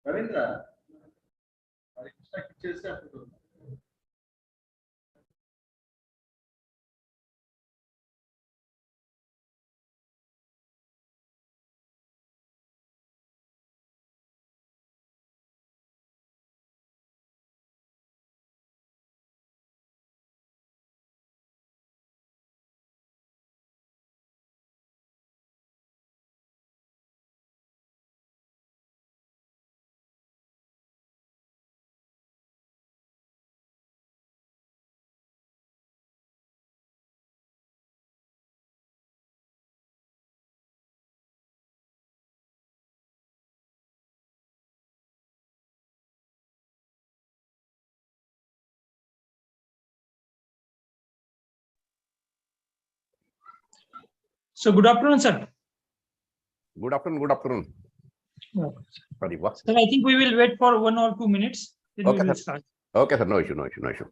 Ravindra. So good afternoon, sir. Good afternoon. Good afternoon. Sorry, what? Sir, I think we will wait for 1 or 2 minutes. Then Okay, we will sir. start. Okay, sir. No issue. No issue. No issue.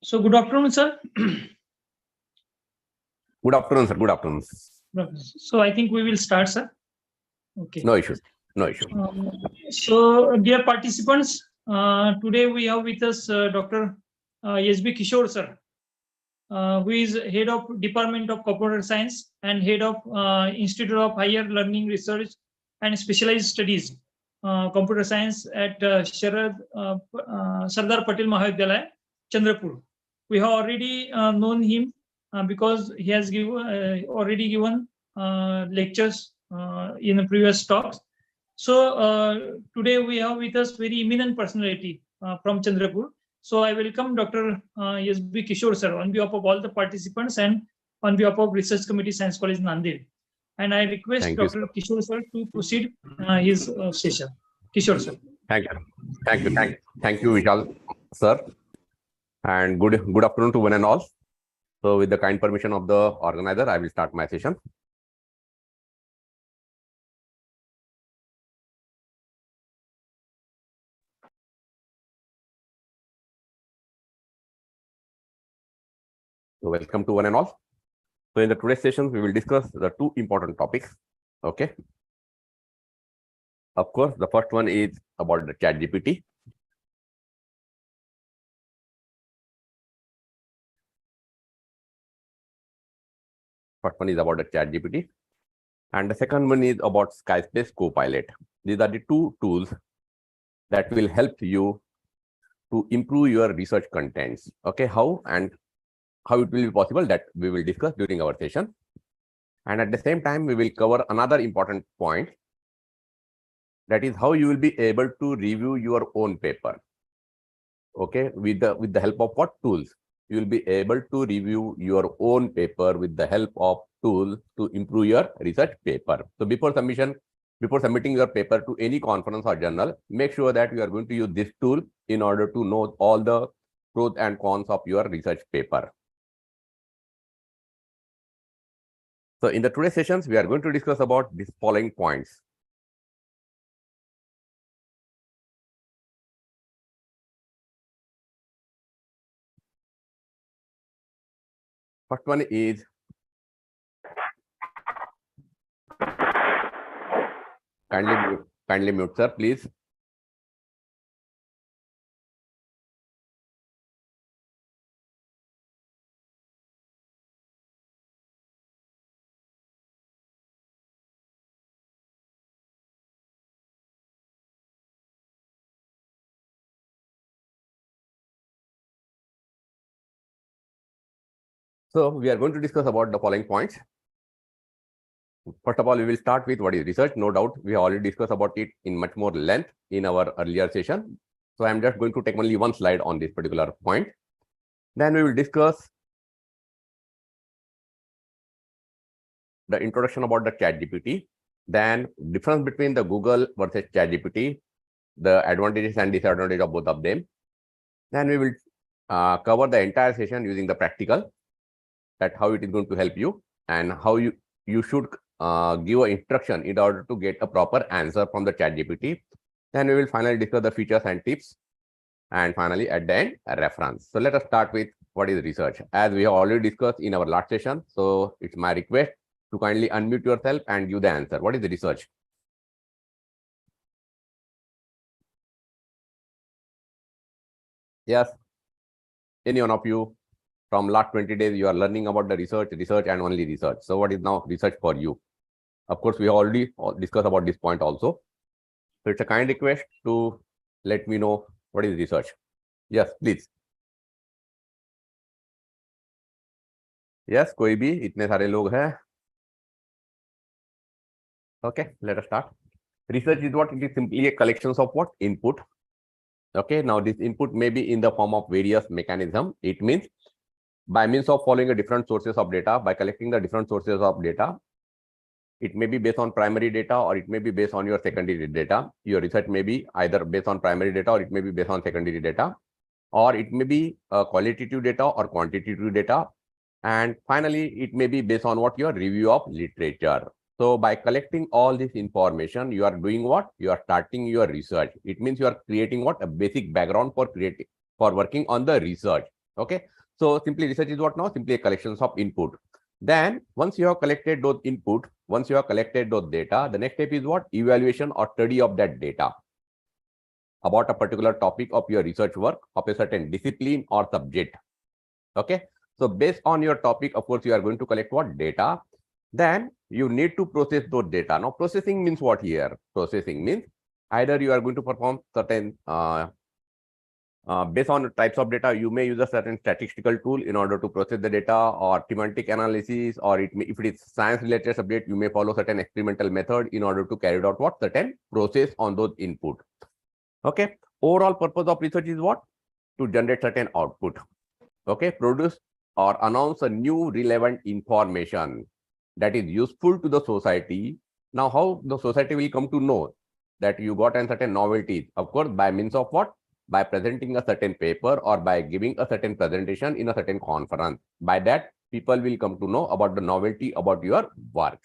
So good afternoon, sir. Good afternoon, sir. Good afternoon. So I think we will start, sir. Okay. No issue. No issue. So dear participants, today we have with us Dr. S.B. Kishore, sir. who is head of Department of Computer Science and head of Institute of Higher Learning Research and Specialized Studies, Computer Science at Sardar Patel Mahavidyalaya, Chandrapur. We have already known him because he has already given lectures in the previous talks. So today we have with us very eminent personality from Chandrapur. So I welcome Dr. S.B. Kishore sir on behalf of all the participants and on behalf of Research Committee Science College Nanded. And I request Dr. Kishore sir to proceed his session. Kishore sir. Thank you, Vishal sir, and good afternoon to one and all. So, with the kind permission of the organizer, I will start my session. So, welcome to one and all. So, in the today's session, we will discuss the two important topics. Okay. Of course, the first one is about the ChatGPT. First one is about the ChatGPT, and the second one is about Skyspace Copilot. These are the two tools that will help you to improve your research contents. Okay, how it will be possible, that we will discuss during our session. And at the same time, we will cover another important point, that is how you will be able to review your own paper. Okay, with the help of what tools? You will be able to review your own paper with the help of tools to improve your research paper. So before submitting your paper to any conference or journal, make sure that you are going to use this tool in order to know all the pros and cons of your research paper. So in the today's sessions, we are going to discuss about these following points. First one is kindly mute, sir, please. So we are going to discuss about the following points. First of all, we will start with what is research. No doubt, we have already discussed about it in much more length in our earlier session. So I'm just going to take only one slide on this particular point. Then we will discuss the introduction about the ChatGPT, then difference between the Google versus ChatGPT, the advantages and disadvantages of both of them. Then we will cover the entire session using the practical, that how it is going to help you and how you should give an instruction in order to get a proper answer from the ChatGPT. Then we will finally discuss the features and tips, and finally at the end a reference. So let us start with what is research, as we have already discussed in our last session. So it's my request to kindly unmute yourself and give the answer. What is the research? Yes, any one of you? From last 20 days, you are learning about the research and only research. So what is now research for you? Of course, we already discussed about this point also. So it's a kind request to let me know what is research. Yes, please. Yes, कोई भी, इतने सारे लोग हैं. Okay, let us start. Research is what? It is simply a collection of what? Input. Okay, now this input may be in the form of various mechanisms. It means by means of following a different sources of data, by collecting the different sources of data. It may be based on primary data, or it may be based on your secondary data. Your research may be either based on primary data, or it may be based on secondary data, or it may be qualitative data or quantitative data. And finally, it may be based on what? Your review of literature. So by collecting all this information, you are doing what? You are starting your research. It means you are creating what? A basic background for working on the research. Okay. So simply research is what now? Simply a collection of input. Then once you have collected those input, once you have collected those data, the next step is what? Evaluation or study of that data about a particular topic of your research work of a certain discipline or subject. Okay. So based on your topic, of course, you are going to collect what data. Then you need to process those data. Now, processing means what here? Processing means either you are going to perform certain based on types of data, you may use a certain statistical tool in order to process the data, or semantic analysis, or if it is science related subject, you may follow certain experimental method in order to carry out what certain process on those input. Okay. Overall purpose of research is what? To generate certain output. Okay. Produce or announce a new relevant information that is useful to the society. Now, how the society will come to know that you got a certain novelty? Of course, by means of what? By presenting a certain paper or by giving a certain presentation in a certain conference. By that, people will come to know about the novelty about your work.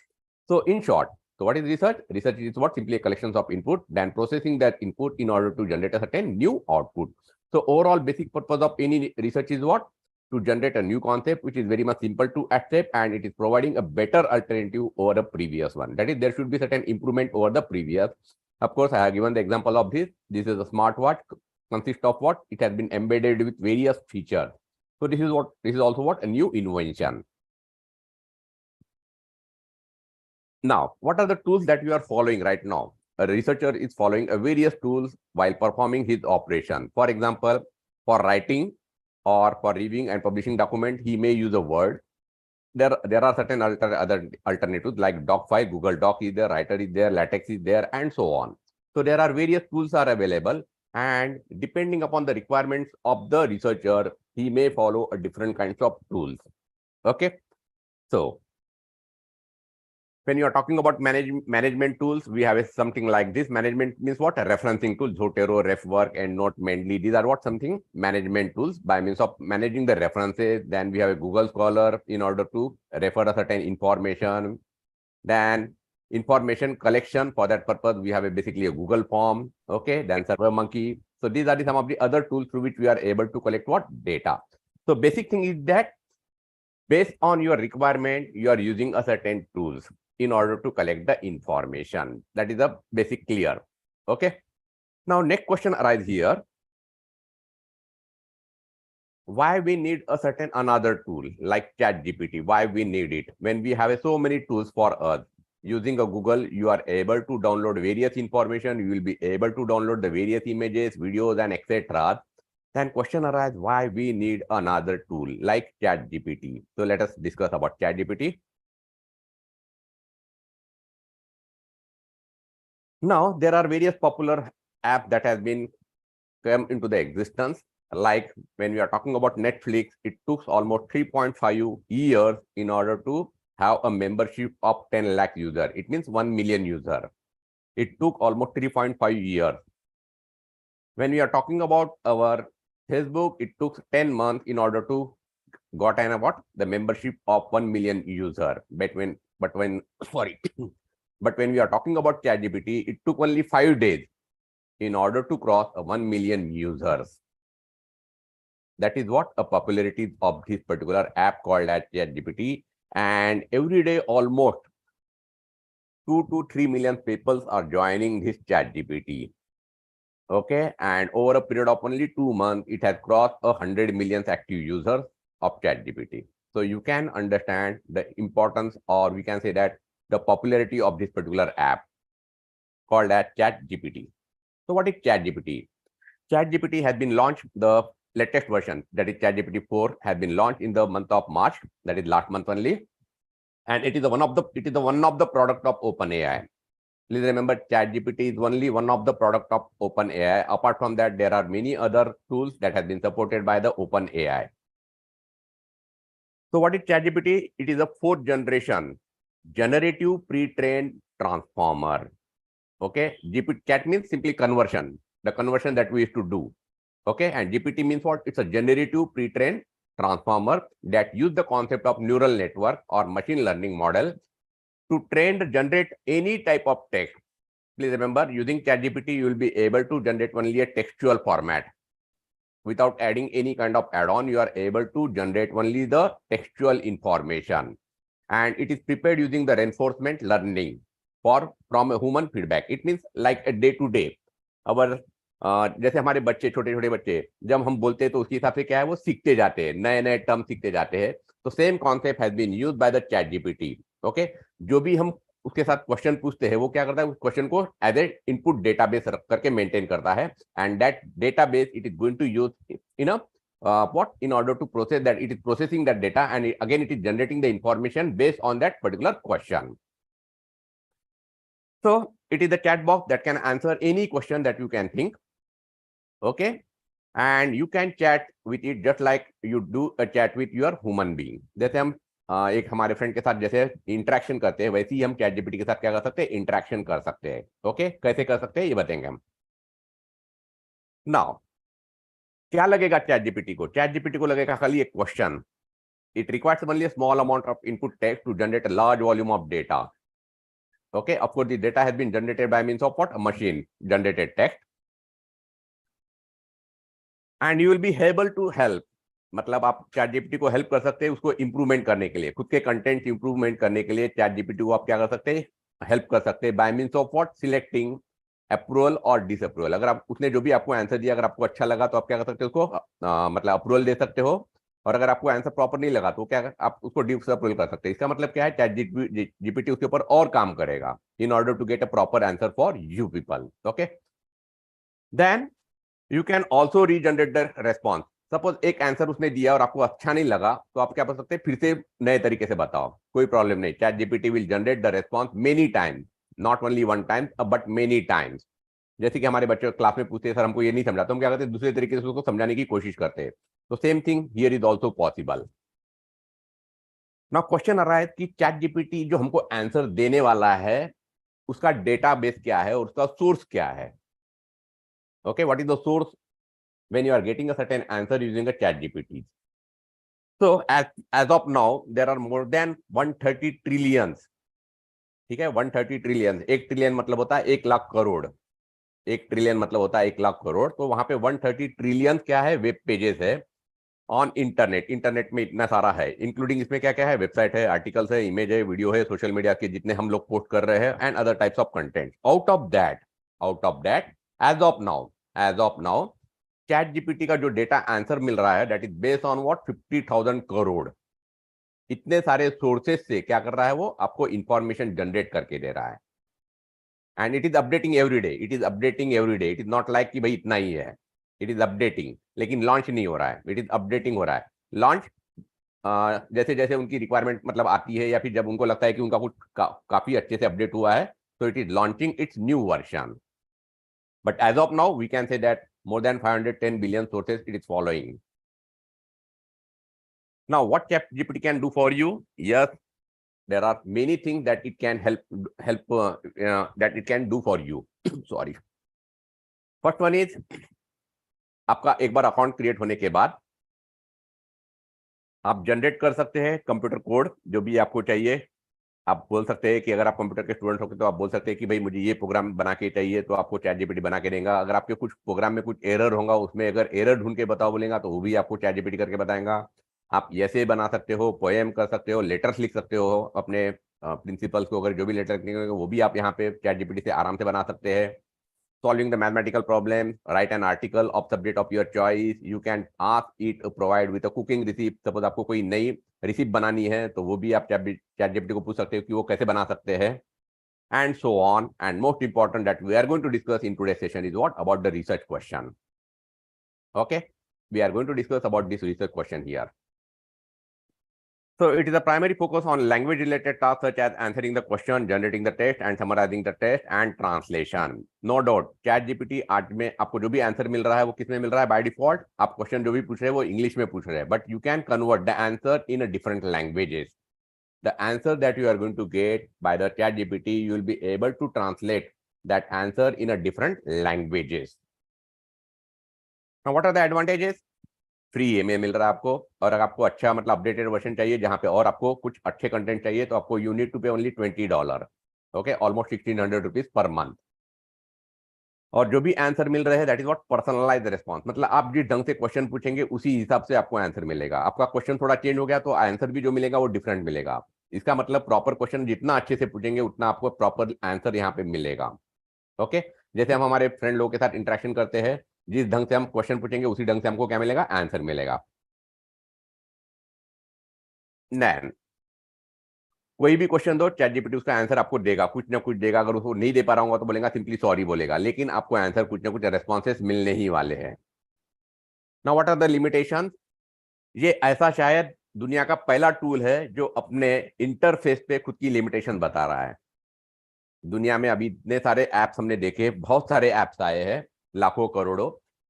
So in short, so what is research? Research is what? Simply a collection of input, then processing that input in order to generate a certain new output. So overall basic purpose of any research is what? To generate a new concept, which is very much simple to accept, and it is providing a better alternative over the previous one. That is, there should be certain improvement over the previous. Of course, I have given the example of this. This is a smartwatch. Consists of what? It has been embedded with various features. So this is also what? A new invention. Now, what are the tools that you are following right now? A researcher is following a various tools while performing his operation. For example, for writing or for reviewing and publishing document, he may use a Word. There are certain other alternatives like Docfile, Google Doc is there, Writer is there, LaTeX is there, and so on. So there are various tools are available, and depending upon the requirements of the researcher, he may follow a different kinds of tools. Okay. So when you are talking about management tools, we have something like this. Management means what? A referencing tool, Zotero, RefWork, and Note Mendeley. These are what? Something management tools by means of managing the references. Then we have a Google Scholar in order to refer a certain information. Then information collection. For that purpose, we have basically a Google form. Okay. Then SurveyMonkey. So these are some of the other tools through which we are able to collect what? Data. So basic thing is that based on your requirement, you are using a certain tools in order to collect the information. That is a basic clear. Okay. Now, next question arises here. Why we need a certain another tool like ChatGPT? Why we need it when we have so many tools for us? Using a Google, you are able to download various information. You will be able to download the various images, videos, and etc. Then question arises, why we need another tool like ChatGPT? So let us discuss about ChatGPT. Now, there are various popular apps that have been come into the existence. Like when we are talking about Netflix, it took almost 3.5 years in order to have a membership of 10 lakh users. It means 1 million users. It took almost 3.5 years. When we are talking about our Facebook, it took 10 months in order to got an what? The membership of 1 million user. But when we are talking about ChatGPT, it took only 5 days in order to cross 1 million users. That is what a popularity of this particular app called as ChatGPT. And every day, almost 2 to 3 million people are joining this ChatGPT. Okay. And over a period of only 2 months, it has crossed 100 million active users of ChatGPT. So you can understand the importance, or we can say that the popularity of this particular app called as ChatGPT. So what is ChatGPT? ChatGPT has been launched, the latest version, that is ChatGPT 4, has been launched in the month of March, that is last month only. And it is one of the product of OpenAI. Please remember, ChatGPT is only one of the product of OpenAI. Apart from that, there are many other tools that have been supported by the OpenAI. So what is ChatGPT? It is a 4th generation generative pre-trained transformer. Okay, Chat means simply conversion, the conversion that we used to do. Okay, and GPT means what? It's a generative pre-trained transformer that use the concept of neural network or machine learning model to generate any type of text. Please remember, using ChatGPT, you will be able to generate only a textual format. Without adding any kind of add-on, you are able to generate only the textual information. And it is prepared using the reinforcement learning from a human feedback. It means like a day-to-day. Our जैसे हमारे बच्चे, छोटे छोटे बच्चे, जब हम बोलते हैं तो उसके हिसाब से क्या है, वो सीखते जाते हैं, नए नए टर्म सीखते जाते हैं। तो same concept has been used by the ChatGPT. Okay, जो भी हम उसके साथ क्वेश्चन पूछते हैं, वो क्या करता है, उस क्वेश्चन को एज ए इनपुट डेटाबेस रख करके मेंटेन करता है, and that database it is going to use in a what in order to process that, it is processing that data, and again it is generating the information based on that particular question. So it is the chat box that can answer any question that you can think. Okay, and you can chat with it just like you do a chat with your human being. जैसे हम एक हमारे friend के साथ जैसे interaction करते हैं, वैसे ही हम चैट जीपीटी के साथ क्या कर सकते हैं, इंटरेक्शन कर सकते हैं। ओके, कैसे कर सकते हैं ये बताएंगे हम। नाउ क्या लगेगा चैट जीपीटी को? चैट जीपीटी को लगेगा खाली एक question. It requires only a small amount of input text to generate a large volume of data. Okay, of course, the data has been generated by means of what? A machine generated text. And you will be able to help. मतलब आप chat GPT को help कर सकते हैं उसको improvement करने के लिए, खुद के कंटेंट इंप्रूवमेंट करने के लिए चैट जीपीटी को आप क्या कर सकते हैं, हेल्प कर सकते हैं by means of what? Selecting approval और डिसअप्रूवल। अगर आप उसने जो भी आपको आंसर दिया, अगर आपको अच्छा लगा तो आप क्या कर सकते हो, उसको मतलब अप्रूवल दे सकते हो, और अगर आपको आंसर प्रॉपर नहीं लगा तो क्या आप उसको डिसअप्रूवल कर सकते हैं। इसका मतलब क्या है, चैट जीपीटी उसके ऊपर और काम करेगा in order to get a proper answer for you people. Okay, then you can also regenerate the response. Suppose एक आंसर उसने दिया और आपको अच्छा नहीं लगा, तो आप क्या कर सकते हैं, फिर से नए तरीके से बताओ, कोई प्रॉब्लम नहीं। Chat GPT will generate the response many times, not only one time but many times. जैसे कि हमारे बच्चे क्लास में पूछते हैं, सर हमको ये नहीं समझा, तो हम क्या करते हैं, दूसरे तरीके से उसको समझाने की कोशिश करते हैं। तो same thing here is also possible. Now question आ रहा है कि चैट जीपीटी जो हमको आंसर देने वाला है, उसका डेटाबेस क्या है और उसका सोर्स क्या है। Okay, what is the source when you are getting a certain answer using a chat GPT? So as of now there are more than 130 trillions, ठीक है, 130 ट्रिलियन। एक ट्रिलियन मतलब होता है 1 लाख करोड़, एक ट्रिलियन मतलब होता है 1 लाख करोड़। तो वहां पे 130 ट्रिलियन क्या है, वेब पेजेस है ऑन इंटरनेट। इंटरनेट में इतना सारा है, इंक्लूडिंग इसमें क्या क्या है, वेबसाइट है, आर्टिकल्स है, इमेज है, वीडियो है, सोशल मीडिया के जितने हम लोग पोस्ट कर रहे हैं, and other types of content. Out of that as of now ChatGPT का जो डेटा आंसर मिल रहा है, that is based on what? 50,000 crore. इतने सारे सोर्सेस से क्या कर रहा है, वो आपको इंफॉर्मेशन जनरेट करके दे रहा है, and it is updating every day. It is not like कि भाई इतना ही है, इट इज अपडेटिंग, लेकिन लॉन्च नहीं हो रहा है, इट इज अपडेटिंग हो रहा है। लॉन्च जैसे जैसे उनकी रिक्वायरमेंट मतलब आती है, या फिर जब उनको लगता है कि उनका कुछ काफी अच्छे से अपडेट हुआ है, तो it is launching its new version. But as of now we can say that more than 510 billion sources it is following. Now what ChatGPT can do for you? Yes, there are many things that it can that it can do for you. Sorry. First one is, आपका एक बार account create होने के बाद आप generate कर सकते हैं computer code, जो भी आपको चाहिए। आप बोल सकते हैं कि अगर आप कंप्यूटर के स्टूडेंट होते तो आप बोल सकते हैं कि भाई मुझे ये प्रोग्राम बना के चाहिए, तो आपको चैट जीपीटी बना के देगा। अगर आपके कुछ प्रोग्राम में कुछ एरर होगा, उसमें अगर एरर ढूंढ के बताओ बोलेगा, तो वो भी आपको चैट जीपीटी करके बताएगा। आप ऐसे बना सकते हो, पोएम कर सकते हो, लेटर्स लिख सकते हो अपने प्रिंसिपल्स को, अगर जो भी लेटर लिखेंगे वो भी आप यहाँ पे चैट जीपीटी से आराम से बना सकते हैं। Solving the mathematical problem, write an article of subject of your choice. You can ask it to provide with a cooking recipe. Suppose आपको कोई नई रेसिपी बनानी है, तो वो भी आप चैट जीपीटी को पूछ सकते हो कि वो कैसे बना सकते हैं, and so on. And most important that we are going to discuss in today's session is what? About the research question. Okay, we are going to discuss about this research question here. So it is a primary focus on language related tasks such as answering the question, generating the test and summarizing the test and translation. No doubt chat gpt आज में आपको जो भी answer मिल रहा है वो किसमें मिल रहा है, बाय डिफॉल्ट आप क्वेश्चन जो भी पूछ रहे हैं वो इंग्लिश में पूछ रहे हैं, but you can convert the answer in a different languages. The answer that you are going to get by the chat gpt, you will be able to translate that answer in a different languages. Now what are the advantages? Free में मिल रहा है आपको, और अगर आपको अच्छा मतलब updated version चाहिए जहां पे और आपको कुछ अच्छे कंटेंट चाहिए, तो आपको यू नीड टू पे only $20. Okay, almost 1600 rupees per month. और जो भी आंसर मिल रहे हैं that is what? Personalised response. मतलब आप जिस ढंग से क्वेश्चन पूछेंगे उसी हिसाब से आपको आंसर मिलेगा. आपका क्वेश्चन थोड़ा चेंज हो गया तो आंसर भी जो मिलेगा वो डिफरेंट मिलेगा. इसका मतलब प्रॉपर क्वेश्चन जितना अच्छे से पूछेंगे उतना आपको प्रॉपर आंसर यहाँ पे मिलेगा. ओके, जैसे हम हमारे फ्रेंड लोगों के साथ इंटरेक्शन करते हैं, जिस ढंग से हम क्वेश्चन पूछेंगे उसी ढंग से हमको क्या मिलेगा, आंसर मिलेगा। नैन कोई भी क्वेश्चन दो, चैट जीपीटी उसका आंसर आपको देगा, कुछ ना कुछ देगा। अगर उसको नहीं दे पा रहा हूँ तो बोलेगा सिंपली सॉरी बोलेगा, लेकिन आपको आंसर कुछ ना कुछ रेस्पॉन्सेस मिलने ही वाले हैं। Now what are the limitations? ये ऐसा शायद दुनिया का पहला टूल है जो अपने इंटरफेस पे खुद की लिमिटेशन बता रहा है। दुनिया में अभी इतने सारे एप्स हमने देखे, बहुत सारे एप्स आए हैं, लाखों करोड़ों।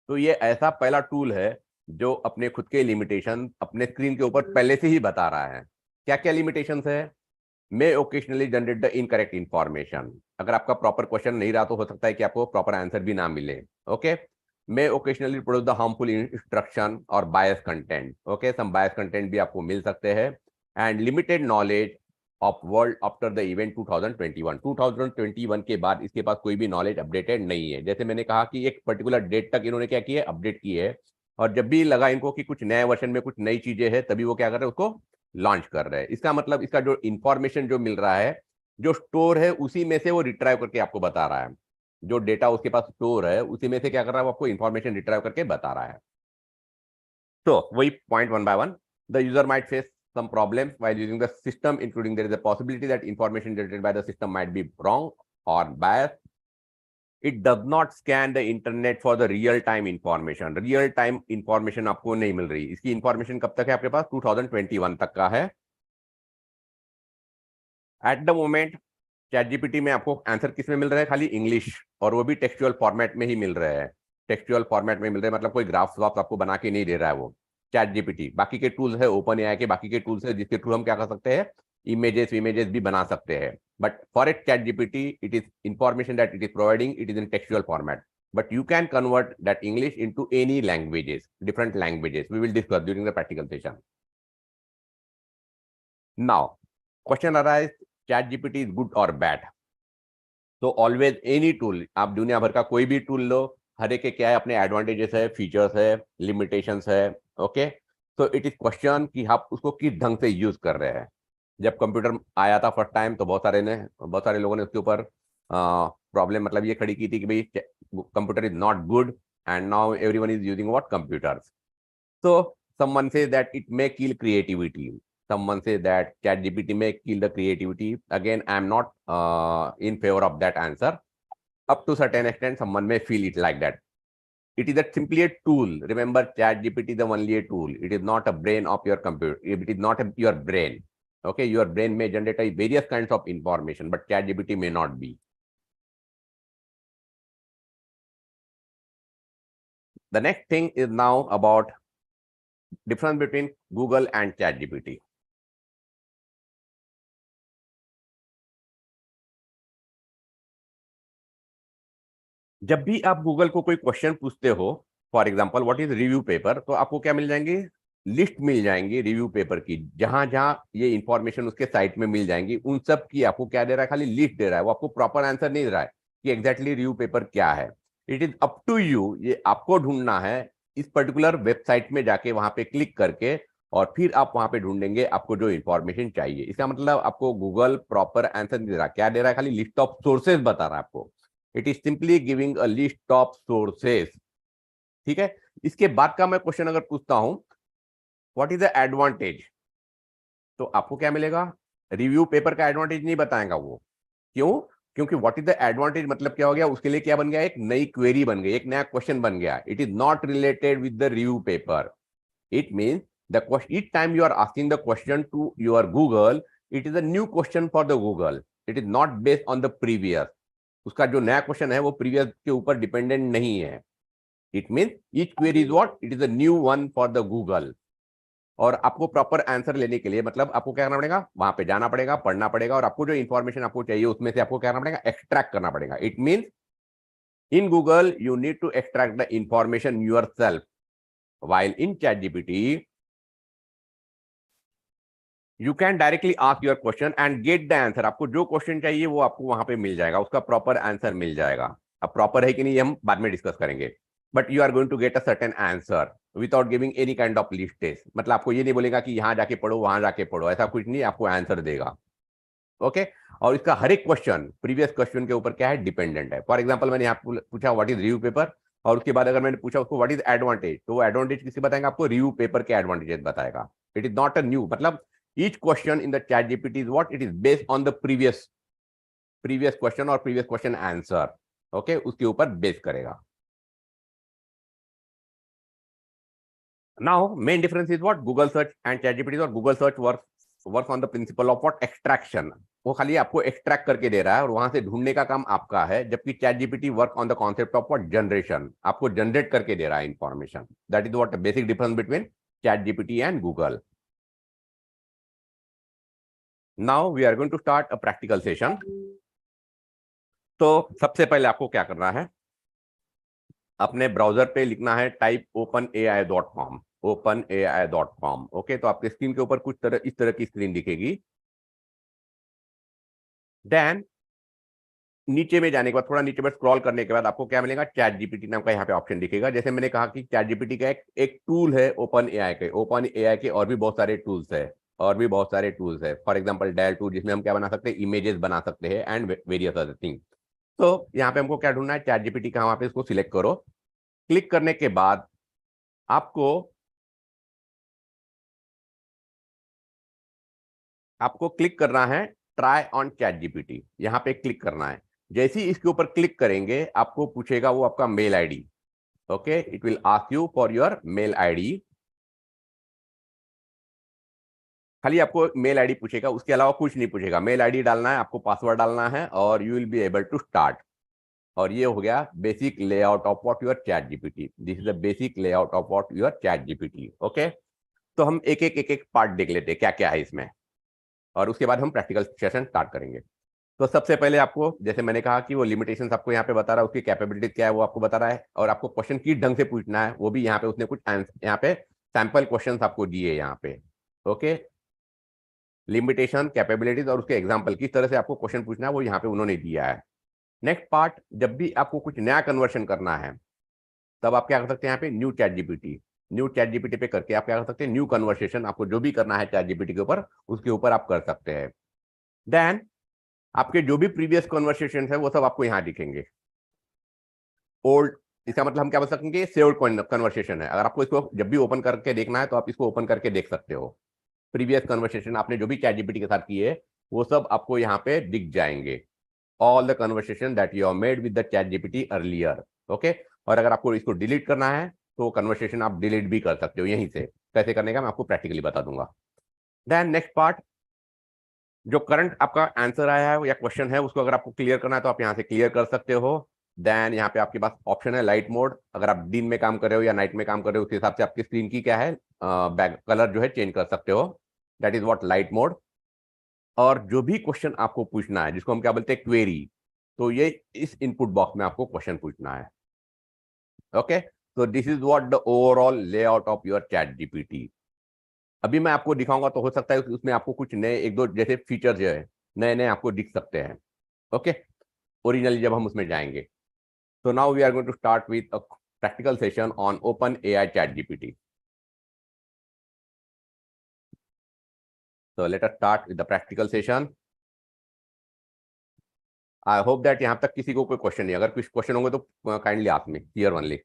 तो ये ऐसा पहला टूल है जो अपने खुद के लिमिटेशन अपने स्क्रीन के ऊपर पहले से ही बता रहा है। क्या क्या लिमिटेशंस है? May occasionally generate the incorrect information. अगर आपका प्रॉपर क्वेश्चन नहीं रहा तो हो सकता है कि आपको प्रॉपर आंसर भी ना मिले। Okay, may occasionally produce the harmful instruction और बायस कंटेंट। ओके, सम बायस कंटेंट भी आपको मिल सकते हैं। And limited knowledge of world after the event 2021 के बाद इसके पास कोई भी नॉलेज अपडेटेड नहीं है। जैसे मैंने कहा कि एक पर्टिकुलर डेट तक इन्होंने क्या किया है, अपडेट की है, और जब भी लगा इनको कि कुछ नए वर्जन में कुछ नई चीजें हैं तभी वो क्या कर रहे हैं, उसको लॉन्च कर रहे हैं। इसका मतलब इसका जो इंफॉर्मेशन जो मिल रहा है, जो स्टोर है उसी में से वो रिट्राइव करके आपको बता रहा है। जो डेटा उसके पास स्टोर है उसी में से क्या कर रहा है, वो आपको इंफॉर्मेशन रिट्राइव करके बता रहा है। तो वही point one by one, the user might face some problems while using the system, including there is a possibility that information generated by the system might be wrong or biased. It does not scan the internet for the real time information. Real time information आपको नहीं मिल रही। इसकी information कब तक है आपके पास, 2021 तक का है। At the moment chat GPT में आपको आंसर किस में मिल रहा है, खाली इंग्लिश, और वो भी टेक्सचुअल फॉर्मेट में ही मिल रहे हैं। टेक्सचुअल फॉर्मेट में मिल रहे हैं, मतलब कोई ग्राफ वाफ आपको बना के नहीं दे रहा है वो चैट जीपीटी। बाकी के टूल्स है, ओपन एआई के बाकी के टूल्स है जिसके थ्रू हम क्या कर सकते हैं, इमेजेस भी बना सकते हैं। But for it chat GPT, it is information that it is providing, it is in textual format, but you can convert that English into any languages, different languages. We will discuss during the practical session. Now, question arises, chat GPT is good or bad? So always any tool, आप दुनिया भर का कोई भी tool लो, हर एक के क्या है, अपने एडवांटेजेस है, फीचर्स है, लिमिटेशंस है। ओके, तो इट इज क्वेश्चन कि आप उसको किस ढंग से यूज कर रहे हैं। जब कंप्यूटर आया था फर्स्ट टाइम तो बहुत सारे लोगों ने उसके ऊपर प्रॉब्लम मतलब ये खड़ी की थी कि भाई computer is not good, and now everyone is using what, computers. So someone says that it may kill creativity. Someone says that ChatGPT may kill the creativity. Again, I am not in favor of that answer. Up to certain extent, someone may feel it like that. It is simply a tool. Remember, ChatGPT is only a tool. It is not a brain of your computer. It is not your brain. Okay, your brain may generate various kinds of information, but ChatGPT may not be. The next thing is now about difference between Google and ChatGPT. जब भी आप Google को कोई question पूछते हो, for example what is review paper, तो आपको क्या मिल जाएंगे, लिस्ट मिल जाएंगी रिव्यू पेपर की। जहां जहां ये इंफॉर्मेशन उसके साइट में मिल जाएंगी, उन सब की आपको क्या दे रहा है, खाली लिस्ट दे रहा है। वो आपको प्रॉपर आंसर नहीं दे रहा है कि एग्जैक्टली रिव्यू पेपर क्या है। It is up to you, ये आपको ढूंढना है इस पर्टिकुलर वेबसाइट में जाके, वहां पे क्लिक करके, और फिर आप वहां पे ढूंढेंगे आपको जो इंफॉर्मेशन चाहिए। इसका मतलब आपको गूगल प्रॉपर आंसर नहीं दे रहा। क्या दे रहा है, खाली लिस्ट ऑफ सोर्सेज बता रहा है आपको। It is simply giving a list of sources. ठीक है, इसके बाद का मैं क्वेश्चन अगर पूछता हूं, व्हाट इज द एडवांटेज, तो आपको क्या मिलेगा, रिव्यू पेपर का एडवांटेज नहीं बताएगा वो। क्यों? क्योंकि व्हाट इज द एडवांटेज मतलब क्या हो गया, उसके लिए क्या बन गया, एक नई क्वेरी बन गई, एक नया क्वेश्चन बन गया। It is not related with the review paper. It means the question, each time you are asking the question to your Google, it is a new question for the Google. It is not based on the previous. उसका जो नया question है वो previous के ऊपर dependent नहीं है। It mean each query is what, it is a new one for the Google. और आपको प्रॉपर आंसर लेने के लिए मतलब आपको क्या करना पड़ेगा, वहां पे जाना पड़ेगा, पढ़ना पड़ेगा, और आपको जो इंफॉर्मेशन आपको चाहिए उसमें से आपको क्या करना पड़ेगा, एक्सट्रैक्ट करना पड़ेगा। It mean in Google you need to extract the information yourself, while in ChatGPT you can directly ask your question and get the answer. आपको जो क्वेश्चन चाहिए वो आपको वहां पे मिल जाएगा, उसका प्रॉपर आंसर मिल जाएगा। अब प्रॉपर है कि नहीं हम बाद में डिस्कस करेंगे, but you are going to get a certain answer without giving any kind of list test. मतलब आपको ये नहीं बोलेगा कि यहाँ जाके पढ़ो वहां जाके पढ़ो, ऐसा कुछ नहीं, आपको आंसर देगा। ओके और इसका हर एक क्वेश्चन प्रीवियस क्वेश्चन के ऊपर क्या है, डिपेंडेंट है। फॉर एग्जांपल मैंने यहाँ पूछा व्हाट इज रिव्यू पेपर, और उसके बाद अगर मैंने पूछा उसको व्हाट इज एडवांटेज, तो वो एडवांटेज किसी बताएंगे, आपको रिव्यू पेपर के एडवांटेजेस बताएगा। It is not a new, मतलब each question in the ChatGPT is what, it is based on the previous question और प्रीवियस क्वेश्चन आंसर। ओके उसके ऊपर बेस करेगा। Now main difference is what, Google search and ChatGPT, और Google search work on the principle of what, extraction. वो खाली आपको extract करके दे रहा है और वहां से ढूंढने का काम आपका है, जबकि ChatGPT work on the concept of what, generation, आपको जनरेट करके दे रहा है information. That is what basic difference between ChatGPT and Google. Now we are going to start a practical session. तो सबसे पहले आपको क्या करना है, अपने ब्राउजर पे लिखना है टाइप openai.com, openai.com। ओके तो आपके स्क्रीन के ऊपर कुछ इस तरह की स्क्रीन दिखेगी। देन नीचे में जाने के बाद, थोड़ा नीचे में स्क्रॉल करने के बाद आपको क्या मिलेगा, चैट जीपीटी नाम का यहाँ पे ऑप्शन दिखेगा। जैसे मैंने कहा कि चैट जीपीटी का एक टूल है ओपन एआई के और भी बहुत सारे टूल्स है, फॉर एग्जांपल डेल टूल, जिसमें हम क्या बना सकते हैं, इमेजेस बना सकते हैं एंड वेरियस अदर थिंग। तो यहाँ पे हमको क्या ढूंढना है, चैट जीपीटी का, वहां पे इसको सिलेक्ट करो। क्लिक करने के बाद आपको क्लिक करना है ट्राई ऑन चैट जीपीटी, यहाँ पे क्लिक करना है। जैसे ही इसके ऊपर क्लिक करेंगे आपको पूछेगा वो आपका mail ID. Okay it will ask you for your mail ID, खाली आपको मेल आईडी पूछेगा, उसके अलावा कुछ नहीं पूछेगा। मेल आईडी डालना है, आपको पासवर्ड डालना है और you will be able to start. और ये हो गया basic layout of what your ChatGPT. This is the basic layout of what your ChatGPT. Okay तो हम एक एक पार्ट देख लेते हैं क्या क्या है इसमें, और उसके बाद हम प्रैक्टिकल सेशन स्टार्ट करेंगे। तो सबसे पहले आपको, जैसे मैंने कहा कि वो लिमिटेशंस आपको यहाँ पे बता रहा है, उसकी कैपेबिलिटी क्या है वो आपको बता रहा है, और आपको क्वेश्चन किस ढंग से पूछना है वो भी यहाँ पे उसने कुछ यहाँ पे सैंपल क्वेश्चंस आपको दिए यहाँ पे। ओके लिमिटेशन, कैपेबिलिटीज और उसके एग्जाम्पल, किस तरह से आपको क्वेश्चन पूछना है वो यहाँ पे उन्होंने दिया है। नेक्स्ट पार्ट, जब भी आपको कुछ नया कन्वर्शन करना है तब आप क्या कर सकते हैं, यहाँ पे न्यू चैट जीपीटी पे करके आप क्या कर सकते हैं, न्यू कन्वर्सेशन, आपको जो भी करना है चैट जीपीटी के ऊपर, उसके ऊपर आप कर सकते हैं। देन आपके जो भी प्रीवियस कन्वर्सेशन है वो सब आपको यहाँ दिखेंगे। ओल्ड, इसका मतलब हम क्या बोल सकेंगे, सेव्ड कन्वर्सेशन है। अगर आपको इसको जब भी ओपन करके देखना है तो आप इसको ओपन करके देख सकते हो। प्रीवियस कन्वर्सेशन आपने जो भी चैट जीपीटी के साथ किए वो सब आपको यहाँ पे दिख जाएंगे। All the conversation that you have made with the chat GPT earlier. Okay और अगर आपको इसको डिलीट करना है तो कन्वर्सेशन आप डिलीट भी कर सकते हो यहीं से। कैसे करने का मैं आपको प्रैक्टिकली बता दूंगा। देन नेक्स्ट पार्ट, जो करंट आपका आंसर आया है या क्वेश्चन है उसको अगर आपको क्लियर करना है तो आप यहाँ से क्लियर कर सकते हो। देन यहाँ पे आपके पास ऑप्शन है लाइट मोड, अगर आप दिन में काम कर रहे हो या नाइट में काम कर रहे हो उसके हिसाब से आपकी स्क्रीन की क्या है बैक कलर जो है चेंज कर सकते हो। That is what light mode. और जो भी क्वेश्चन आपको पूछना है जिसको हम क्या बोलते हैं क्वेरी, तो ये इस इनपुट बॉक्स में आपको क्वेश्चन पूछना है। ओके तो this is what the overall layout of your chat GPT. अभी मैं आपको दिखाऊंगा तो हो सकता है उसमें आपको कुछ नए एक दो जैसे फीचर जो है नए नए आपको दिख सकते हैं। ओके ओरिजिनली जब हम उसमें जाएंगे। तो now we are going to start with a practical session on OpenAI ChatGPT. So let us start with the practical session. I hope that यहाँ तक किसी को कोई क्वेश्चन नहीं, अगर कुछ क्वेश्चन होंगे तो kindly ask me here only.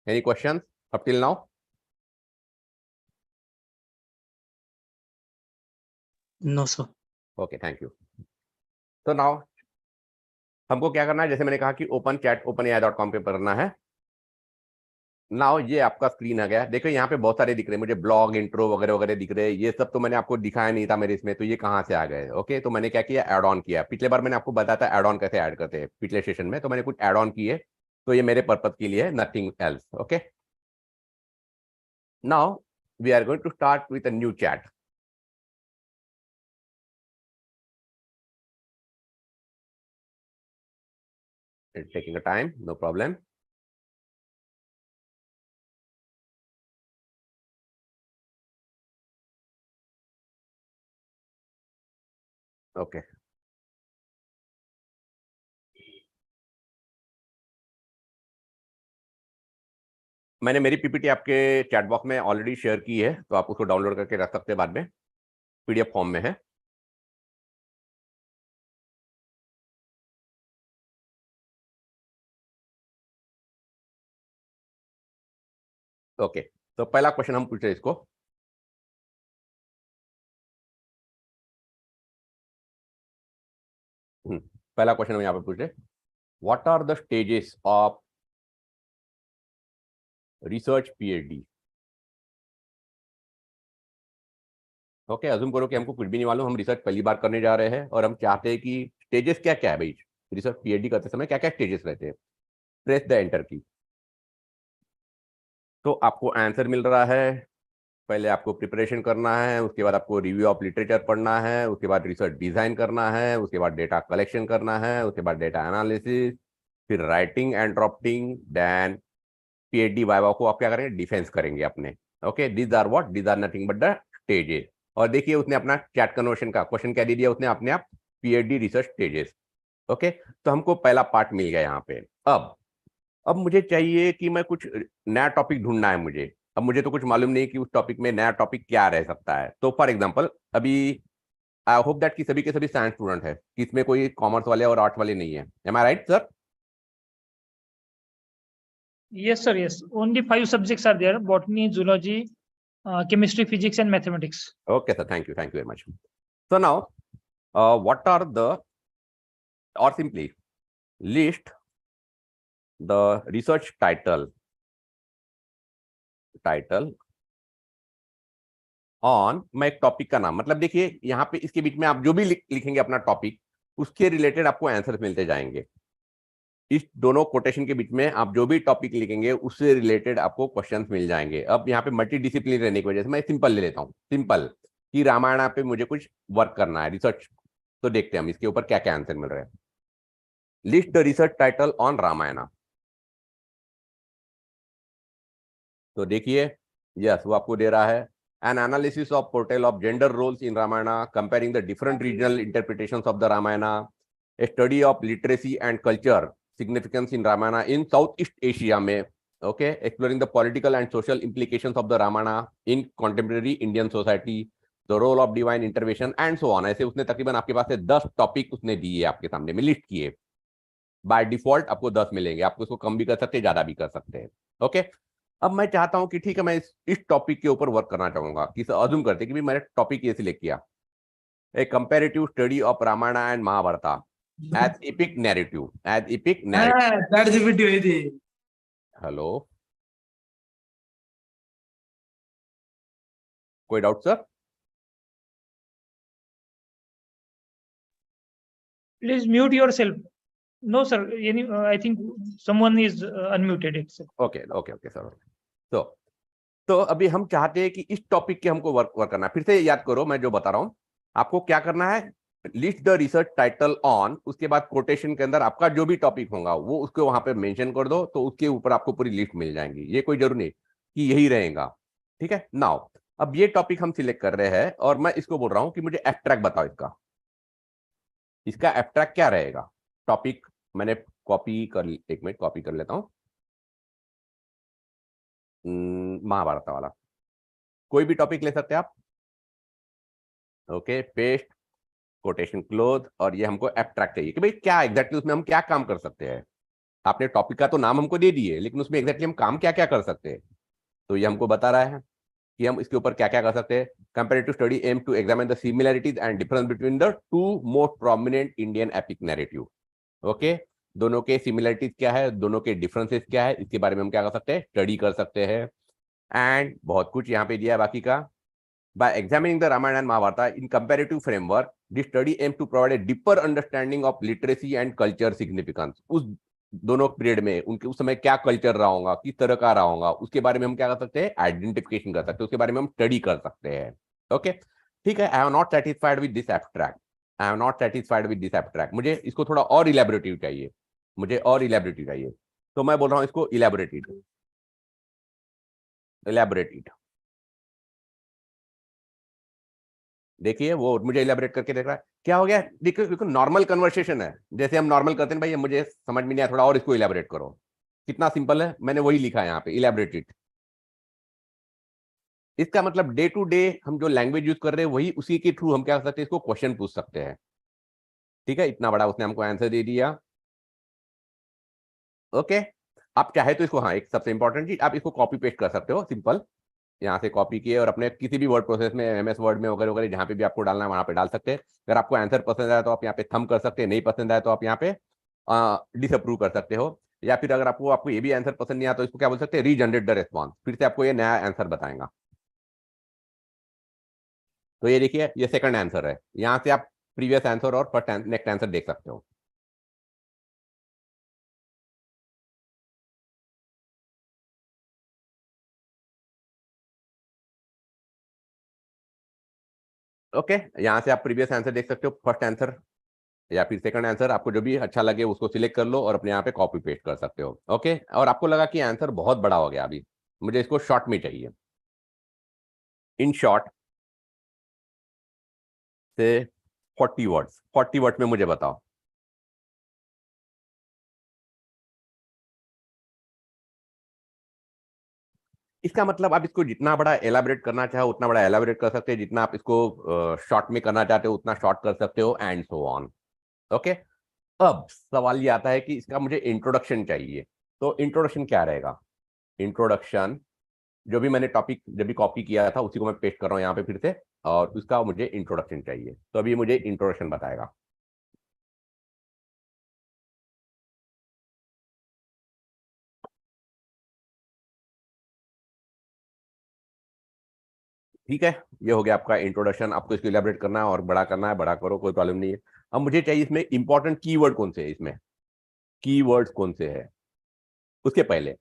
Any question up till now? No sir. Okay thank you. तो नाउ हमको क्या करना है, जैसे मैंने कहा कि ओपन चैट openai.com पे करना है। नाउ ये आपका स्क्रीन आ गया, देखो यहाँ पे बहुत सारे दिख रहे हैं मुझे, ब्लॉग इंट्रो वगैरह वगैरह दिख रहे हैं। ये सब तो मैंने आपको दिखाया नहीं था मेरे इसमें, तो ये कहाँ से आ गए? ओके तो मैंने क्या किया, ऐड ऑन किया। पिछले बार मैंने आपको बताया था ऐड ऑन कैसे ऐड करते हैं पिछले सेशन में, तो मैंने कुछ ऐड ऑन किए, तो ये मेरे पर्पज के लिए है, nothing else. Okay now we are going to start with a new chat. It's taking a time, no problem. Okay. मैंने मेरी पीपीटी आपके चैट बॉक्स में ऑलरेडी शेयर की है, तो आप उसको डाउनलोड करके रख सकते हैं, बाद में पीडीएफ फॉर्म में है। ओके, तो पहला क्वेश्चन हम पूछ रहे हैं इसको। पहला क्वेश्चन हम यहाँ पे पूछ रहे, what are the stages of research PhD. Okay, assume करो कि हमको कुछ भी नहीं मालूम, हम रिसर्च पहली बार करने जा रहे हैं और हम चाहते हैं कि स्टेजेस क्या क्या है भाई, रिसर्च पीएचडी करते समय क्या क्या स्टेजेस रहते हैं। प्रेस द एंटर की। तो आपको आंसर मिल रहा है, पहले आपको प्रिपरेशन करना है, उसके बाद आपको रिव्यू ऑफ लिटरेचर पढ़ना है, उसके बाद रिसर्च डिजाइन करना है, उसके बाद डेटा कलेक्शन करना है, उसके बाद डेटा एनालिसिस, फिर writing and drafting, then PhD viva को आप क्या करेंगे, डिफेंस करेंगे अपने। Okay, these are what, these are nothing but the stages. और देखिए उसने अपना चैट कन्वर्शन का क्वेश्चन क्या दे दिया उसने अपने आप, पीएचडी रिसर्च स्टेजेस। ओके, तो हमको पहला पार्ट मिल गया यहाँ पे। अब मुझे चाहिए कि मैं कुछ नया टॉपिक ढूंढना है मुझे। अब मुझे तो कुछ मालूम नहीं कि उस टॉपिक में नया टॉपिक क्या रह सकता है। तो फॉर एग्जांपल अभी आई होप दैट कि सभी के सभी साइंस स्टूडेंट है, कि इसमें कोई कॉमर्स वाले और आर्ट्स वाले नहीं है। Am I right sir? Yes, sir. Yes. Only 5 subjects are there: botany, zoology, chemistry, physics, and mathematics. Okay, sir. Thank you. Thank you very much. So now, what are the, or simply list the research title on, मैं एक topic का नाम, मतलब देखिए यहाँ पे इसके बीच में आप जो भी लिखेंगे अपना टॉपिक, उसके रिलेटेड आपको आंसर मिलते जाएंगे। इस दोनों कोटेशन के बीच में आप जो भी टॉपिक लिखेंगे उससे रिलेटेड आपको क्वेश्चंस मिल जाएंगे। अब यहाँ पे मल्टी डिसिप्लिन रहने की वजह से मैं सिंपल ले लेता हूँ, सिंपल कि रामायण पे मुझे कुछ वर्क करना है, रिसर्च। तो देखते हैं हम इसके ऊपर क्या क्या आंसर मिल रहे हैं। List the research title on Ramayana. तो देखिए यस, वो आपको दे रहा है an analysis of portrayal of gender roles in Ramayana, comparing the different regional interpretations of the Ramayana, a study of literacy and culture significance in Ramayana in Southeast Asia में, okay, exploring the political and social implications of the Ramayana in contemporary Indian society, the role of divine intervention and so on। ऐसे उसने तकरीबन आपके पास से 10 topic उसने दिए, आपके सामने में लिस्ट किए। बाय डिफॉल्ट आपको 10 मिलेंगे, आपको इसको कम भी कर सकते हैं, ज्यादा भी कर सकते हैं। ओके, अब मैं चाहता हूं कि ठीक है मैं इस टॉपिक के ऊपर वर्क करना चाहूंगा। कि अज्यूम करते कि मैंने टॉपिक ये सिलेक्ट किया, a comparative study of Ramayana and Mahabharata as epic narrative, as epic narrative. Hello, कोई doubt sir? Please mute yourself. No, sir. I think someone is unmuted. Itself. Okay okay okay sir. तो अभी हम चाहते हैं कि इस टॉपिक के हमको वर्क करना है। फिर से याद करो मैं जो बता रहा हूं आपको, क्या करना है, list the research title on, उसके बाद कोटेशन के अंदर आपका जो भी टॉपिक होगा वो उसको वहां पे मेंशन कर दो, तो उसके ऊपर आपको पूरी लिस्ट मिल जाएंगी। ये कोई जरूरी नहीं कि यही रहेगा, ठीक है। नाउ अब ये टॉपिक हम सिलेक्ट कर रहे हैं और मैं इसको बोल रहा हूं कि मुझे एब्स्ट्रैक्ट बताओ, इसका एब्स्ट्रैक्ट क्या रहेगा। टॉपिक मैंने कॉपी कर, एक मिनट कॉपी कर लेता हूं, महाभारत वाला कोई भी टॉपिक ले सकते हैं आप। ओके, पेस्ट, कोटेशन क्लोज, और ये हमको एब्स्ट्रैक्ट चाहिए कि भाई क्या एग्जैक्टली उसमें हम क्या काम कर सकते हैं। आपने टॉपिक का तो नाम हमको दे दिए, लेकिन उसमें एग्जैक्टली हम काम क्या क्या कर सकते हैं, तो ये हमको बता रहा है कि हम इसके ऊपर क्या क्या कर सकते हैं। Comparative study aim to examine the similarities and difference between the two most prominent Indian epic narrative. Okay, दोनों के सिमिलरिटीज क्या है, दोनों के डिफरेंसेस क्या है, इसके बारे में हम क्या कर सकते हैं, स्टडी कर सकते हैं। एंड बहुत कुछ यहाँ पे दिया है बाकी का। By examining the Ramayana and Mahabharata in comparative framework, this study aims to provide a deeper understanding of literacy and culture significance। उस दोनों पीरियड में उनके उस समय क्या कल्चर रहा होगा, किस तरह का रहा होगा, उसके बारे में हम क्या कर सकते हैं, आइडेंटिफिकेशन कर सकते हैं, उसके बारे में हम स्टडी कर सकते हैं। ओके, ठीक है। I am not satisfied with this abstract, I am not satisfied with this abstract, मुझे इसको थोड़ा और इलेबोरेटिव चाहिए, मुझे और इलेबोरेटिव चाहिए। तो मैं बोल रहा हूँ इसको इलेबोरेटेड, इलेबोरेटेड। देखिए वो मुझे इलेबोरेट करके देख रहा है, क्या हो गया, देखो नॉर्मल कन्वर्सेशन है, जैसे हम नॉर्मल करते हैं, भाई मुझे समझ में नहीं आया, थोड़ा और इसको इलेबोरेट करो। कितना सिंपल है, मैंने वही लिखा है यहाँ पे, इलैबोरेट इट। इसका मतलब डे टू डे हम जो लैंग्वेज यूज कर रहे हैं वही, उसी के थ्रू हम क्या कर सकते हैं, इसको क्वेश्चन पूछ सकते हैं। ठीक है, इतना बड़ा उसने हमको आंसर दे दिया। ओके, आप चाहे तो इसको, हाँ एक सबसे इंपॉर्टेंट चीज, आप इसको कॉपी पेस्ट कर सकते हो, सिंपल यहाँ से कॉपी किए और अपने किसी भी वर्ड प्रोसेस में, एमएस वर्ड में वगैरह वगैरह, जहाँ पे भी आपको डालना है वहां पे डाल सकते हैं। अगर आपको आंसर पसंद आया तो आप यहाँ पे थंब कर सकते हैं, नहीं पसंद आया तो आप यहाँ पे डिसअप्रूव कर सकते हो। या फिर अगर आपको आपको ये भी आंसर पसंद नहीं आया तो इसको क्या बोल सकते हैं, रीजनरेट द रिस्पॉन्स, फिर से आपको ये नया आंसर बताएगा। तो ये देखिए, ये सेकंड आंसर है, यहाँ से आप प्रीवियस आंसर और फर्स्ट नेक्स्ट आंसर देख सकते हो। ओके, यहाँ से आप प्रीवियस आंसर देख सकते हो, फर्स्ट आंसर या फिर सेकंड आंसर, आपको जो भी अच्छा लगे उसको सिलेक्ट कर लो और अपने यहाँ पे कॉपी पेस्ट कर सकते हो। ओके, और आपको लगा कि आंसर बहुत बड़ा हो गया, अभी मुझे इसको शॉर्ट में चाहिए, इन शॉर्ट से 40 वर्ड्स, 40 वर्ड में मुझे बताओ। इसका मतलब आप इसको जितना बड़ा एलाबरेट करना चाहो उतना बड़ा एलाबरेट कर सकते हैं, जितना आप इसको शॉर्ट में करना चाहते हो उतना शॉर्ट कर सकते हो, एंड सो ऑन। ओके, अब सवाल ये आता है कि इसका मुझे इंट्रोडक्शन चाहिए, तो इंट्रोडक्शन क्या रहेगा? इंट्रोडक्शन, जो भी मैंने टॉपिक जब भी कॉपी किया था उसी को मैं पेस्ट कर रहा हूँ यहाँ पे फिर से, और उसका मुझे इंट्रोडक्शन चाहिए, तो अभी मुझे इंट्रोडक्शन बताएगा। ठीक है, ये हो गया आपका इंट्रोडक्शन। आपको इसको इलेबरेट करना है और बड़ा करना है, बड़ा करो, कोई प्रॉब्लम नहीं है। अब मुझे चाहिए इसमें इंपॉर्टेंट कीवर्ड कौन से है, इसमें कीवर्ड्स कौन से है। उसके पहले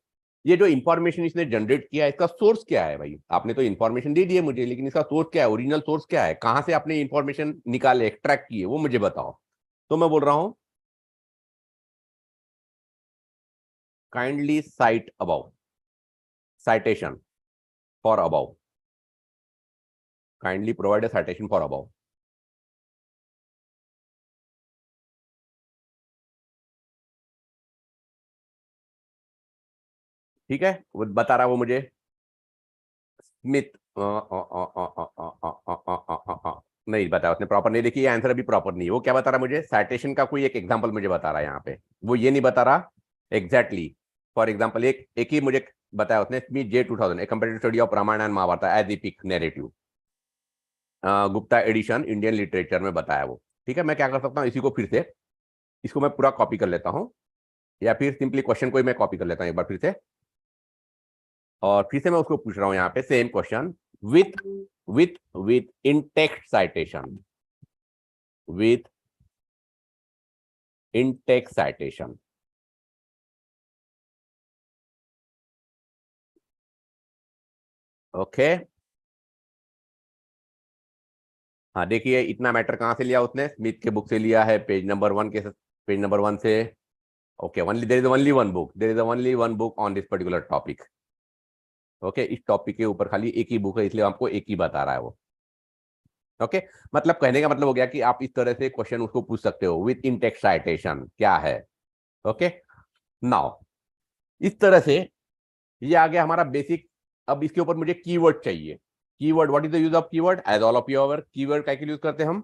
ये जो इंफॉर्मेशन इसने जनरेट किया है, इसका सोर्स क्या है भाई? आपने तो इंफॉर्मेशन दे दी है मुझे, लेकिन इसका सोर्स क्या है, ओरिजिनल सोर्स क्या है, कहां से आपने इंफॉर्मेशन निकाले, एक्सट्रैक्ट किए, वो मुझे बताओ। तो मैं बोल रहा हूं, kindly cite about, citation for about, kindly provide a citation for about. ठीक है, वो बता रहा है वो मुझे, स्मिथ नहीं बताया उसने, प्रॉपर नहीं देखी, आंसर अभी प्रॉपर नहीं है। वो क्या बता रहा है मुझे, साइटेशन का कोई एक एग्जांपल मुझे बता रहा है यहाँ पे, वो ये नहीं बता रहा एग्जैक्टली। फॉर एग्जांपल एक ही मुझे बताया उसने, Smith J 2000 a comparative study of Ramayana and Mahabharata as epic narrative, Gupta edition Indian literature में बताया वो। ठीक है, मैं क्या कर सकता हूँ, इसी को फिर से, इसको मैं पूरा कॉपी कर लेता हूँ, या फिर सिंपली क्वेश्चन को ही मैं कॉपी कर लेता हूँ एक बार फिर से, और फिर से मैं उसको पूछ रहा हूँ यहाँ पे same question, with with with in text citation, with in text citation. Okay, हाँ देखिए, इतना मैटर कहाँ से लिया उसने, स्मिथ के बुक से लिया है, पेज नंबर 1 के, पेज नंबर 1 से। Okay, only there is only one book, there is only one book on this particular topic. Okay, इस टॉपिक के ऊपर खाली एक ही बुक है, इसलिए आपको एक ही बता रहा है वो। ओके, मतलब कहने का मतलब हो गया कि आप इस तरह से क्वेश्चन उसको पूछ सकते हो, विथ इन टेक्स्ट साइटेशन क्या है। ओके, नाउ इस तरह से ये आ गया हमारा बेसिक। अब इसके ऊपर मुझे कीवर्ड चाहिए। Keyword, what is the use of keyword, as all of you our, keyword का यूज करते हैं हम,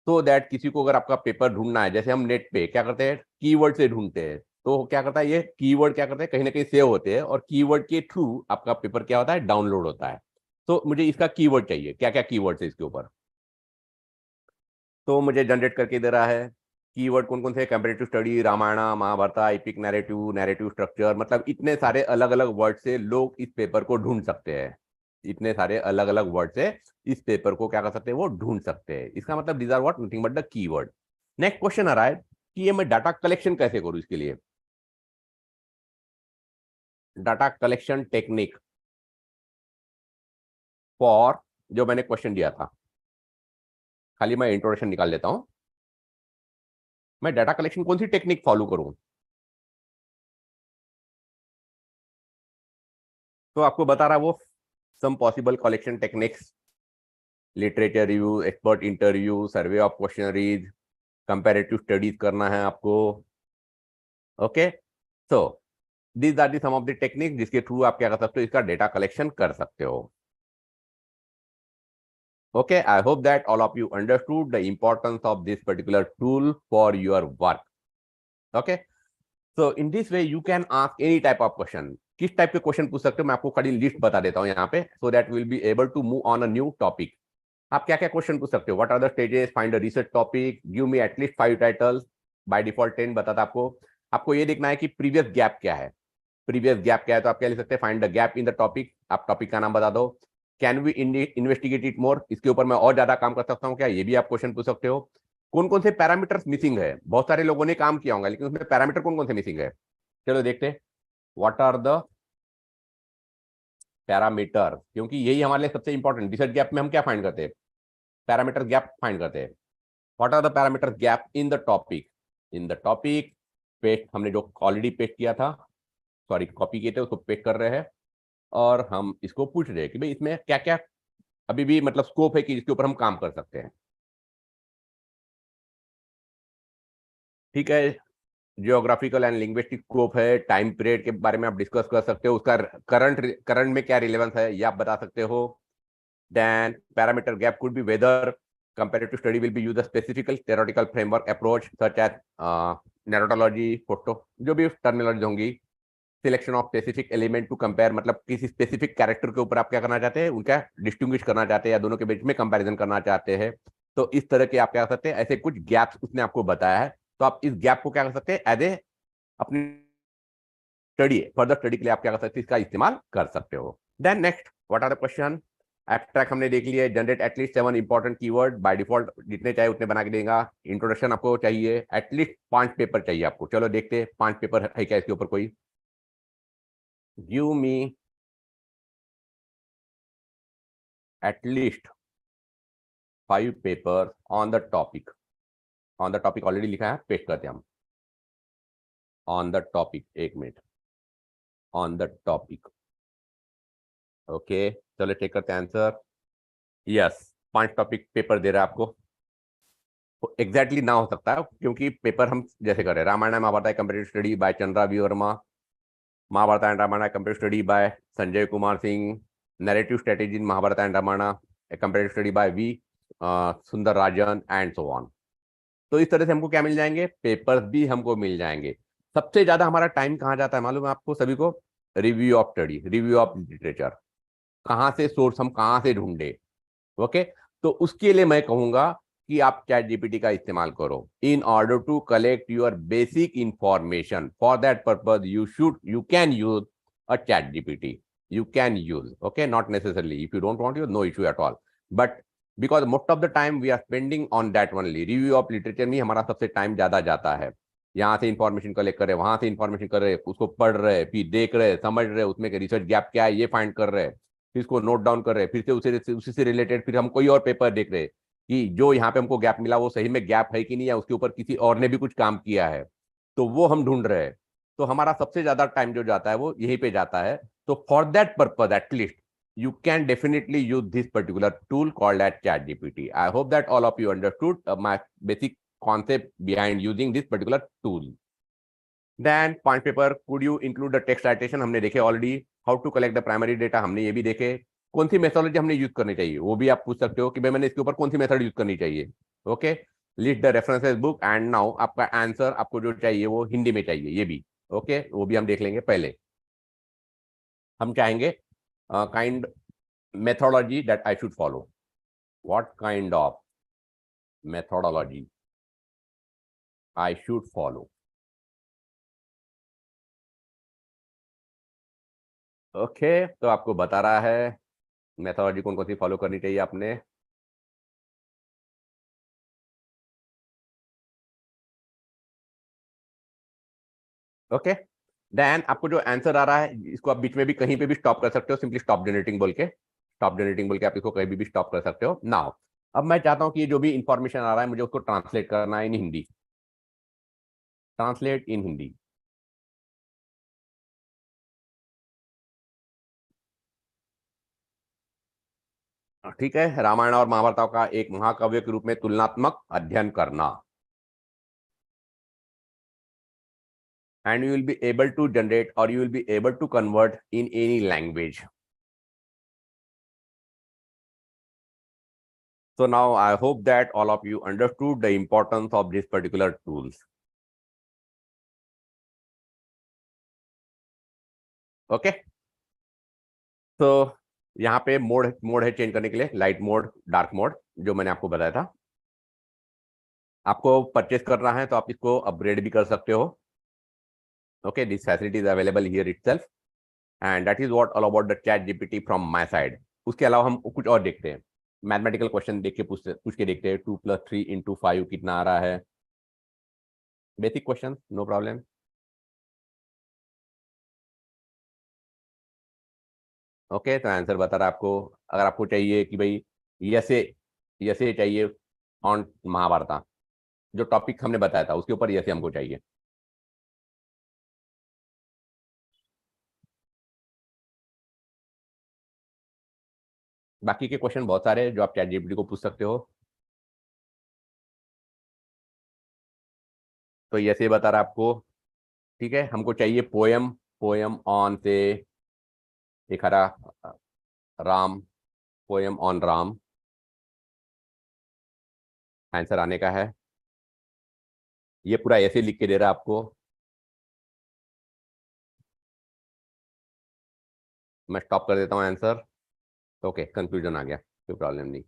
तो दैट किसी को अगर आपका पेपर ढूंढना है, जैसे हम नेट पे क्या करते हैं, कीवर्ड से ढूंढते हैं, तो क्या करता है ये कीवर्ड, क्या करते हैं, कहीं ना कहीं सेव होते हैं, और कीवर्ड के थ्रू आपका पेपर क्या होता है, डाउनलोड होता है। तो मुझे इसका कीवर्ड चाहिए, क्या क्या कीवर्ड है इसके ऊपर, तो मुझे जनरेट करके दे रहा है। कीवर्ड कौन कौन से, comparative study, Ramayana Mahabharata, epic narrative, narrative structure, मतलब इतने सारे अलग अलग वर्ड से लोग इस पेपर को ढूंढ सकते हैं। इतने सारे अलग अलग वर्ड से इस पेपर को क्या कर सकते हैं, वो ढूंढ सकते हैं। इसका मतलब these are what, nothing but the keyword. Next question आ रहा है कि ये मैं डाटा कलेक्शन कैसे करूं, इसके लिए डाटा कलेक्शन टेक्निक फॉर, जो मैंने क्वेश्चन दिया था, खाली मैं इंट्रोडक्शन निकाल लेता हूं, मैं डाटा कलेक्शन कौन सी टेक्निक फॉलो करूं। तो आपको बता रहा वो, some possible collection techniques, literature review, expert interview, survey of questionnaires, comparative studies करना है आपको। Okay, so these are the some of the technique जिसके थ्रू आप क्या कर सकते हो, इसका डेटा कलेक्शन कर सकते हो. Okay, I hope that all of you understood the importance of this particular tool for your work. Okay, so in this way you can ask any type of question. किस type के question पूछ सकते हो, मैं आपको खाली list बता देता हूं यहाँ पे, so that we'll be able to move on a new topic. आप क्या क्या क्वेश्चन पूछ सकते हो? What are the stages? Find a research topic. Give me at least 5 titles. By default 10 बताता आपको. आपको ये देखना है कि प्रीवियस गैप क्या है. प्रीवियस गैप क्या है, तो आप क्या लिख सकते हैं? Find the gap in the topic. आप टॉपिक का नाम बता दो. Can we investigate it more, इसके ऊपर मैं और ज्यादा काम कर सकता हूँ क्या, ये भी आप क्वेश्चन पूछ सकते हो. कौन कौन से पैरामीटर्स मिसिंग है, बहुत सारे लोगों ने काम किया होगा लेकिन उसमें पैरामीटर कौन कौन से मिसिंग है, चलो देखते हैं. व्हाट आर द पैरामीटर, क्योंकि यही हमारे लिए सबसे इंपॉर्टेंट. रिसर्च गैप में हम क्या फाइंड करते हैं? पैरामीटर गैप फाइंड करते हैं. What are the parameter gap in the topic. In the topic paste, हमने जो ऑलरेडी पेस्ट किया था, सॉरी कॉपी किए थे, उसको पेस्ट कर रहे हैं और हम इसको पूछ रहे हैं कि भाई इसमें क्या क्या अभी भी मतलब स्कोप है कि इसके ऊपर हम काम कर सकते हैं. ठीक है, जियोग्राफिकल एंड लिंग्विस्टिक स्कोप है, टाइम पीरियड के बारे में आप डिस्कस कर सकते हो, उसका करंट में क्या रिलेवेंस है ये आप बता सकते हो. Then parameter gap could be whether comparative study will be use a specific theoretical framework approach such as narratology, photo, जो भी टर्मिनोलॉजी होंगी. Selection of specific element to compare, मतलब किसी स्पेसिफिक कैरेक्टर के ऊपर आप क्या करना चाहते हैं, उनका डिस्टिंग्विश करना चाहते हैं या दोनों के बीच में कंपैरिजन करना चाहते हैं. तो इस तरह के आप क्या कर सकते हैं, ऐसे कुछ गैप्स उसने आपको बताया है, तो आप इस गैप को क्या कर सकते हैं, एज ए अपनी स्टडी, फर्दर स्टडी के लिए आप क्या कर सकते हैं, इसका इस्तेमाल कर सकते हो. Then next, what are the question. Abstract हमने देख लिया है. Generate at least 7 important keyword. By default जितने चाहिए उतने बना के देगा. इंट्रोडक्शन आपको चाहिए, एटलीस्ट 5 पेपर चाहिए आपको. चलो देखते हैं 5 पेपर है क्या इसके ऊपर कोई. Give me at least 5 papers on the topic. On the topic already लिखा है, पेस्ट करते हैं हम. On the topic, एक minute. On the topic. Okay, चलो चेक करते हैं आंसर. यस, 5 टॉपिक पेपर दे रहा है आपको. एग्जैक्टली ना हो सकता है क्योंकि पेपर हम जैसे कर रहे हैं. Ramayana Mahabharata comparative study by Chandra V Varma. Mahabharata and Ramayana comparative study by Sanjay Kumar Singh. Narrative strategy in Mahabharata and Ramayana comparative study by V Sundar Rajan and so on. तो इस तरह से हमको क्या मिल जाएंगे, पेपर्स भी हमको मिल जाएंगे. सबसे ज्यादा हमारा टाइम कहाँ जाता है मालूम है आपको सभी को? Review of study, review of literature. कहाँ से सोर्स हम कहाँ से ढूंढे. ओके, तो उसके लिए मैं कहूंगा कि आप चैट जीपीटी का इस्तेमाल करो in order to collect your basic information. For that purpose you can use a ChatGPT. You can use, okay, not necessarily if you don't want to, no issue at all, but because most of the time we are spending on that only. Review of literature में हमारा सबसे time ज्यादा जाता है. यहाँ से information collect कर रहे, वहां से इंफॉर्मेशन कर रहे, उसको पढ़ रहे, फिर देख रहे, समझ रहे, उसमें रिसर्च गैप क्या है ये फाइंड कर रहे, फिर इसको नोट डाउन कर रहे, फिर से उसी से रिलेटेड फिर हम कोई और पेपर देख रहे कि जो यहाँ पे हमको गैप मिला वो सही में गैप है कि नहीं, या उसके ऊपर किसी और ने भी कुछ काम किया है, तो वो हम ढूंढ रहे हैं. तो हमारा सबसे ज्यादा टाइम जो जाता है वो यहीं पे जाता है. So for that purpose, at least you can definitely use this particular tool called as ChatGPT. I hope that all of you understood my basic concept behind using this particular tool. Then point paper, could you include the text citation? हमने देखे already. How to collect the primary data हमने ये भी देखे. कौन सी methodology हमने use करनी चाहिए वो भी आप पूछ सकते हो कि भाई मैंने इसके ऊपर कौन सी मेथड यूज करनी चाहिए. Okay, list the references book. And now आपका आंसर आपको जो चाहिए वो हिंदी में चाहिए, ये भी ओके, वो भी हम देख लेंगे. पहले हम चाहेंगे kind methodology that I should follow. What kind of methodology I should follow? Okay, तो आपको बता रहा है मेथोडोलॉजी कौन कौन सी फॉलो करनी चाहिए आपने. ओके, देन आपको जो आंसर आ रहा है इसको आप बीच में भी कहीं पे भी स्टॉप कर सकते हो, सिंपली स्टॉप जनरेटिंग बोल के. स्टॉप जनरेटिंग बोल के आप इसको कहीं भी स्टॉप कर सकते हो. नाउ अब मैं चाहता हूं कि ये जो भी इंफॉर्मेशन आ रहा है मुझे उसको ट्रांसलेट करना है in Hindi. Translate in Hindi. ठीक है, रामायण और महाभारत का एक महाकाव्य के रूप में तुलनात्मक अध्ययन करना. and you will be able to generate or you will be able to convert in any language. So now I hope that all of you understood the importance of this particular tools. Okay तो यहाँ पे mode है change करने के लिए, light mode, dark mode, जो मैंने आपको बताया था। आपको परचेस करना है तो आप इसको अपग्रेड भी कर सकते हो। Okay, this facility is available here itself and that is what all about the chat GPT from my side. उसके अलावा हम कुछ और देखते हैं, मैथमेटिकल क्वेश्चन देख के पूछ के देखते हैं। 2 + 3 × 5 कितना आ रहा है? Basic question, no problem. Okay, तो आंसर बता रहा है आपको। अगर आपको चाहिए कि भाई यसे चाहिए ऑन महाभारत, जो टॉपिक हमने बताया था उसके ऊपर यसे हमको चाहिए। बाकी के क्वेश्चन बहुत सारे हैं जो आप चैट जीपीटी को पूछ सकते हो। तो यसे बता रहा है आपको, ठीक है। हमको चाहिए पोयम ऑन से एक हरा Ram, poem on Ram. Answer आने का है, ये पूरा ऐसे लिख के दे रहा है आपको। मैं स्टॉप कर देता हूँ आंसर। ओके, कंफ्यूजन आ गया, कोई प्रॉब्लम नहीं।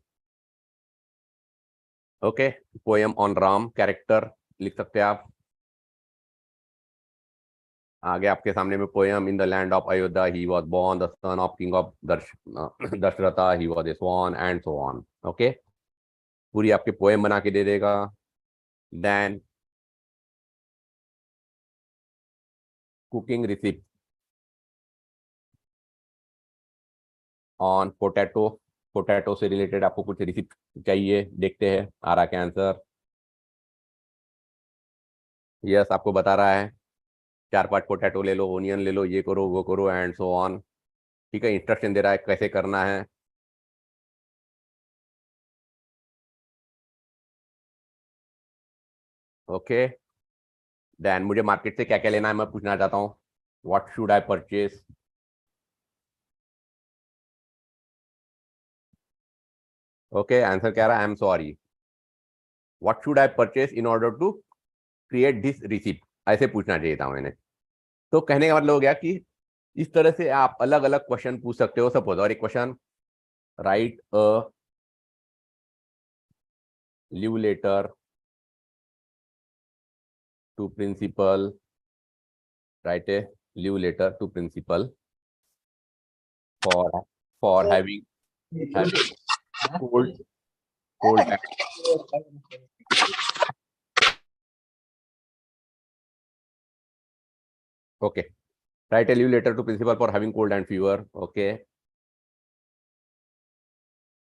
Okay, poem on Ram character लिख सकते हैं आप। आगे आपके सामने में poem in the land of Ayodhya he was born the son of king of Dasharatha he was a swan and so on. Okay, पूरी आपके पोयम बना के दे देगा। Then cooking recipe on potato से रिलेटेड आपको कुछ रेसिपी चाहिए, देखते हैं आ रहा क्या आंसर। यस, आपको बता रहा है 4-5 पोटैटो ले लो, ओनियन ले लो, ये करो वो करो एंड सो ऑन। ठीक है, इंस्ट्रक्शन दे रहा है कैसे करना है। ओके, देन मुझे मार्केट से क्या क्या लेना है मैं पूछना चाहता हूँ। What should I purchase? Okay, answer क्या रहा है? I am sorry, what should I purchase in order to create this receipt, ऐसे पूछना चाहिए था मैंने। तो कहने का मतलब हो गया कि इस तरह से आप अलग अलग क्वेश्चन पूछ सकते हो। सपोज और एक question, write a leave letter to principal, write a leave letter to principal for having cold okay, write a leave letter to principal for having cold and fever. Okay,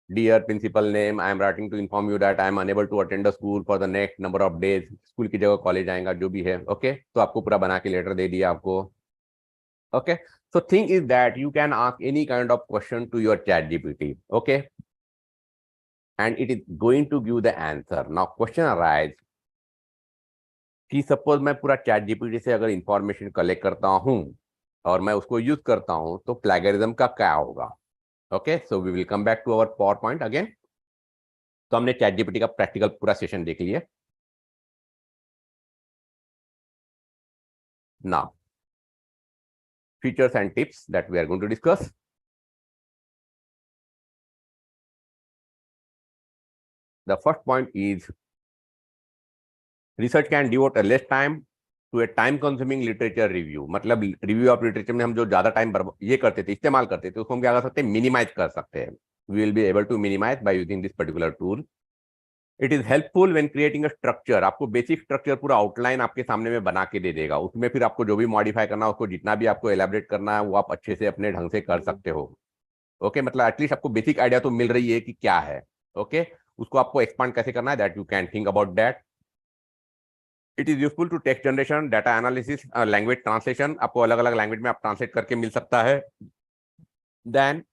dear principal name, I am writing to inform you that I am unable to attend the school for the next number of days. School की जगह college आएगा, जो भी है। Okay, तो आपको पूरा बना के लेटर दे दिया आपको। Okay, so thing is that you can ask any kind of question to your chat GPT, okay, and it is going to give the answer. Now question arise कि सपोज मैं पूरा चैट जीपीटी से अगर information collect करता हूं और मैं उसको यूज करता हूं तो प्लेगरिज्म का क्या होगा। Okay, so we will come back to our PowerPoint again. तो हमने चैट जीपीटी का प्रैक्टिकल पूरा सेशन देख लिया। Now features and tips that we are going to discuss. The first point is research can devote a less time to a time consuming literature review. मतलब review of literature में हम जो ज्यादा time ये करते थे, इस्तेमाल करते थे, उसको हम क्या कर सकते हैं? मिनिमाइज कर सकते हैं। We will be able to minimise by using this particular tool. It is helpful when creating a structure. आपको बेसिक स्ट्रक्चर पूरा आउटलाइन आपके सामने में बना के दे देगा। उसमें फिर आपको जो भी मॉडिफाई करना है, उसको जितना भी आपको एलैबोरेट करना है, वो आप अच्छे से अपने ढंग से कर सकते हो। ओके, मतलब एटलीस्ट आपको बेसिक आइडिया तो मिल रही है कि क्या है। ओके, उसको आपको एक्सपांड कैसे करना है, that you can think about that. It is useful to text generation, data analysis, language translation. आपको अलग अलग लैंग्वेज में आप ट्रांसलेट करके मिल सकता है। Then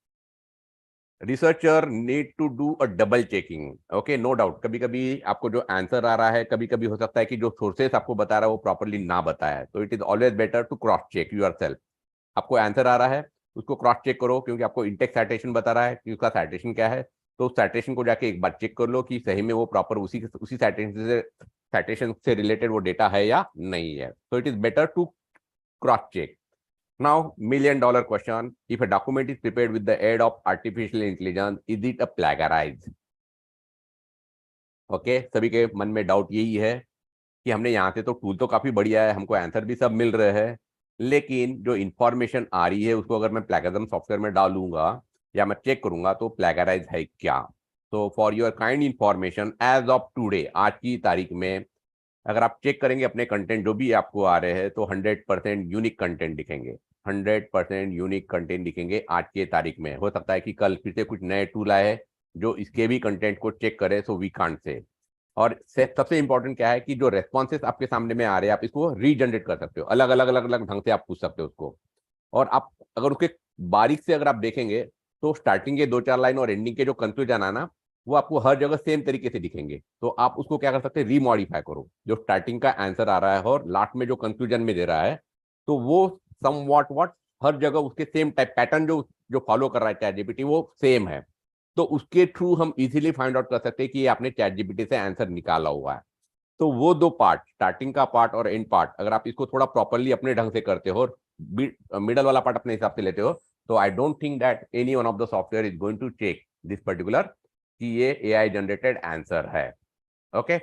researcher need to do a double checking, okay, no doubt. कभी कभी आपको जो आंसर आ रहा है, कभी कभी हो सकता है कि जो सोर्सेस आपको बता रहा है वो प्रॉपरली ना बताया है, तो it is always better to cross check yourself. आपको आंसर आ रहा है, उसको क्रॉस चेक करो, क्योंकि आपको इंटेक्स साइटेशन बता रहा है कि उसका साइटेशन क्या है, तो उस साइटेशन को जाके एक बार चेक कर लो कि सही में वो प्रॉपर उसी साइटेशन से रिलेटेड वो डेटा है या नहीं है। तो it is better to cross check. Now, $1 million question: if a document is prepared with the aid of artificial intelligence, is it a plagiarize? Okay, सभी के मन में डाउट यही है कि हमने यहाँ से तो टूल तो काफी बढ़िया है, हमको आंसर भी सब मिल रहे हैं, लेकिन जो इंफॉर्मेशन आ रही है उसको अगर मैं प्लेगरिज्म सॉफ्टवेयर में डालूंगा या मैं चेक करूंगा तो प्लेगराइज है क्या? तो for your kind information, as of today, आज की तारीख में अगर आप चेक करेंगे अपने कंटेंट जो भी आपको आ रहे हैं, तो 100% यूनिक कंटेंट दिखेंगे। 100% यूनिक कंटेंट दिखेंगे आज की तारीख में। हो सकता है कि कल फिर से कुछ नए टूल आए जो इसके भी कंटेंट को चेक करे, सो वी कांट से। और सबसे इंपॉर्टेंट क्या है कि जो रेस्पॉन्सेस आपके सामने में आ रहे हैं, आप इसको रीजनरेट कर सकते हो, अलग अलग अलग अलग ढंग से आप पूछ सकते हो उसको। और आप अगर उसके बारीक से अगर आप देखेंगे तो स्टार्टिंग के 2-4 लाइन और एंडिंग के जो कंक्लूजन आना, वो आपको हर जगह सेम तरीके से दिखेंगे। तो आप उसको क्या कर सकते हैं, रीमॉडिफाई करो। जो स्टार्टिंग का आंसर आ रहा है और लास्ट में जो कंक्लूजन में दे रहा है, तो वो सम व्हाट हर जगह उसके सेम टाइप पैटर्न जो जो फॉलो कर रहा है चैट जीपीटी, वो सेम है। तो उसके थ्रू हम इजीली फाइंड आउट कर सकते हैं कि ये आपने चैट जीपीटी से आंसर निकाला हुआ है। तो वो दो पार्ट, स्टार्टिंग का पार्ट और एंड पार्ट, अगर आप इसको थोड़ा प्रॉपरली अपने ढंग से करते हो और मिडल वाला पार्ट अपने हिसाब से लेते हो, तो I don't think that any one of the software is going to check this particular कि ये एआई जनरेटेड आंसर है। ओके,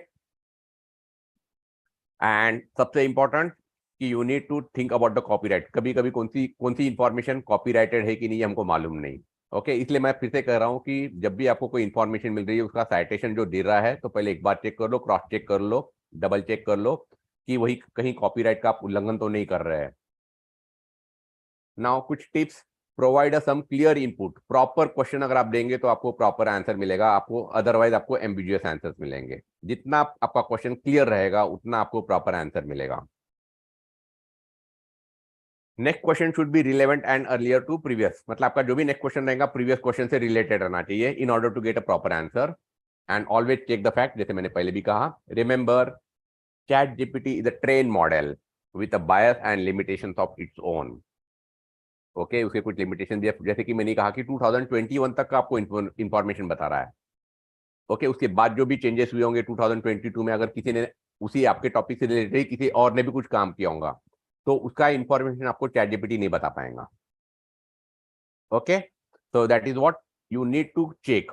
एंड सबसे इंपॉर्टेंट कि you need to think about the copyright. कभी कभी कौन सी इंफॉर्मेशन कॉपीराइटेड है कि नहीं, हमको मालूम नहीं। ओके, इसलिए मैं फिर से कह रहा हूं कि जब भी आपको कोई इंफॉर्मेशन मिल रही है, उसका साइटेशन जो दे रहा है, तो पहले एक बार चेक कर लो, क्रॉस चेक कर लो, डबल चेक कर लो कि वही कहीं कॉपीराइट का आप उल्लंघन तो नहीं कर रहे हैं। नाउ कुछ tips: provide some clear input. Proper question अगर आप देंगे तो आपको प्रॉपर आंसर मिलेगा, आपको अदरवाइज आपको एम्बिगुअस आंसर्स मिलेंगे। जितना आपका क्वेश्चन क्लियर रहेगा उतना आपको प्रॉपर आंसर मिलेगा। Next question should be relevant and earlier to previous, मतलब आपका जो भी नेक्स्ट क्वेश्चन रहेगा प्रीवियस क्वेश्चन से रिलेटेड रहना चाहिए in order to get a proper answer. And always check the fact, जैसे मैंने पहले भी कहा, remember ChatGPT is a train model with a bias and limitations of its own. Okay, उसके कुछ लिमिटेशन दिए, जैसे कि मैंने कहा कि 2021 तक का आपको इंफॉर्मेशन बता रहा है। ओके, उसके बाद जो भी चेंजेस हुए होंगे 2022 में, अगर किसी ने उसी आपके टॉपिक से रिलेटेड किसी और ने भी कुछ काम किया होगा, तो उसका इंफॉर्मेशन आपको चैट जीपीटी नहीं बता पाएगा। Okay, so that is what you need to check.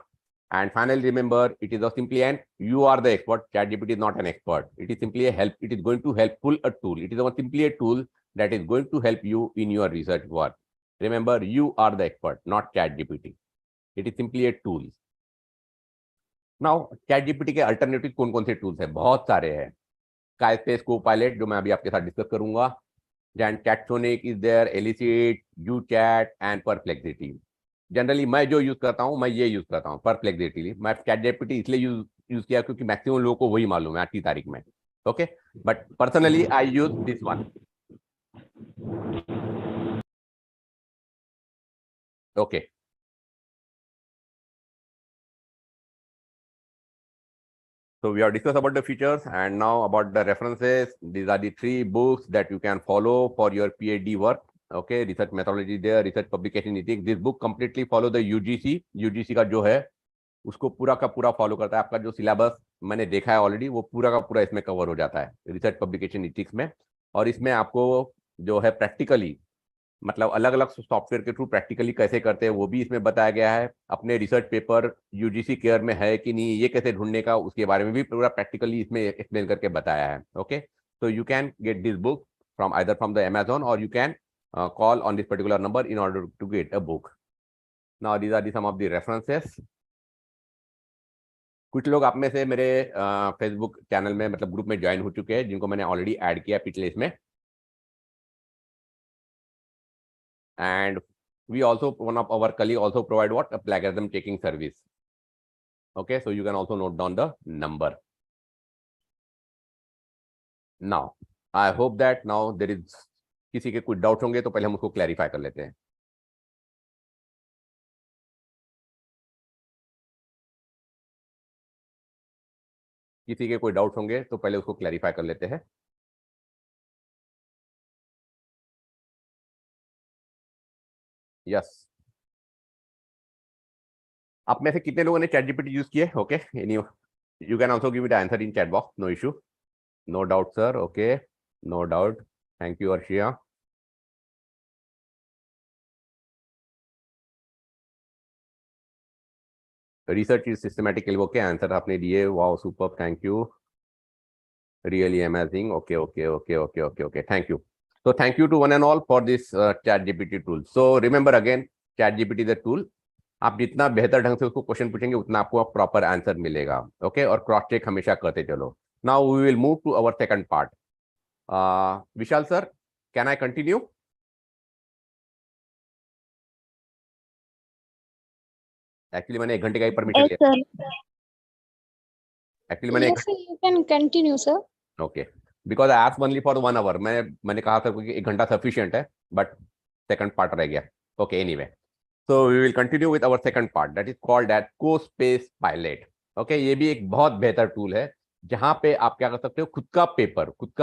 And finally, remember, it is a simply and you are the expert. ChatGPT is not an expert. It is simply a help. It is going to helpful a tool. It is simply a tool that is going to help you in your research work. Remember, you are the expert, not ChatGPT. It is simply a tool. Now, ChatGPT के alternative कौन कौन से tools हैं? बहुत सारे हैं। स्काईस्पेस Copilot, जो मैं अभी आपके साथ डिस्कस करूंगा, then Chatsonic is there, Elicit, UChat and Perplexity. Generally मैं जो यूज करता हूँ, मैं ये यूज करता हूँ परप्लेक्सिटी। मैं चैट जीपीटी इसलिए यूज किया क्योंकि मैक्सिमम लोगों को वही मालूम है आज की तारीख में। Okay, but personally I use this one. Okay, so we have discussed about the features and now about the references. These are the 3 books that you can follow for your PhD work. Okay, research methodology there, research publication ethics. This book completely follow the UGC. UGC का जो है उसको पूरा का पूरा follow करता है। आपका जो सिलेबस मैंने देखा है ऑलरेडी, वो पूरा का पूरा इसमें कवर हो जाता है रिसर्च पब्लिकेशन इथिक्स में। और इसमें आपको जो है प्रैक्टिकली, मतलब अलग अलग सॉफ्टवेयर के थ्रू प्रैक्टिकली कैसे करते हैं वो भी इसमें बताया गया है। अपने रिसर्च पेपर यूजीसी केयर में है कि नहीं, ये कैसे ढूंढने का, उसके बारे में भी पूरा प्रैक्टिकली इसमें एक्सप्लेन करके बताया है। ओके, तो you can get this book from either from the Amazon और you can call on this particular number in order to get a book. Now these are the some of the references. कुछ लोग आप में से मेरे Facebook channel में, मतलब group में ज्वाइन हो चुके हैं, जिनको मैंने ऑलरेडी ऐड किया पिछले इसमें। And we also, one of our colleague also provide what, a plagiarism checking service. Okay, so you can also note down the number. Now I hope that now there is, किसी के कुछ doubt होंगे तो पहले हम उसको clarify कर लेते हैं। किसी के कोई डाउट्स होंगे तो पहले उसको क्लैरिफाई कर लेते हैं। यस, आप में से कितने लोगों ने चैट जीपीटी यूज किए? Okay, you can also give it answer in chat box, no issue, no doubt sir, okay, no doubt, thank you Arshia. Research is systematically, okay, answer आपने दिए, wow super, thank you, really amazing, okay, okay, okay, okay, okay, okay, thank you. So thank you to one and all for this chat gpt tool. So remember again, chat gpt is a tool, आप जितना बेहतर ढंग से उसको question पूछेंगे उतना आपको proper answer मिलेगा। ओके, और क्रॉस चेक हमेशा करते चलो। Now we will move to our second part. Vishal sir, can I continue? Actually मैंने 1 घंटे का ही परमिशन Yes, लिया। sir. एक्चुअली मैंने Yes, sir. You can continue, sir. Okay, because I asked only for 1 hour, मैंने कहा था कि 1 घंटा सफिशिएंट है, बट सेकंड पार्ट रह गया। Okay, anyway, so we will continue with our second part, that is called at CoSpace Pilot. Okay, ये भी एक बहुत बेहतर टूल है जहां पे आप क्या कर सकते हो, खुद का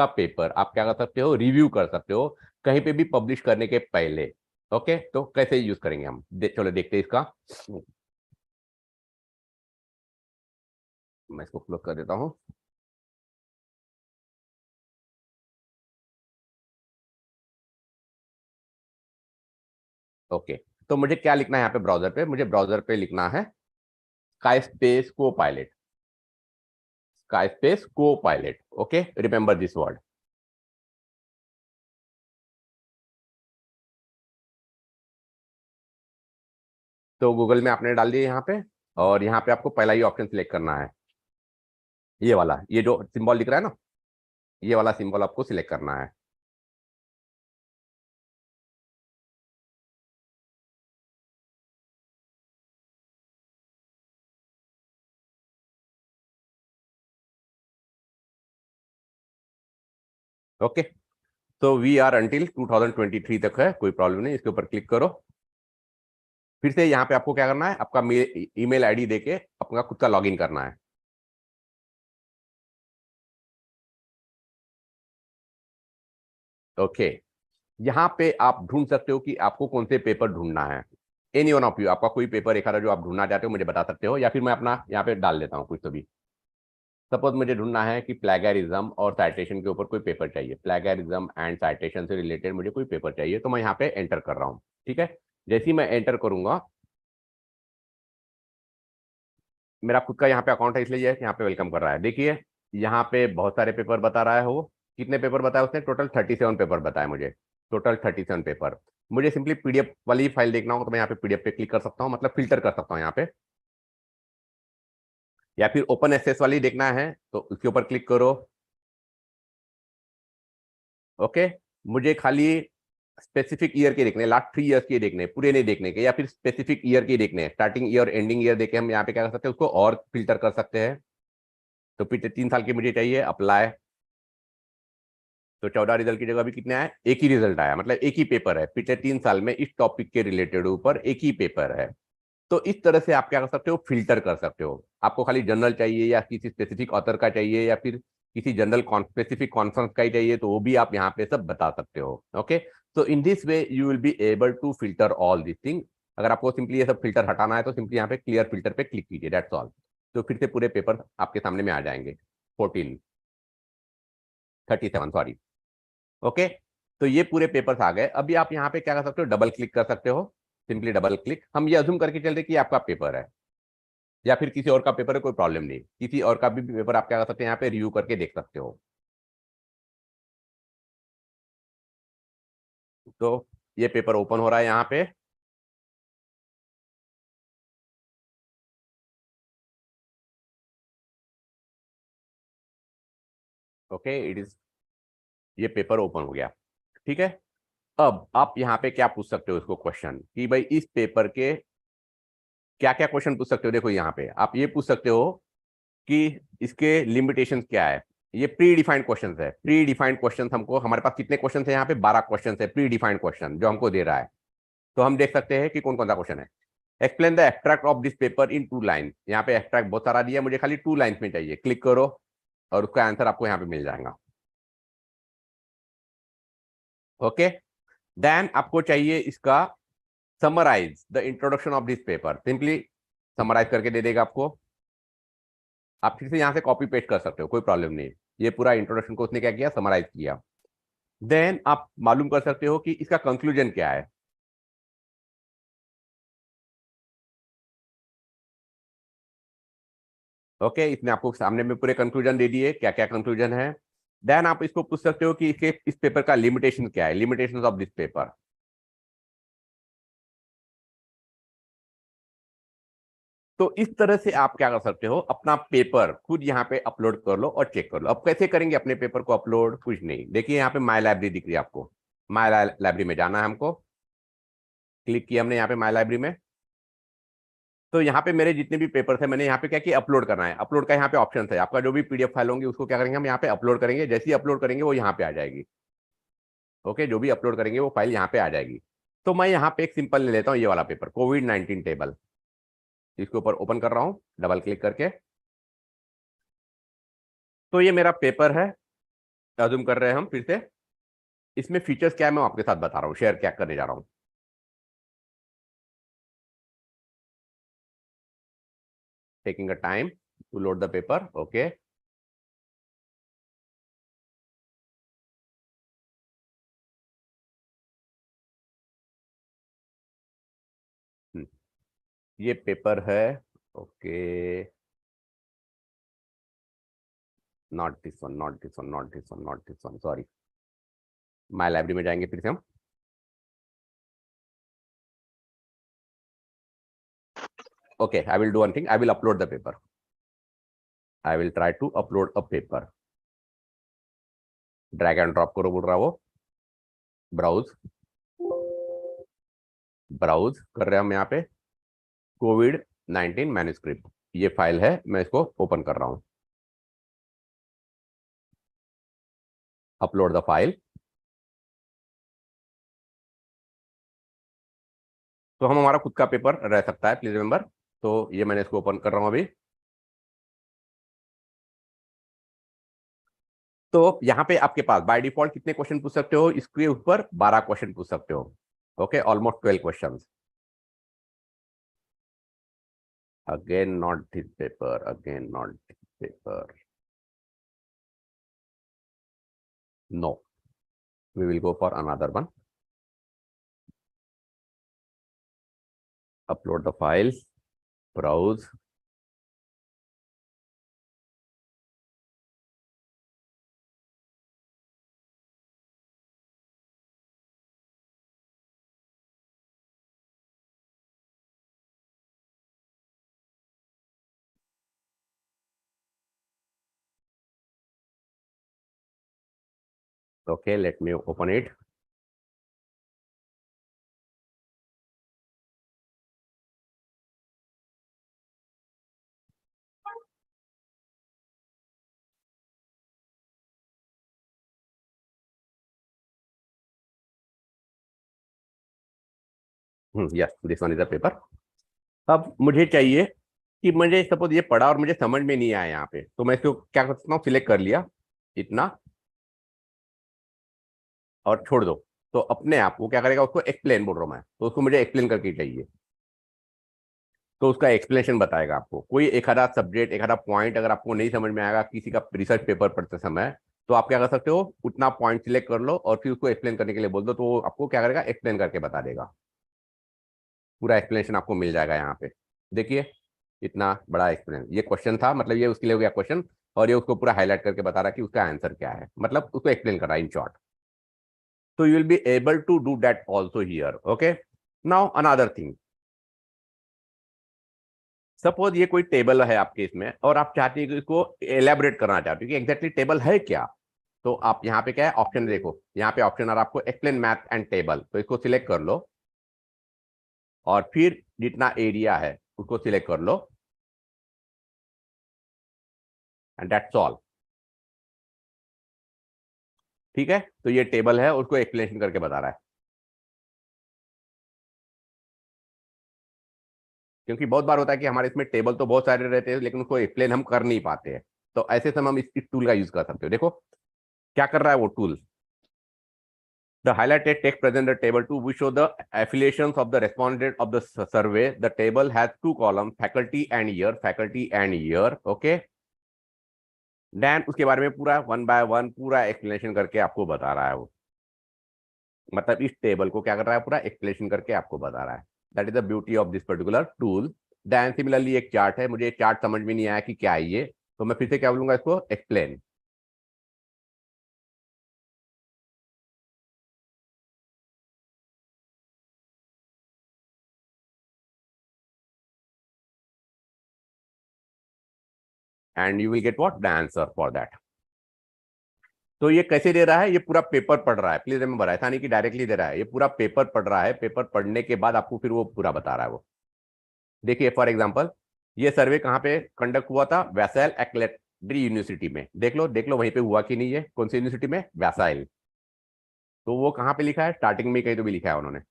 पेपर आप क्या कर सकते हो, रिव्यू कर सकते हो कहीं पे भी पब्लिश करने के पहले। ओके, तो कैसे यूज करेंगे हम, चलो देखते हैं इसका। मैं इसको क्लोज कर देता हूं। ओके, तो मुझे क्या लिखना है यहाँ पे ब्राउजर पे, मुझे ब्राउजर पे लिखना है स्काईस्पेस को पायलट, स्काईस्पेस को pilot. Okay, remember this word. तो गूगल में आपने डाल दिया यहाँ पे, और यहाँ पे आपको पहला ही ऑप्शन सिलेक्ट करना है, ये वाला, ये जो सिंबल दिख रहा है ना, ये वाला सिंबल आपको सिलेक्ट करना है। ओके, तो वी आर अंटिल 2023 तक है, कोई प्रॉब्लम नहीं, इसके ऊपर क्लिक करो। फिर से यहाँ पे आपको क्या करना है, आपका ईमेल आईडी देके अपना खुद का लॉगिन करना है। ओके, यहाँ पे आप ढूंढ सकते हो कि आपको कौन से पेपर ढूंढना है। एनी वन ऑफ यू, आपका कोई पेपर एक जो आप ढूंढना चाहते हो मुझे बता सकते हो, या फिर मैं अपना यहाँ पे डाल देता हूँ कुछ तो भी। सपोज मुझे ढूंढना है कि प्लेगरिज्म और साइटेशन के ऊपर कोई पेपर चाहिए, प्लेगरिज्म एंड साइटेशन से रिलेटेड मुझे कोई पेपर चाहिए, तो मैं यहाँ पे एंटर कर रहा हूँ। ठीक है, जैसे ही मैं एंटर करूंगा, मेरा खुद का यहाँ पे अकाउंट है इसलिए यहाँ पे वेलकम कर रहा है। देखिए यहाँ पे बहुत सारे पेपर बता रहा है, वो कितने पेपर बताया उसने, टोटल 37 पेपर बताया मुझे, टोटल 37 पेपर। मुझे सिंपली पीडीएफ वाली फाइल देखना होगा तो मैं यहाँ पे पीडीएफ पे क्लिक कर सकता हूँ, मतलब फिल्टर कर सकता हूँ यहाँ पे, या फिर ओपन एक्सेस वाली देखना है तो उसके ऊपर क्लिक करो। ओके, मुझे खाली स्पेसिफिक ईयर के देखने, लास्ट 3 ईयर्स के देखने, पूरे नहीं देखने के, या फिर स्पेसिफिक ईयर के देखने, स्टार्टिंग ईयर एंडिंग ईयर देखे हम यहाँ पे क्या कर सकते हैं, उसको और फिल्टर कर सकते हैं। तो पिछले 3 साल के मुझे चाहिए, अप्लाई, तो 14 रिजल्ट की जगह भी कितने आए, एक ही रिजल्ट आया, मतलब एक ही पेपर है पिछले 3 साल में इस टॉपिक के रिलेटेड ऊपर एक ही पेपर है। तो इस तरह से आप क्या कर सकते हो, फिल्टर कर सकते हो। आपको खाली जनरल चाहिए या किसी स्पेसिफिक ऑथर का चाहिए या फिर किसी जनरल स्पेसिफिक कॉन्फ्रेंस का ही चाहिए, तो वो भी आप यहाँ पे सब बता सकते हो। ओके, तो in this way you will be able to filter all this thing. अगर आपको सिंपली ये सब फिल्टर हटाना है तो सिंपली यहाँ पे क्लियर फिल्टर पे क्लिक कीजिए, दैट्स ऑल। तो फिर से पूरे पेपर आपके सामने में आ जाएंगे, 37 सॉरी। ओके, तो ये पूरे पेपर्स आ गए। अभी आप यहाँ पे क्या कर सकते हो, डबल क्लिक कर सकते हो, सिंपली डबल क्लिक। हम ये अज्यूम करके चल रहे कि आपका पेपर है या फिर किसी और का पेपर है, कोई प्रॉब्लम नहीं, किसी और का भी पेपर आप क्या कर सकते हैं, यहाँ पे रिव्यू करके देख सकते हो। तो ये पेपर ओपन हो रहा है यहाँ पे, ओके, इट इज, ये पेपर ओपन हो गया। ठीक है, अब आप यहाँ पे क्या पूछ सकते हो इसको क्वेश्चन, कि भाई इस पेपर के क्या क्या क्वेश्चन पूछ सकते हो। देखो यहाँ पे आप ये पूछ सकते हो कि इसके लिमिटेशंस क्या है। ये प्री डिफाइंड क्वेश्चन है, प्री डिफाइंड क्वेश्चन हमको, हमारे पास कितने क्वेश्चन है यहाँ पे, 12 क्वेश्चन है प्री डिफाइंड क्वेश्चन जो हमको दे रहा है। तो हम देख सकते हैं कि कौन कौन सा क्वेश्चन है। Explain the extract of this paper in 2 line, यहाँ पे एक्सट्रैक्ट बहुत सारा दिया, मुझे खाली 2 लाइन्स में चाहिए, क्लिक करो। और उसका आंसर आपको यहाँ पे मिल जाएगा। ओके, देन आपको चाहिए इसका summarise the introduction of this paper, simply summarise करके दे देगा आपको। आप फिर से यहाँ से कॉपी पेस्ट कर सकते हो, कोई प्रॉब्लम नहीं। ये पूरा इंट्रोडक्शन को उसने क्या किया, समराइज किया। देन आप मालूम कर सकते हो कि इसका कंक्लूजन क्या है। ओके, इसने आपको सामने में पूरे कंक्लूजन दे दिए, क्या क्या कंक्लूजन है। देन आप इसको पूछ सकते हो कि इसके इस पेपर का लिमिटेशन क्या है, लिमिटेशन ऑफ दिस पेपर। तो इस तरह से आप क्या कर सकते हो, अपना पेपर खुद यहाँ पे अपलोड कर लो और चेक कर लो। अब कैसे करेंगे अपने पेपर को अपलोड, कुछ नहीं, देखिए यहाँ पे माई लाइब्रेरी दिख रही है आपको। माई लाइब्रेरी में जाना है हमको, क्लिक किया हमने यहाँ पे माई लाइब्रेरी में। तो यहाँ पे मेरे जितने भी पेपर्स है मैंने यहाँ पे क्या किया, अपलोड करना है। अपलोड का यहाँ पे ऑप्शन है, आपका जो भी पीडीएफ फाइल होंगी उसको क्या करेंगे हम यहाँ पे अपलोड करेंगे। जैसे ही अपलोड करेंगे वो यहाँ पे आ जाएगी। ओके, जो भी अपलोड करेंगे वो फाइल यहाँ पे आ जाएगी। तो मैं यहाँ पे एक सिंपल ले लेता हूँ, ये वाला पेपर कोविड-19 टेबल। इसके ऊपर ओपन कर रहा हूँ डबल क्लिक करके। तो ये मेरा पेपर है, अज्यूम कर रहे हैं हम फिर से। इसमें फीचर्स क्या है मैं आपके साथ बता रहा हूँ, शेयर क्या करने जा रहा हूँ। Taking a time to load the paper. Okay, ये पेपर है। Okay, not this one, not this one, not this one, not this one, sorry. My library में जाएंगे फिर से हम। Okay, I will do one thing, I will upload the paper. I will try to upload a paper. Drag and drop करो बोल रहा वो। Browse, browse कर रहे हैं हम यहाँ पे। कोविड-19 मैन्युस्क्रिप्ट, ये फाइल है, मैं इसको ओपन कर रहा हूँ। Upload the file. तो हम हमारा खुद का पेपर रह सकता है, प्लीज रिमेंबर। तो ये मैंने इसको ओपन कर रहा हूँ अभी। तो यहाँ पे आपके पास बाय डिफॉल्ट कितने क्वेश्चन पूछ सकते हो, इसके ऊपर 12 क्वेश्चन पूछ सकते हो। Okay, almost 12 question. Again not this paper, again not this paper, no, we will go for another one. Upload the files, browse. Okay, let me open it. Yes, this one is the paper. अब मुझे चाहिए कि मुझे suppose ये पढ़ा और मुझे समझ में नहीं आया यहाँ पे, तो मैं इसको क्या कर सकता हूँ, सिलेक्ट कर लिया इतना और छोड़ दो। तो अपने आप वो क्या करेगा, उसको एक्सप्लेन बोल रहा हूँ मैं, तो उसको मुझे एक्सप्लेन करके चाहिए, तो उसका एक्सप्लेनेशन बताएगा आपको। कोई एक आधा सब्जेक्ट, एक आधा पॉइंट अगर आपको नहीं समझ में आएगा किसी का रिसर्च पेपर पढ़ते समय, तो आप क्या कर सकते हो, उतना पॉइंट सिलेक्ट कर लो और फिर उसको एक्सप्लेन करने के लिए बोल दो, तो वो आपको क्या करेगा, एक्सप्लेन करके बता देगा। पूरा एक्सप्लेनेशन आपको मिल जाएगा यहाँ पे। देखिए इतना बड़ा एक्सप्लेन, ये क्वेश्चन था, मतलब ये उसके लिए हो गया क्वेश्चन, और ये उसको पूरा हाईलाइट करके बता रहा है कि उसका आंसर क्या है, मतलब उसको एक्सप्लेन कर रहा है in short. So you will be able to do that also here. Okay. Now another thing. Suppose ये कोई टेबल है आपके इसमें और आप चाहते हैं कि इसको एलेबोरेट करना चाहते हो कि एग्जैक्टली टेबल है क्या। तो आप यहाँ पे क्या है, ऑप्शन देखो, यहाँ पे ऑप्शन आ रहा है आपको एक्सप्लेन मैथ एंड टेबल, तो इसको सिलेक्ट कर लो और फिर जितना एरिया है उसको सिलेक्ट कर लो एंड दैट्स ऑल। ठीक है, तो ये टेबल है, उसको एक्सप्लेनेशन करके बता रहा है। क्योंकि बहुत बार होता है कि हमारे इसमें टेबल तो बहुत सारे रहते हैं लेकिन उसको एक्सप्लेन हम कर नहीं पाते हैं, तो ऐसे समय हम इस टूल का यूज कर सकते हो। देखो क्या कर रहा है वो tool. The highlighted text present the table 2 we show the affiliations of the respondent of the survey. The table has two columns, faculty and year, faculty and year. Okay, then उसके बारे में पूरा 1 by 1 पूरा explanation करके आपको बता रहा है वो, मतलब इस टेबल को क्या कर रहा है, पूरा एक्सप्लेनेशन करके आपको बता रहा है। That is the beauty of this particular tool. Then similarly एक चार्ट है, मुझे चार्ट समझ में नहीं आया कि क्या है ये, तो मैं फिर से क्या बोलूंगा इसको, explain. And you will get what, the answer for that. तो ये कैसे दे रहा है, ये पूरा पेपर पढ़ रहा है, प्लीज रिमेंबर, ऐसा नहीं कि डायरेक्टली दे रहा है, ये पूरा पेपर पढ़ रहा है, पेपर पढ़ने के बाद आपको फिर वो पूरा बता रहा है वो। देखिए फॉर एग्जांपल ये सर्वे कहाँ पे कंडक्ट हुआ था, वैसाइल एक्लेट्री यूनिवर्सिटी में। देख लो वहीं पे हुआ कि नहीं है, कौन सी यूनिवर्सिटी में, वैसाइल। तो वो कहाँ पे लिखा है, स्टार्टिंग में कहीं तो भी लिखा है उन्होंने।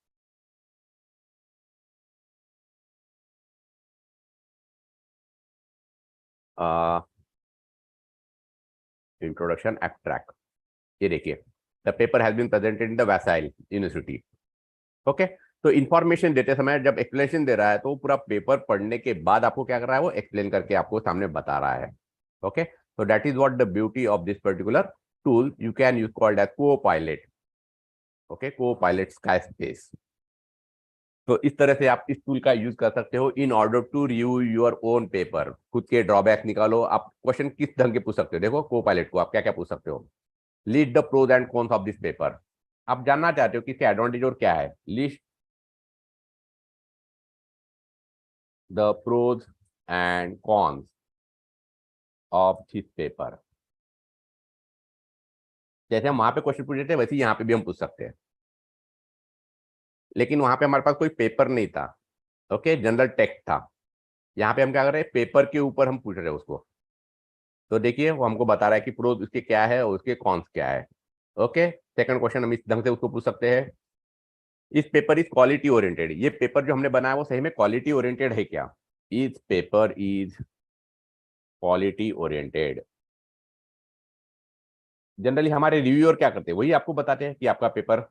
इंट्रोडक्शन एब्स्ट्रैक्ट, ये देखिए, the paper has been presented in the Vasile University. Okay, तो इंफॉर्मेशन देते समय जब एक्सप्लेनेशन दे रहा है तो पूरा पेपर पढ़ने के बाद आपको क्या कर रहा है, वो एक्सप्लेन करके आपको सामने बता रहा है। Okay, so that is what the beauty of this particular tool you can use called as Copilot. Okay, Copilot Skyspace. तो इस तरह से आप इस टूल का यूज कर सकते हो in order to review your own paper. खुद के ड्रॉबैक निकालो, आप क्वेश्चन किस ढंग के पूछ सकते हो। देखो Copilot को आप क्या क्या पूछ सकते हो, least the pros and cons of this paper. आप जानना चाहते हो कि इसके एडवांटेज और क्या है, list the pros and cons of this paper. जैसे हम वहां पे क्वेश्चन पूछ रहे थे वैसे ही यहाँ पे भी हम पूछ सकते हैं, लेकिन वहां पे हमारे पास कोई पेपर नहीं था। ओके, जनरल टेक्स्ट था। यहाँ पे हम क्या कर रहे हैं, पेपर के ऊपर हम पूछ रहे हैं उसको। तो देखिए वो हमको बता रहा है कि प्रोज उसके क्या है और उसके कॉन्स क्या है। ओके, सेकंड क्वेश्चन हम इस ढंग से उसको पूछ सकते हैं, इस पेपर इज क्वालिटी ओरिएंटेड। ये पेपर जो हमने बनाया वो सही में क्वालिटी ओरिएंटेड है क्या, is paper is quality oriented. Generally हमारे रिव्यूअर क्या करते हैं, वही आपको बताते हैं कि आपका पेपर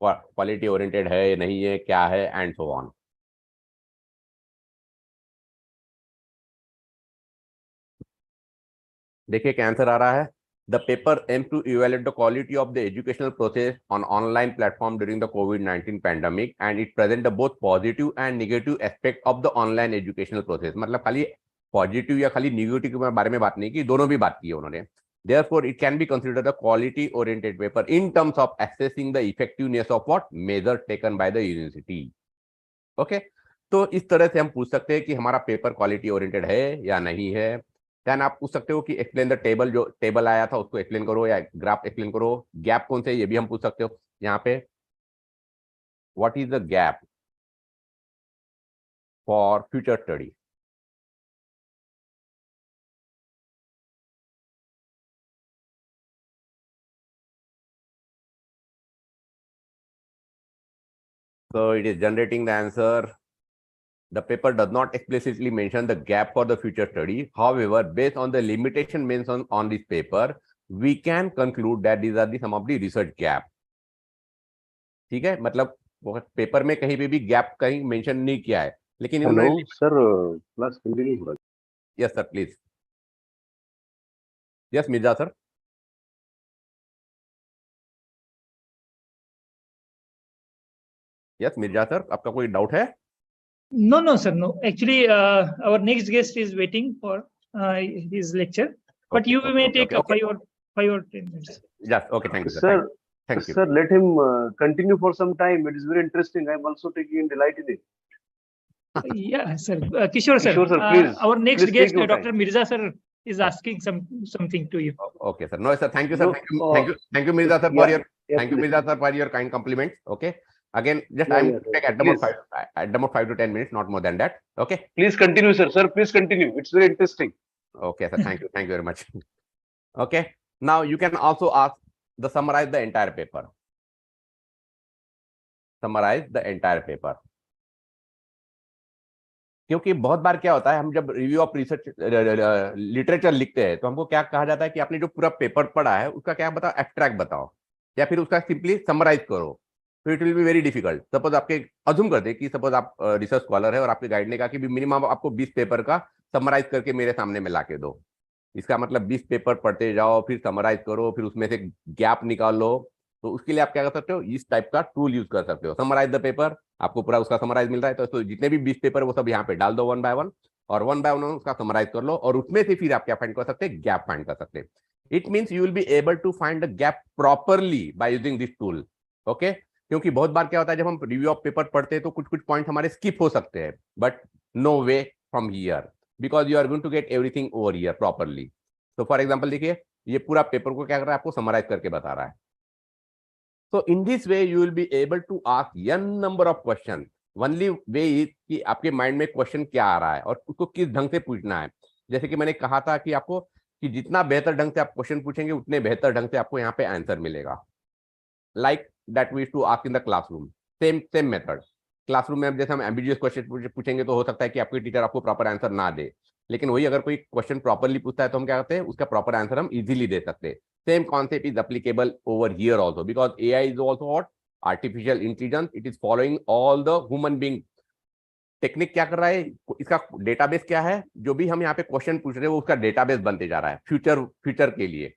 क्वालिटी ओरिएंटेड है नहीं है, क्या है, एंड सो ऑन। देखिए क्या आंसर आ रहा है, the paper aims to evaluate the quality of the educational process on online platform during the COVID-19 pandemic and it present the both positive and negative aspect of the online educational process। मतलब खाली positive या खाली negative के बारे में बात नहीं की, दोनों भी बात की है उन्होंने। Therefore it can be considered a quality oriented paper in terms of assessing the effectiveness of what measures taken by the university। Okay, तो इस तरह से हम पूछ सकते हैं कि हमारा पेपर क्वालिटी ओरिएंटेड है या नहीं है। देन आप पूछ सकते हो कि एक्सप्लेन द टेबल, जो टेबल आया था उसको एक्सप्लेन करो या ग्राफ एक्सप्लेन करो। गैप कौन से, ये भी हम पूछ सकते हो यहाँ पे, what is the gap for future study. So it is generating the answer. The paper does not explicitly mention the gap for the future study. However, based on the limitation mentioned on this paper, we can conclude that these are the some of the research gap। ठीक है, मतलब paper में कहीं पे भी gap कहीं mention नहीं किया है, लेकिन हेलो इन्होंने, सर, क्लास कंटिन्यू हो रहा है। Yes sir please, yes Mirza sir. Yes Mirza sir, आपका कोई डाउट है? No, no, sir. No, actually, our next guest is waiting for his lecture, but Okay, you okay, may okay, take okay, okay. 5 or 10 minutes. Yes, okay, thank you sir, Sir, thank you। sir, let him continue for some time. It is very interesting. I am also taking delight in it. Yeah, sir. Kishore sir. Kishore sir, please, Our next please guest, take your Dr. time. Mirza sir, is asking something to you. Okay sir, no sir, thank you sir, No, thank you Mirza sir for yeah, your, yeah, thank you please. Mirza sir for your kind compliments। Okay, again just Yeah, I'm yeah, take at the most please. 5 to 10 minutes, not more than that। Okay, Please continue, sir. Sir, please continue. It's very interesting. okay sir, thank you very much। Okay, now you can also ask the summarize the entire paper, summarize the entire paper। क्योंकि बहुत बार क्या होता है, हम जब review of research literature लिखते हैं तो हमको क्या कहा जाता है कि आपने जो पूरा पेपर पढ़ा है उसका क्या बताओ, एक्सट्रैक्ट बताओ, या फिर उसका सिंपली समराइज करो। तो it will be very difficult. Suppose आपके अज्यूम कर दे कि सपोज आप रिसर्च स्कॉलर है और आपके गाइड ने कहा कि मिनिमम आपको 20 पेपर का समराइज करके मेरे सामने में ला के दो। इसका मतलब 20 पेपर पढ़ते जाओ, फिर समराइज करो, फिर उसमें से गैप निकालो। तो उसके लिए आप क्या कर सकते हो, इस टाइप का टूल यूज कर सकते हो। समराइज द पेपर, आपको पूरा उसका समराइज मिल रहा है तो जितने भी 20 पेपर वो सब यहाँ पे डाल दो वन बाय वन, और वन बाय वन उसका समराइज कर लो, और उसमें से फिर आप क्या फाइंड कर सकते हैं, गैप फाइंड कर सकते हैं। It means you will be able to find the gap properly by using this tool. Okay, क्योंकि बहुत बार क्या होता है जब हम रिव्यू ऑफ पेपर पढ़ते हैं तो कुछ कुछ पॉइंट हमारे स्किप हो सकते हैं, but no way from here, because you are going to get everything over here properly. तो फॉर एग्जाम्पल देखिए, ये पूरा पेपर को क्या कर रहा है, आपको समराइज करके बता रहा है। So in this way you will be able to ask n number of questions. Only way is कि आपके माइंड में क्वेश्चन क्या आ रहा है और उसको किस ढंग से पूछना है। जैसे कि मैंने कहा था कि आपको कि जितना बेहतर ढंग से आप क्वेश्चन पूछेंगे उतने बेहतर ढंग से आपको यहाँ पे आंसर मिलेगा। Like that we too ask in the classroom, same method. Classroom में जैसे हम एम्बिगियस क्वेश्चन पूछेंगे तो हो सकता है कि आपके टीचर आपको प्रॉपर आंसर ना दे, लेकिन वही अगर कोई क्वेश्चन प्रॉपरली पूछता है तो हम क्या करते हैं, उसका प्रॉपर आंसर हम इजीली दे सकते हैं। Same concept is applicable over here also, because AI is also what, artificial intelligence. It is following all the human being technique. क्या कर रहा है, इसका डेटाबेस क्या है, जो भी हम यहाँ पे क्वेश्चन पूछ रहे हैं वो उसका डेटाबेस बनते जा रहा है फ्यूचर के लिए।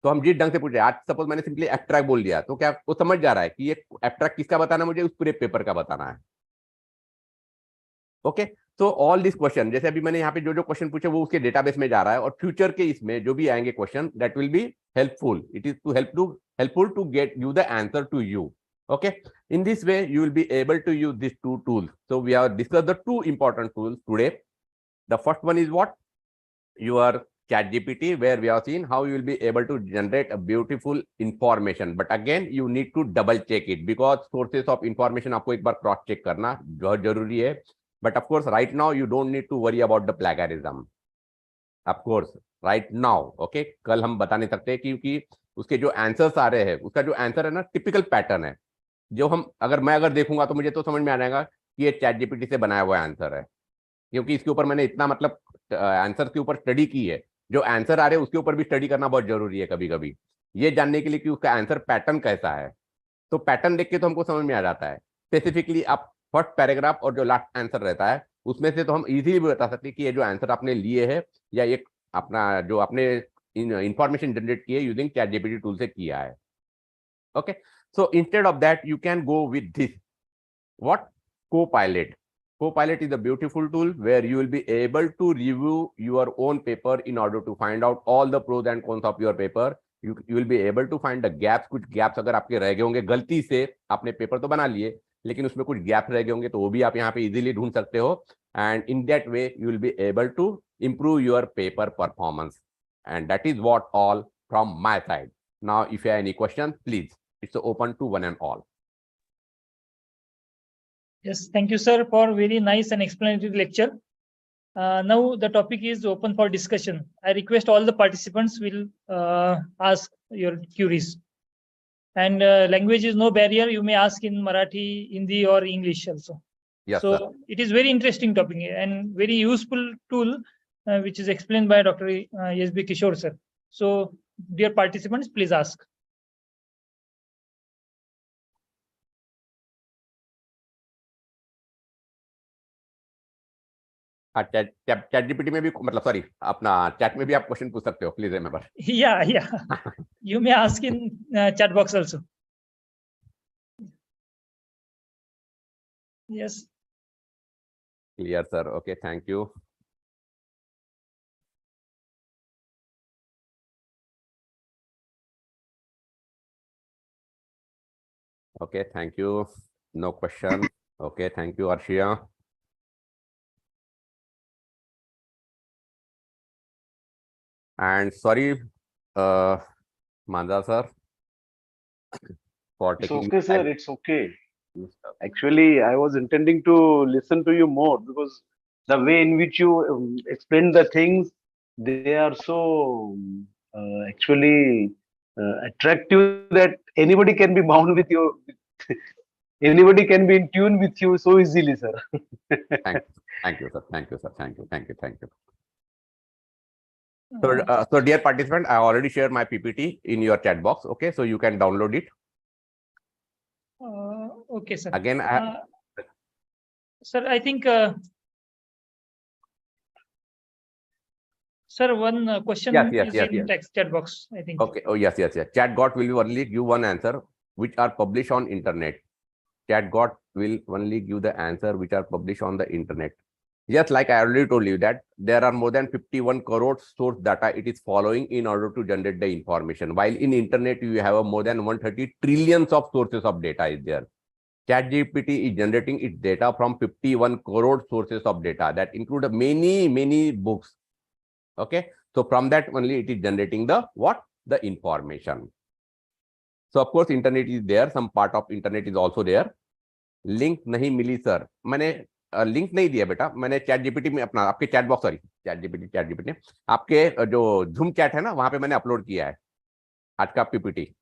तो हम जिस ढंग से पूछ रहे हैं, आज सपोज मैंने सिंपली एब्स्ट्रैक्ट बोल दिया तो क्या वो समझ जा रहा है कि ये एब्स्ट्रैक्ट किसका बताना है, मुझे उस पूरे पेपर का बताना है। ओके, तो ऑल दिस क्वेश्चन, जैसे अभी मैंने यहाँ पे जो जो क्वेश्चन पूछे वो उसके डेटाबेस में जा रहा है, और फ्यूचर के इसमें जो भी आएंगे question that will be helpful. It is helpful to get you the answer to you. Okay, in this way you will be able to use these two tools. So we have discussed the two important tools today. The first one is what, your ChatGPT, where we have seen how you will be able to generate a beautiful information, but again you need to double check it, because sources of information आपको एक बार cross check करना बहुत जरूरी है। But of course right now you don't need to worry about the plagiarism, of course right now. Okay, कल हम बता नहीं सकते क्योंकि उसके जो आंसर्स आ रहे हैं, उसका जो आंसर है ना टिपिकल पैटर्न है, जो हम अगर देखूंगा तो मुझे तो समझ में आ जाएगा कि ये ChatGPT से बनाया हुआ आंसर है, क्योंकि इसके ऊपर मैंने इतना मतलब आंसर के ऊपर स्टडी की है। जो आंसर आ रहे हैं उसके ऊपर भी स्टडी करना बहुत जरूरी है कभी कभी, ये जानने के लिए कि उसका आंसर पैटर्न कैसा है। तो पैटर्न देख के तो हमको समझ में आ जाता है। स्पेसिफिकली आप फर्स्ट पैराग्राफ और जो लास्ट आंसर रहता है उसमें से तो हम इजीली बता सकते हैं कि ये जो आंसर आपने लिए है या ये अपना जो आपने इंफॉर्मेशन जनरेट की है यूजिंग ChatGPT टूल से किया है। Okay, so instead of that you can go with this what, Copilot. Copilot is a beautiful tool where you will be able to review your own paper in order to find out all the pros and cons of your paper. You will be able to find the gaps. कुछ gaps अगर आपके रह गए होंगे, गलती से आपने paper तो बना लिए लेकिन उसमें कुछ गैप रह गए होंगे तो वो भी आप यहाँ पे इजीली ढूंढ सकते हो, and in that way you will be able to improve your paper performance. And that is what all from my side. Now if you have any questions, please, it's open to one and all. Yes, thank you, sir, for very nice and explanatory lecture. Now the topic is open for discussion. I request all the participants will ask your queries. And language is no barrier. You may ask in Marathi, Hindi, or English also. Yes, so sir. it is very interesting topic and very useful tool, which is explained by Dr. S.B. Kishore, sir. So, dear participants, please ask. ChatGPT में भी मतलब sorry अपना chat में भी आप question पूछ सकते हो, please remember. Yeah. You may ask in chat box also. Yes. Clear, sir. Okay, thank you. Okay, thank you. No question. Okay, thank you, Arshia. And sorry, Manza sir, for It's taking. okay, sir. It's okay. Actually, I was intending to listen to you more because the way in which you explain the things, they are so actually attractive that anybody can be bound with you. Anybody can be in tune with you so easily, sir. Thank you, sir. Thank you, sir. Thank you. Thank you. Thank you. Uh, So dear participant, I already shared my PPT in your chat box. Okay, so you can download it. okay, sir. Again, Sir, I think, sir, one question Yes, is in text chat box, I think. Okay. Oh, yes. ChatGot will only give one answer which are published on internet. ChatGot will only give the answer which are published on the internet. Just like I already told you that there are more than 51 crore source data it is following in order to generate the information. While in internet you have a more than 130 trillions of sources of data is there. ChatGPT is generating its data from 51 crore sources of data that include many books. Okay, so from that only it is generating the what? The information. So of course internet is there, some part of internet is also there. Link नहीं मिली sir, मैंने link नहीं दिया बेटा, मैंने chat GPT में अपना आपके chat box sorry chat GPT आपके जो जूम चैट है ना वहां पे मैंने अपलोड किया है आज का PPT.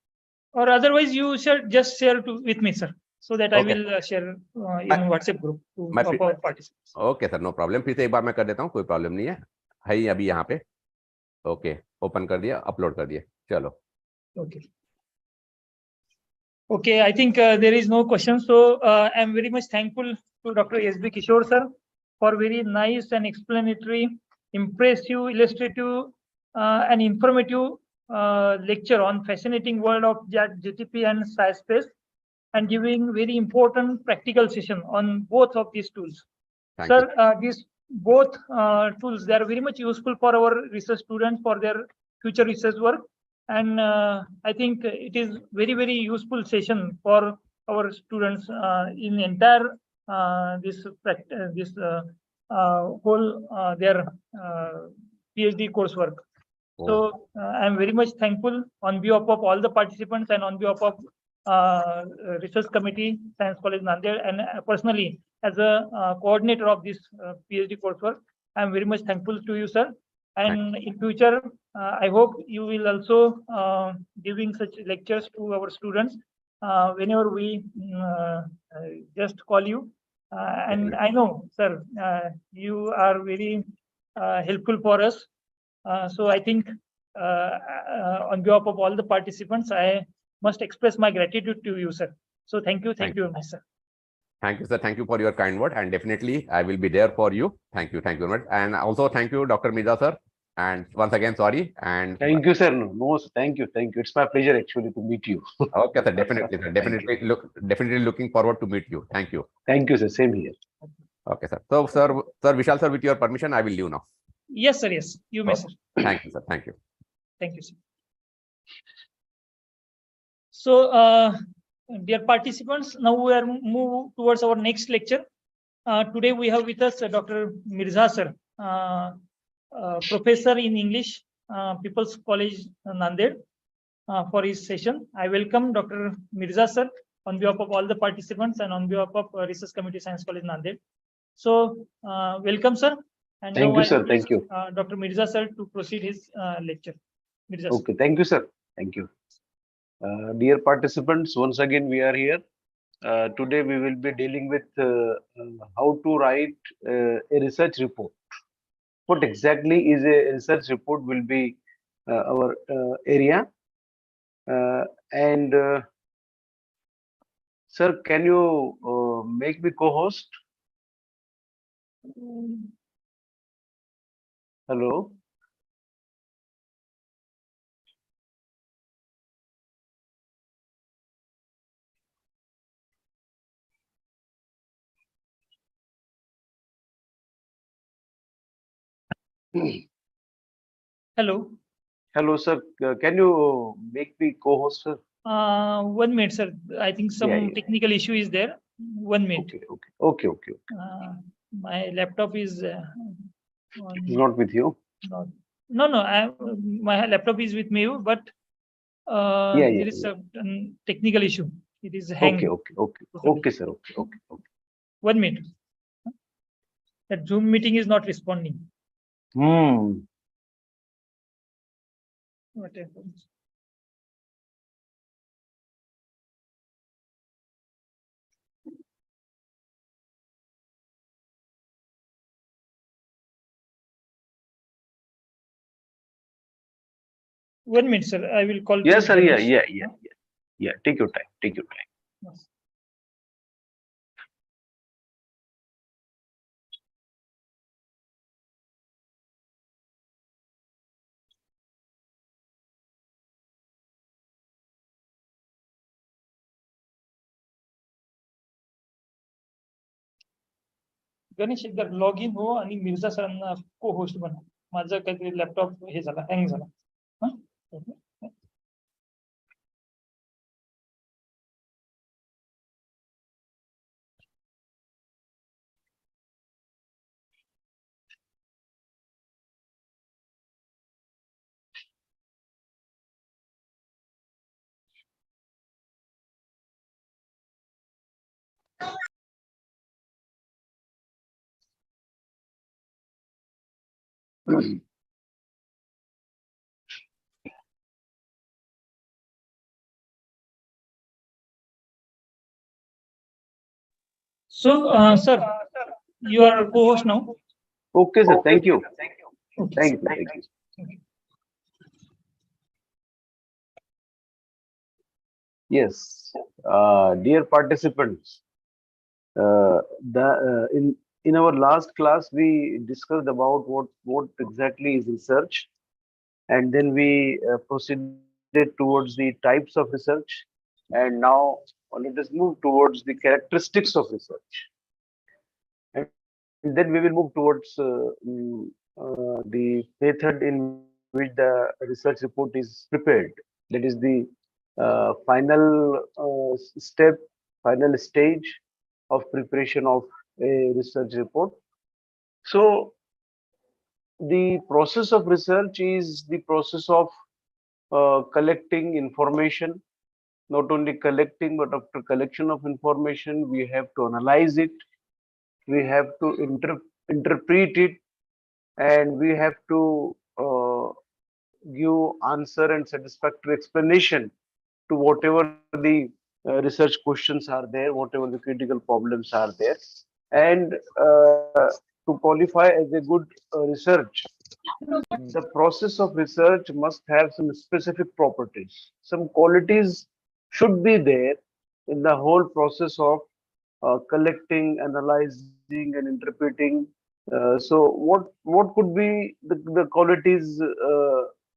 Or otherwise you should just share with me, sir, so that I will share in WhatsApp group of our participants. Okay sir, no problem. फिर से एक बार मैं कर देता हूँ, कोई प्रॉब्लम नहीं है ही अभी यहाँ पे. ओके, ओपन कर दिया, अपलोड कर दिया, चलो. Okay. Okay, I think there is no question. So I'm very much thankful to Dr. S.B. Kishore sir for very nice and explanatory, impressive, illustrative, and informative lecture on fascinating world of GTP and SciSpace, and giving very important practical session on both of these tools. Thank sir, you. these both tools, they are very much useful for our research students for their future research work. And I think it is very useful session for our students in entire this whole their PhD coursework. So I'm very much thankful on behalf of all the participants and on behalf of Research Committee, Science College Nanded, and personally as a coordinator of this PhD coursework, I'm very much thankful to you, sir. And in future, I hope you will also giving such lectures to our students whenever we just call you. And I know, sir, you are very helpful for us. So I think on behalf of all the participants, I must express my gratitude to you, sir. So thank you very much, sir. Thank you, sir. Thank you for your kind word, and definitely I will be there for you. Thank you very much. And also thank you, Dr. Mirza, sir. And once again, sorry. And thank you, sir. No, thank you. It's my pleasure actually to meet you. Okay, sir. Definitely, sir. Definitely looking forward to meet you. Thank you. Thank you, sir. Same here. Okay, sir. So, sir, Vishal, sir, with your permission, I will leave now. Yes, sir. Yes, you may, sir. Thank you, sir. Thank you. Thank you, sir. So, dear participants, now we are move towards our next lecture. Today we have with us Dr. Mirza sir, professor in English, People's College Nanded, for his session. I welcome Dr. Mirza sir on behalf of all the participants and on behalf of Research Committee, Science College Nanded. So, welcome, sir. And thank you, sir. Thank you. Dr. Mirza sir to proceed his lecture. Mirza, okay, sir. Thank you, sir. Thank you. Dear participants, once again we are here. Today we will be dealing with how to write a research report. What exactly is a research report will be our area. And sir, can you make me co-host? Hello. Hello. Hello, sir. Can you make me co-host, sir? 1 minute, sir. I think some technical issue is there. 1 minute. Okay. My laptop is not with you. No. My laptop is with me, but there is a technical issue. It is hanging. Okay, sir. Okay. 1 minute. That Zoom meeting is not responding. What happens? 1 minute, sir. I will call. Yes, to sir. Yeah, Ganesh. yeah, yeah, yeah. Yeah. Take your time. Take your time. Yes. Ganesh एकदा log in हो आणि मिर्झा सरांना को host बना. माझं काहीतरी laptop हे झाला, hang झाला. हं? So, sir, you are co-host now. Okay, sir. Thank you. Okay. Thank you. Thank you. Yes, dear participants, in our last class we discussed about what exactly is research, and then we proceeded towards the types of research, and now let us move towards the characteristics of research, and then we will move towards the method in which the research report is prepared. That is the final step, final stage of preparation of a research report. So the process of research is the process of collecting information. Not only collecting, but after collection of information, we have to analyze it, we have to interpret it, and we have to give answer and satisfactory explanation to whatever the research questions are there, whatever the critical problems are there. And to qualify as a good research, the process of research must have some specific properties. Some qualities should be there in the whole process of collecting, analyzing, and interpreting. So what could be the qualities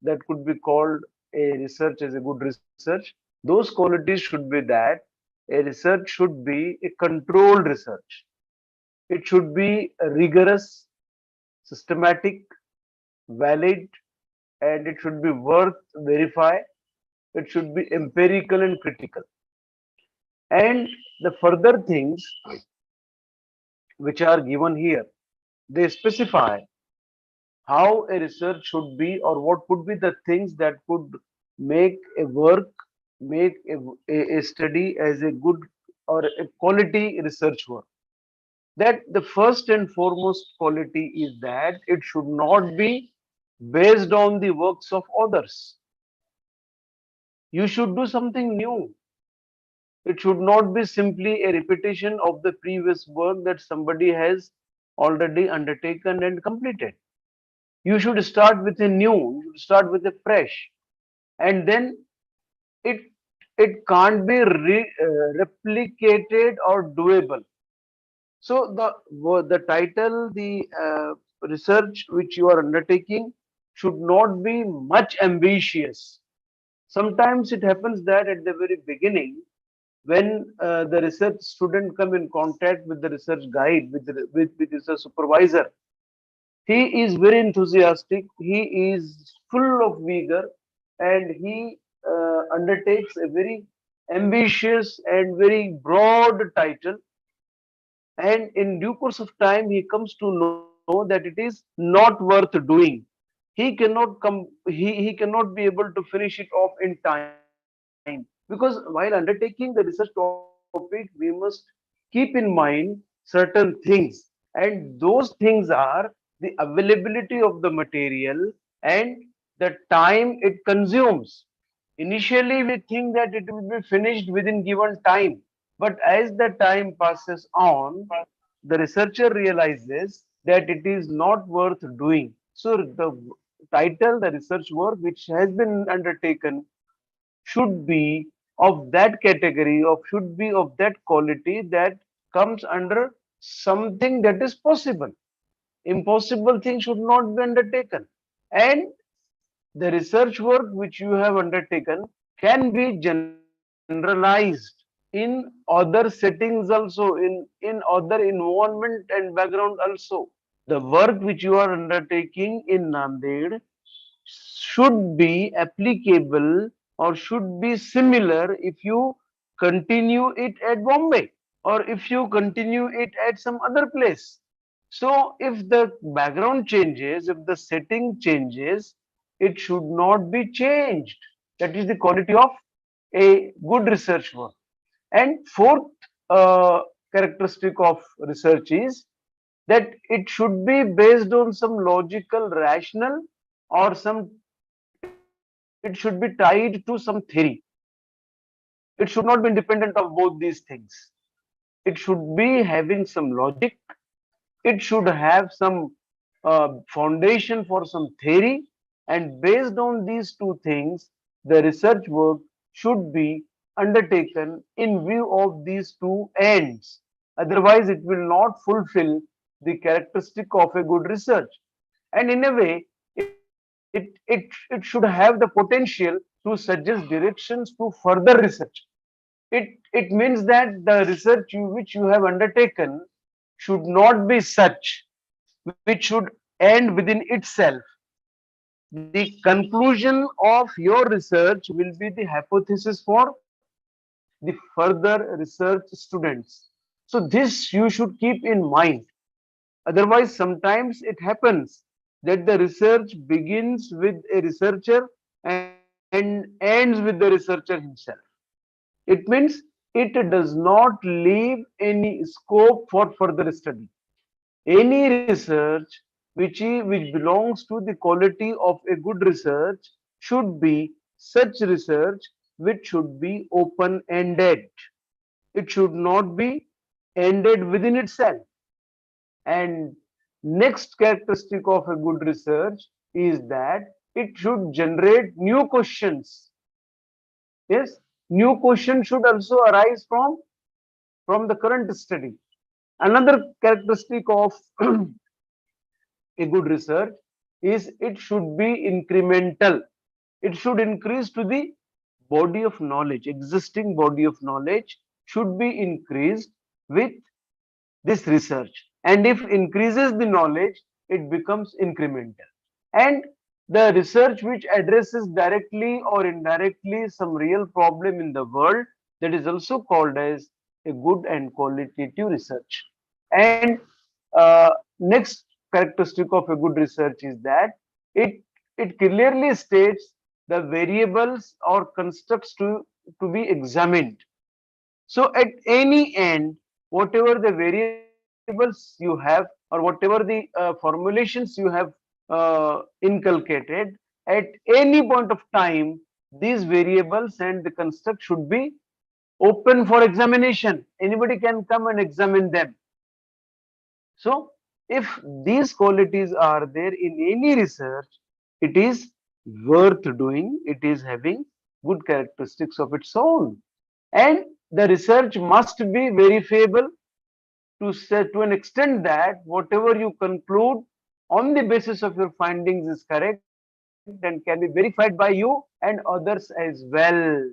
that could be called a research as a good research? Those qualities should be that a research should be a controlled research. It should be rigorous, systematic, valid, and it should be worth verify. It should be empirical and critical. And the further things which are given here, they specify how a research should be, or what could be the things that could make a work, make a study as a good or a quality research work. That the first and foremost quality is that it should not be based on the works of others. You should do something new. It should not be simply a repetition of the previous work that somebody has already undertaken and completed. You should start with a new, you should start with a fresh, and then it it can't be replicated or doable. So the title, the research which you are undertaking should not be much ambitious. Sometimes it happens that at the very beginning, when the research student come in contact with the research guide, with his supervisor, he is very enthusiastic, he is full of vigor, and he undertakes a very ambitious and very broad title, and in due course of time he comes to know that it is not worth doing. He cannot be able to finish it off in time, because while undertaking the research topic we must keep in mind certain things, and those things are the availability of the material and the time it consumes. Initially we think that it will be finished within given time, but as the time passes on, the researcher realizes that it is not worth doing. So title, the research work which has been undertaken should be of that category, of should be of that quality that comes under something that is possible. Impossible thing should not be undertaken. And the research work which you have undertaken can be generalized in other settings also, in other environment and background also. The work which you are undertaking in Nanded should be applicable or should be similar if you continue it at Bombay or if you continue it at some other place. So if the background changes, if the setting changes, it should not be changed. That is the quality of a good research work. And fourth characteristic of research is that it should be based on some logical rational or some it should be tied to some theory. It should not be independent of both these things. It should be having some logic. It should have some foundation for some theory. And based on these two things, the research work should be undertaken in view of these two ends. Otherwise, it will not fulfill the characteristic of a good research. And in a way, it should have the potential to suggest directions to further research. It means that the research which you have undertaken should not be such which should end within itself. The conclusion of your research will be the hypothesis for the further research students. So this you should keep in mind. Otherwise, sometimes it happens that the research begins with a researcher and ends with the researcher himself. It means it does not leave any scope for further study. Any research which belongs to the quality of a good research should be such research which should be open-ended. It should not be ended within itself. And next characteristic of a good research is that it should generate new questions. Yes, new questions should also arise from the current study. Another characteristic of a good research is it should be incremental. It should increase to the body of knowledge. Existing body of knowledge should be increased with this research. And if increases the knowledge, it becomes incremental. And the research which addresses directly or indirectly some real problem in the world, that is also called as a good and qualitative research. And next characteristic of a good research is that it clearly states the variables or constructs to be examined. So at any end, whatever the variables you have or whatever the formulations you have inculcated, at any point of time, these variables and the construct should be open for examination. Anybody can come and examine them. So if these qualities are there in any research, it is worth doing. It is having good characteristics of its own. And the research must be verifiable to an extent that whatever you conclude on the basis of your findings is correct and can be verified by you and others as well.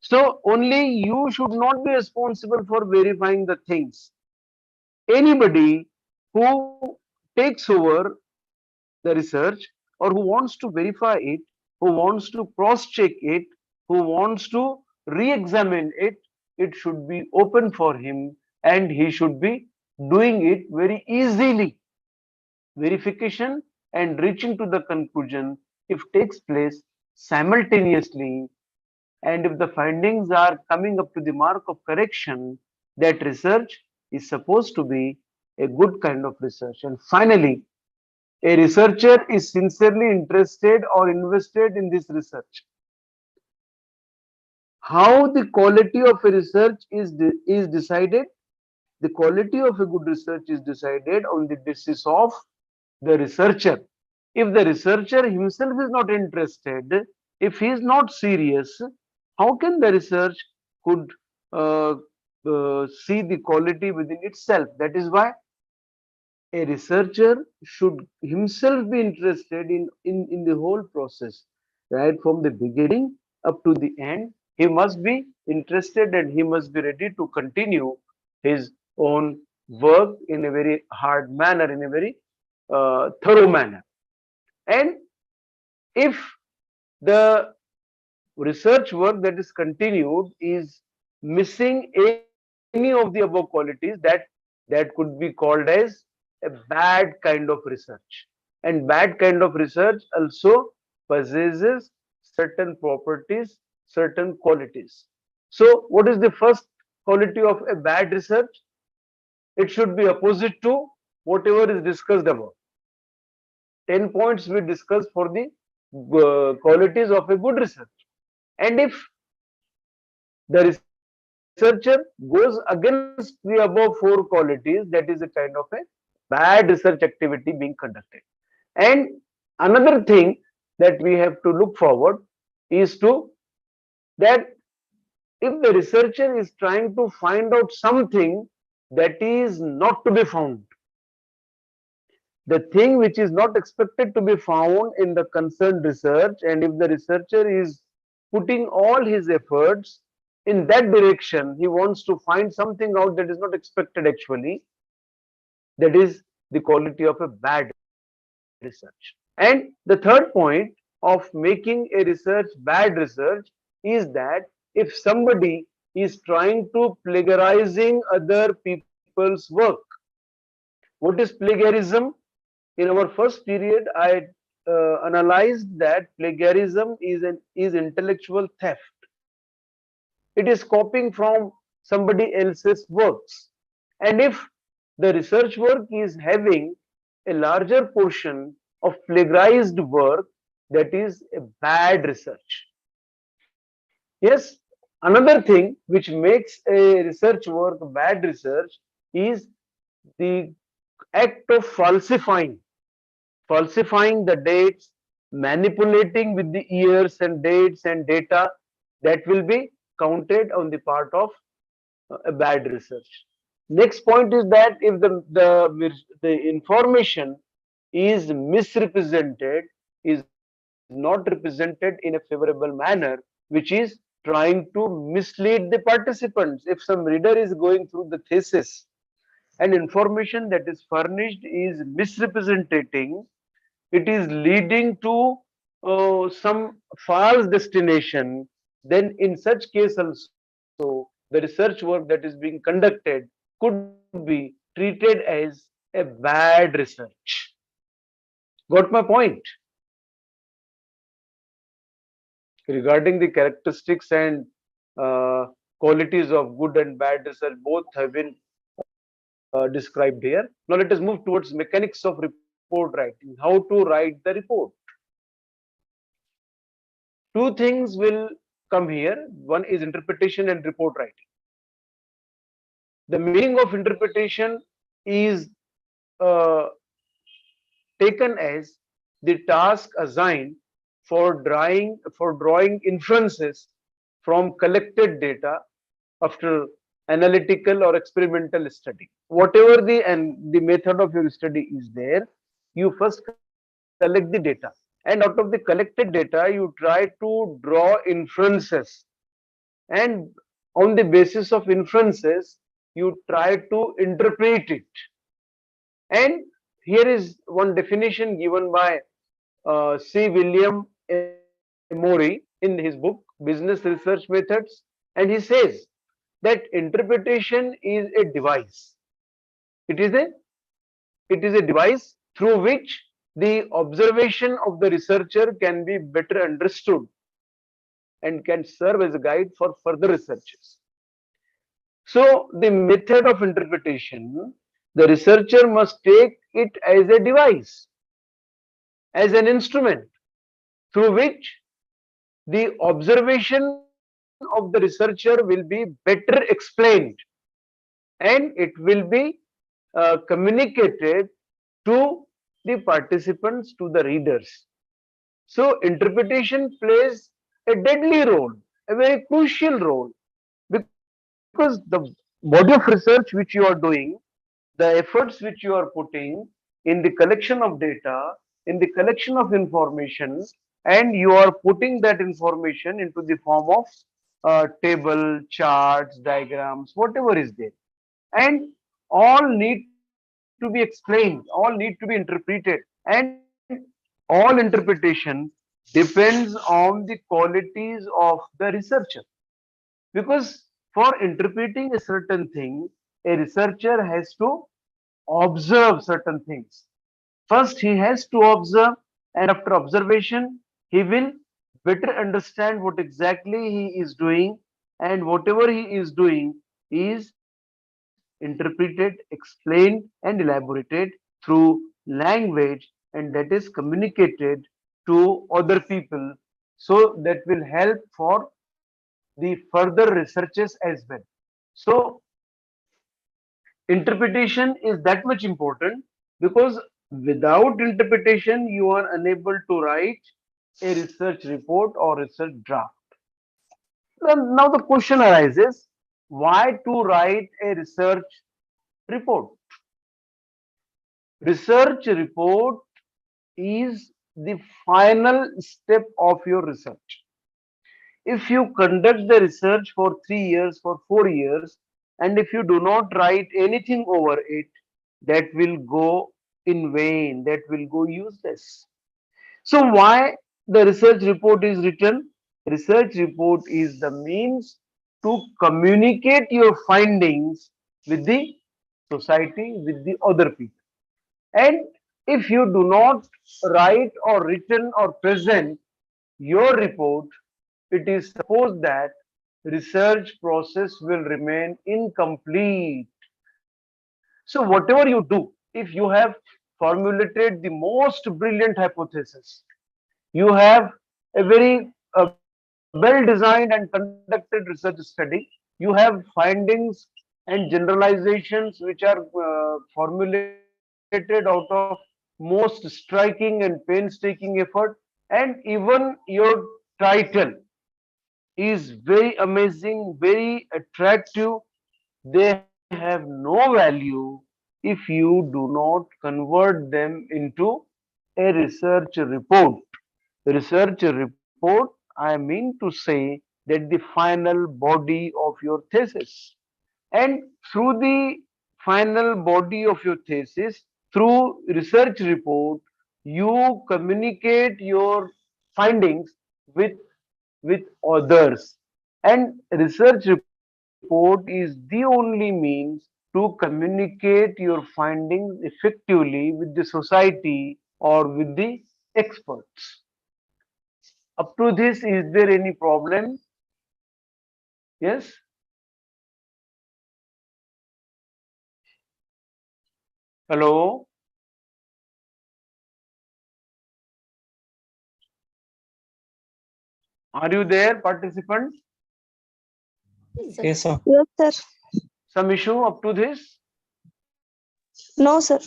So only you should not be responsible for verifying the things. Anybody who takes over the research or who wants to verify it, who wants to cross check it, who wants to re-examine it, it should be open for him and he should be doing it very easily. Verification and reaching to the conclusion, if takes place simultaneously, and if the findings are coming up to the mark of correction, that research is supposed to be a good kind of research. And finally, a researcher is sincerely interested or invested in this research. How the quality of a research is decided? The quality of a good research is decided on the basis of the researcher. If the researcher himself is not interested, if he is not serious, how can the research could see the quality within itself? That is why a researcher should himself be interested in the whole process, right from the beginning up to the end. He must be interested and he must be ready to continue his own work in a very hard manner, in a very thorough manner. And if the research work that is continued is missing any of the above qualities, that could be called as a bad kind of research. And bad kind of research also possesses certain properties, certain qualities. So what is the first quality of a bad research? It should be opposite to whatever is discussed above. 10 points we discussed for the qualities of a good research. And if the researcher goes against the above four qualities, that is a kind of a bad research activity being conducted. And another thing that we have to look forward is to that if the researcher is trying to find out something that is not to be found, the thing which is not expected to be found in the concerned research, and if the researcher is putting all his efforts in that direction, he wants to find something out that is not expected actually, that is the quality of a bad research. And the third point of making a research bad research is that if somebody is trying to plagiarizing other people's work. What is plagiarism? In our first period, I analyzed that plagiarism is intellectual theft. It is copying from somebody else's works. And if the research work is having a larger portion of plagiarized work, that is a bad research. Yes, another thing which makes a research work bad research is the act of falsifying the dates, manipulating with the years and dates and data, that will be counted on the part of a bad research. Next point is that if the information is misrepresented, is not represented in a favorable manner, which is trying to mislead the participants. If some reader is going through the thesis and information that is furnished is misrepresenting, it is leading to some false destination, then in such case also the research work that is being conducted could be treated as a bad research. Got my point? Regarding the characteristics and qualities of good and bad research, both have been described here. Now let us move towards mechanics of report writing, how to write the report. Two things will come here. One is interpretation and report writing. The meaning of interpretation is taken as the task assigned for drawing inferences from collected data after analytical or experimental study. Whatever the method of your study is there, you first collect the data, and out of the collected data you try to draw inferences, and on the basis of inferences you try to interpret it. And here is one definition given by C. William Emory in his book Business Research Methods, and he says that interpretation is a device. It is a device through which the observation of the researcher can be better understood and can serve as a guide for further researches. So the method of interpretation, the researcher must take it as a device, as an instrument through which the observation of the researcher will be better explained, and it will be communicated to the participants to the readers. So interpretation plays a deadly role, a very crucial role, because the body of research which you are doing, the efforts which you are putting in the collection of data, in the collection of information, and you are putting that information into the form of table, charts, diagrams, whatever is there. And all need to be explained, all need to be interpreted, and all interpretation depends on the qualities of the researcher. Because for interpreting a certain thing, a researcher has to observe certain things. First, he has to observe, and after observation, he will better understand what exactly he is doing, and whatever he is doing is interpreted, explained, and elaborated through language, and that is communicated to other people, so that will help for the further researches as well. So interpretation is that much important, because without interpretation you are unable to write a research report or research draft. Now the question arises, why to write a research report? Research report is the final step of your research. If you conduct the research for 3 years, for 4 years, and if you do not write anything over it, that will go in vain, that will go useless. So why the research report is written? Research report is the means to communicate your findings with the society, with the other people. And if you do not write or written or present your report, it is supposed that research process will remain incomplete. So whatever you do, if you have formulated the most brilliant hypothesis, you have a very well designed and conducted research study, you have findings and generalizations which are formulated out of most striking and painstaking effort, and even your title is very amazing, very attractive, they have no value if you do not convert them into a research report. Research report, I mean to say, that the final body of your thesis. And through the final body of your thesis, through research report, you communicate your findings with with others. And research report is the only means to communicate your findings effectively with the society or with the experts. Up to this, is there any problem? Yes? Hello? Are you there, participants? Yes, sir. Yes, sir. Some issue up to this? No, sir.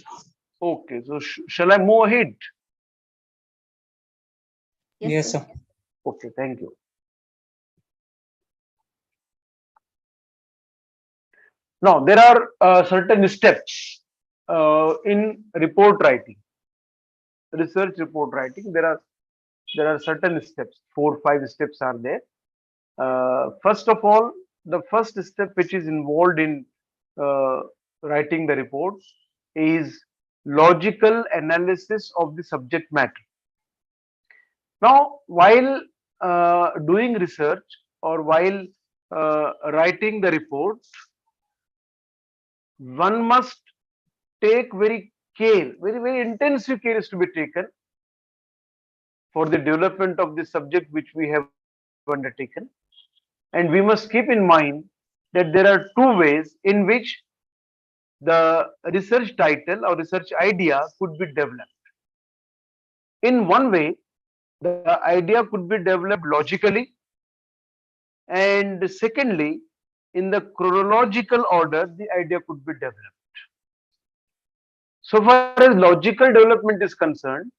Okay, so shall I move ahead? Yes, sir. Okay, thank you. Now, there are certain steps in report writing, research report writing. There are certain steps, 4 5 steps are there. First of all, the first step which is involved in uh, writing the report is logical analysis of the subject matter. Now, while doing research or while writing the report, one must take very care, very intensive care is to be taken for the development of the subject which we have undertaken. And we must keep in mind that there are two ways in which the research title or research idea could be developed. In one way, the idea could be developed logically, and secondly, in the chronological order, the idea could be developed. So far as logical development is concerned,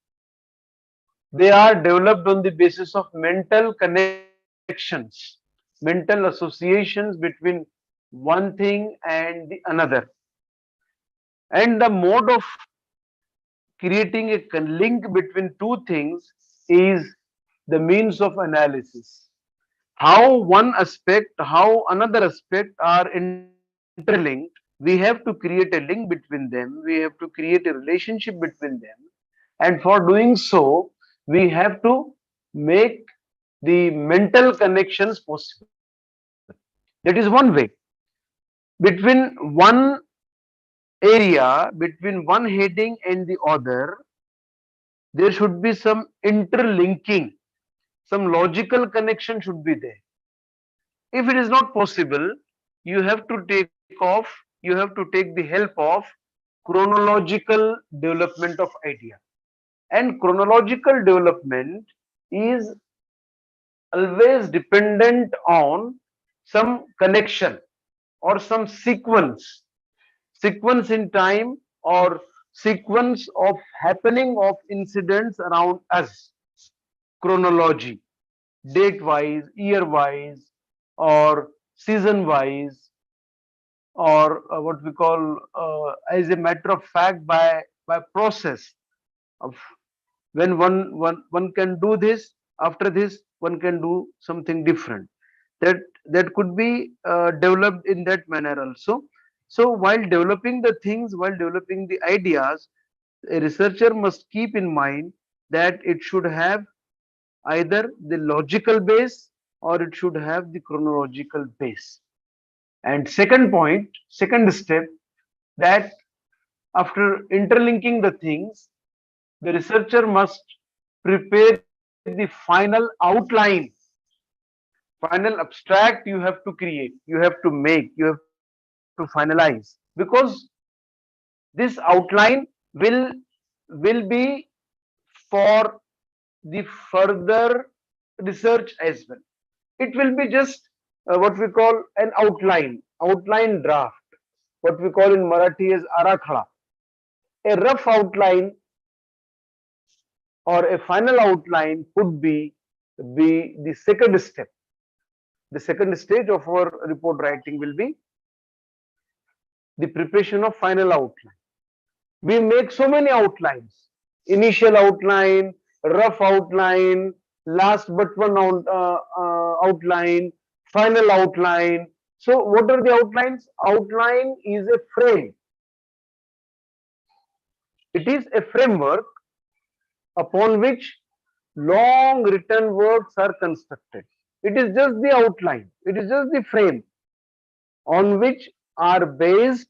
they are developed on the basis of mental connections, mental associations between one thing and the another. And the mode of creating a link between two things is the means of analysis. How one aspect, how another aspect are interlinked, we have to create a link between them, we have to create a relationship between them, and for doing so, we have to make the mental connections possible. That is one way. Between one area, between one heading and the other, there should be some interlinking, some logical connection should be there. If it is not possible, you have to you have to take the help of chronological development of idea. And chronological development is always dependent on some connection or some sequence in time or sequence of happening of incidents around us, chronology, date wise, year wise, or season wise, or what we call as a matter of fact by process of when one can do this, after this one can do something different, that could be developed in that manner also. So while developing the things, while developing the ideas, a researcher must keep in mind that it should have either the logical base or it should have the chronological base. And second point, second step, that after interlinking the things, the researcher must prepare the final outline, final abstract you have to create, you have to make, you have to finalize, because this outline will be for the further research as well. It will be just what we call an outline draft, what we call in Marathi as arakhada, a rough outline or a final outline could be the second step. The second stage of our report writing will be the preparation of final outline. We make so many outlines: initial outline, rough outline, last but one outline, final outline. So what are the outlines? Outline is a frame. It is a framework upon which long written works are constructed. It is just the outline, it is just the frame on which are based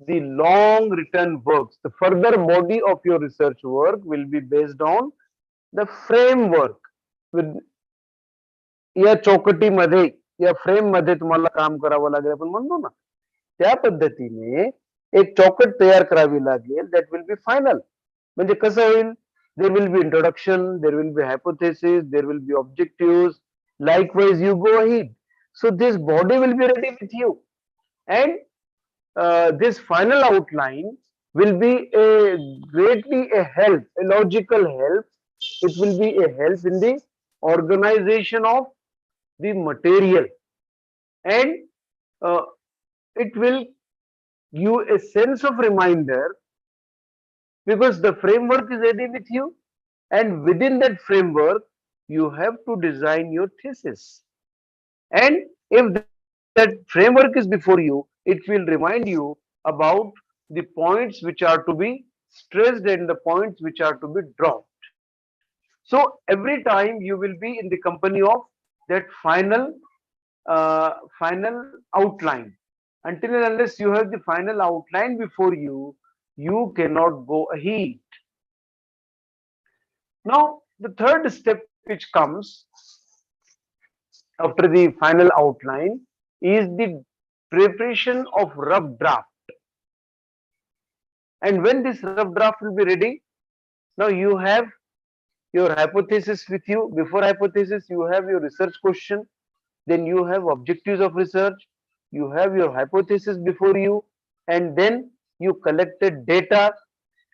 the long written works. The further body of your research work will be based on the framework. With या चौकटीमध्ये या frame मध्ये तुम्हाला काम करावं लागेल आपण म्हणतो ना, त्या पद्धतीने एक चौकट तयार करावी लागेल. That will be final. म्हणजे कसं होईल, there will be introduction, there will be hypothesis, there will be objectives, likewise you go ahead. So this body will be ready with you, and this final outline will be greatly a help, a logical help. It will be a help in the organization of the material, and it will give a sense of reminder, because the framework is ready with you, and within that framework you have to design your thesis. And if that framework is before you, it will remind you about the points which are to be stressed and the points which are to be dropped. So every time you will be in the company of that final outline. Until and unless you have the final outline before you, you cannot go ahead. Now the third step which comes after the final outline is the preparation of rough draft. And when this rough draft will be ready, now you have your hypothesis with you. Before hypothesis, you have your research question, then you have objectives of research, you have your hypothesis before you, and then you collected data,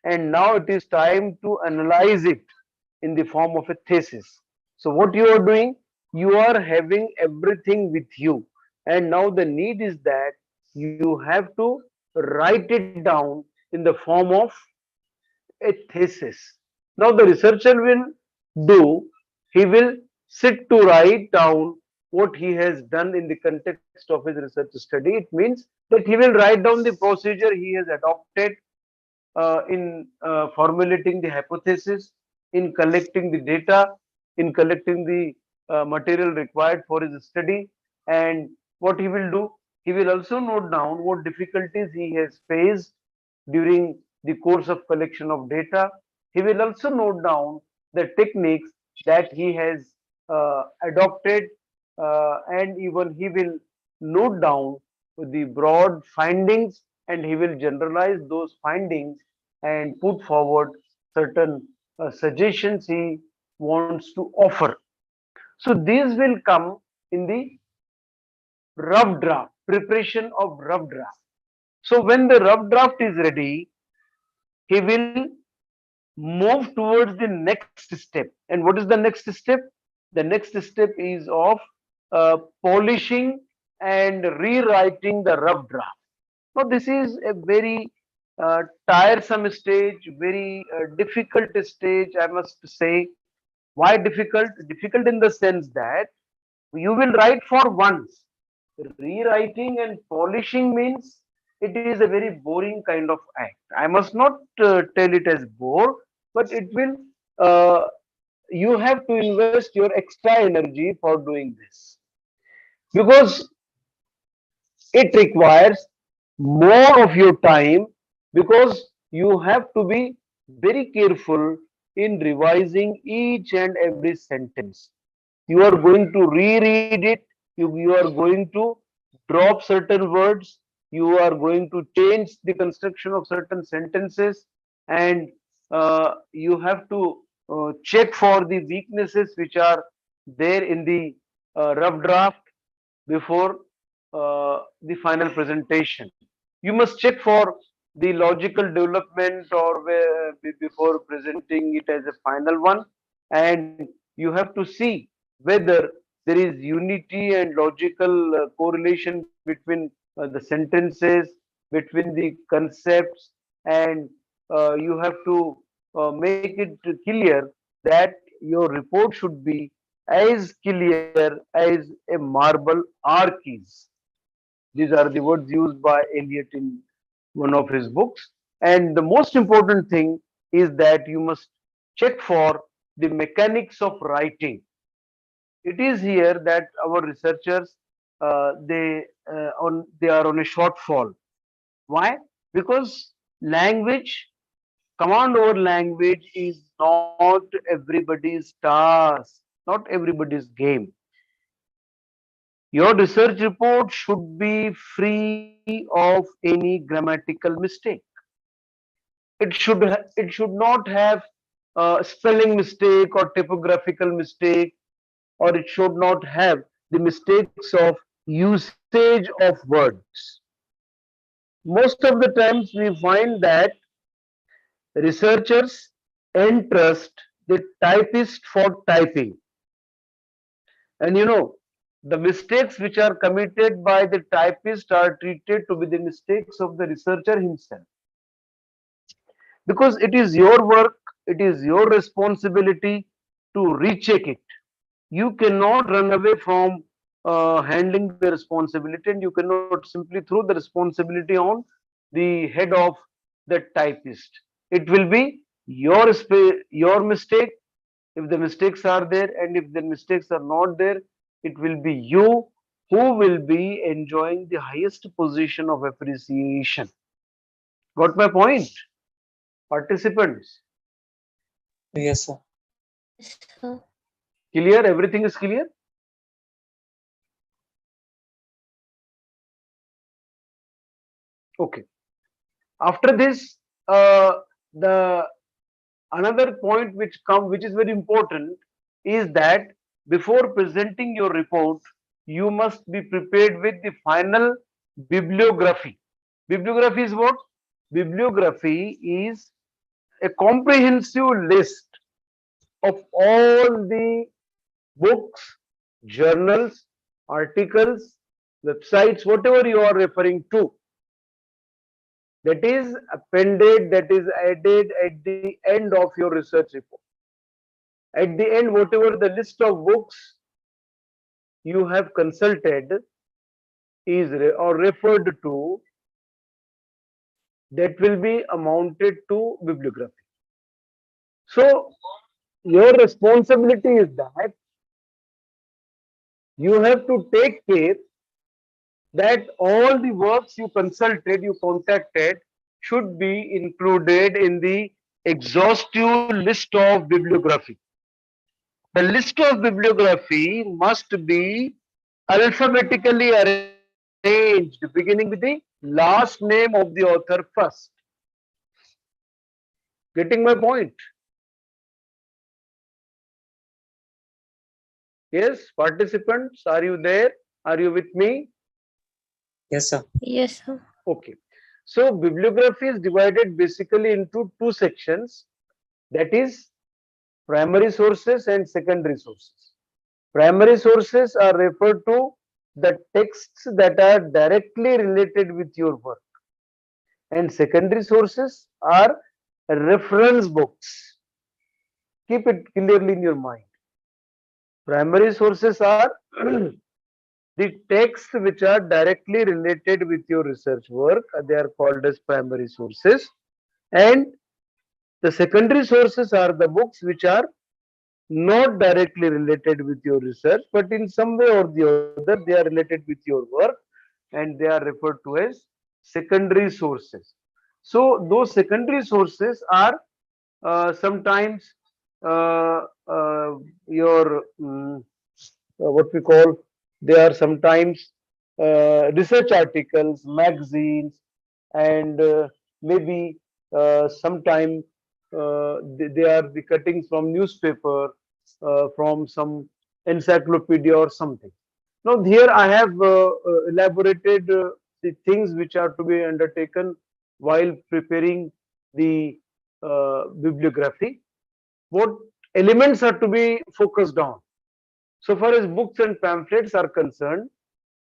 and now it is time to analyze it in the form of a thesis. So what you are doing, you are having everything with you, and now the need is that you have to write it down in the form of a thesis. Now the researcher will do, he will sit to write down what he has done in the context of his research study. It means that he will write down the procedure he has adopted in formulating the hypothesis, in collecting the data, in collecting the material required for his study. And what he will do, he will also note down what difficulties he has faced during the course of collection of data. He will also note down the techniques that he has adopted, and even he will note down the broad findings, and he will generalize those findings and put forward certain suggestions he wants to offer. So these will come in the rough draft, preparation of rough draft. So when the rough draft is ready, he will move towards the next step. And what is the next step? The next step is of polishing and rewriting the rough draft. Now, this is a very tiresome stage, very difficult stage, I must say. Why difficult? Difficult in the sense that you will write for once. Rewriting and polishing means it is a very boring kind of act. I must not tell it as bore, but it will, you have to invest your extra energy for doing this because it requires more of your time, because you have to be very careful in revising each and every sentence. You are going to reread it, you are going to drop certain words, you are going to change the construction of certain sentences, and you have to check for the weaknesses which are there in the rough draft before the final presentation. You must check for the logical development or before presenting it as a final one, and you have to see whether there is unity and logical correlation between the sentences, between the concepts, and you have to make it clear that your report should be as clear as a marble arch is. These are the words used by Eliot in one of his books. And the most important thing is that you must check for the mechanics of writing. It is here that our researchers they are on a shortfall. Why? Because language, command over language is not everybody's task, not everybody's game. Your research report should be free of any grammatical mistake. It should not have spelling mistake or typographical mistake, or it should not have the mistakes of usage of words. Most of the times we find that researchers entrust the typist for typing. And you know, the mistakes which are committed by the typist are treated to be the mistakes of the researcher himself. Because it is your work, it is your responsibility to recheck it. You cannot run away from handling the responsibility, and you cannot simply throw the responsibility on the head of the typist. It will be your mistake if the mistakes are there, and if the mistakes are not there, it will be you who will be enjoying the highest position of appreciation. Got my point, participants? Yes, sir. Sir. Clear? Everything is clear? Okay. After this, the another point which is very important is that before presenting your report, you must be prepared with the final bibliography. Bibliography is what? Bibliography is a comprehensive list of all the books, journals, articles, websites, whatever you are referring to, that is appended, that is added at the end of your research report. At the end, whatever the list of books you have consulted is or referred to, that will be amounted to bibliography. So your responsibility is that you have to take care that all the works you consulted, you contacted, should be included in the exhaustive list of bibliography. The list of bibliography must be alphabetically arranged, beginning with the last name of the author first. Getting my point? Yes, participants, are you there? Are you with me? Yes, sir. Yes, sir. Okay. So bibliography is divided basically into two sections, that is primary sources and secondary sources. Primary sources are referred to the texts that are directly related with your work, and secondary sources are reference books. Keep it clearly in your mind. Primary sources are the texts which are directly related with your research work, they are called as primary sources, and the secondary sources are the books which are not directly related with your research, but in some way or the other they are related with your work, and they are referred to as secondary sources. So those secondary sources are sometimes your what we call, they are sometimes research articles, magazines, and maybe sometime they are the cuttings from newspaper, from some encyclopedia or something. Now here I have elaborated the things which are to be undertaken while preparing the bibliography. What elements are to be focused on? So far as books and pamphlets are concerned,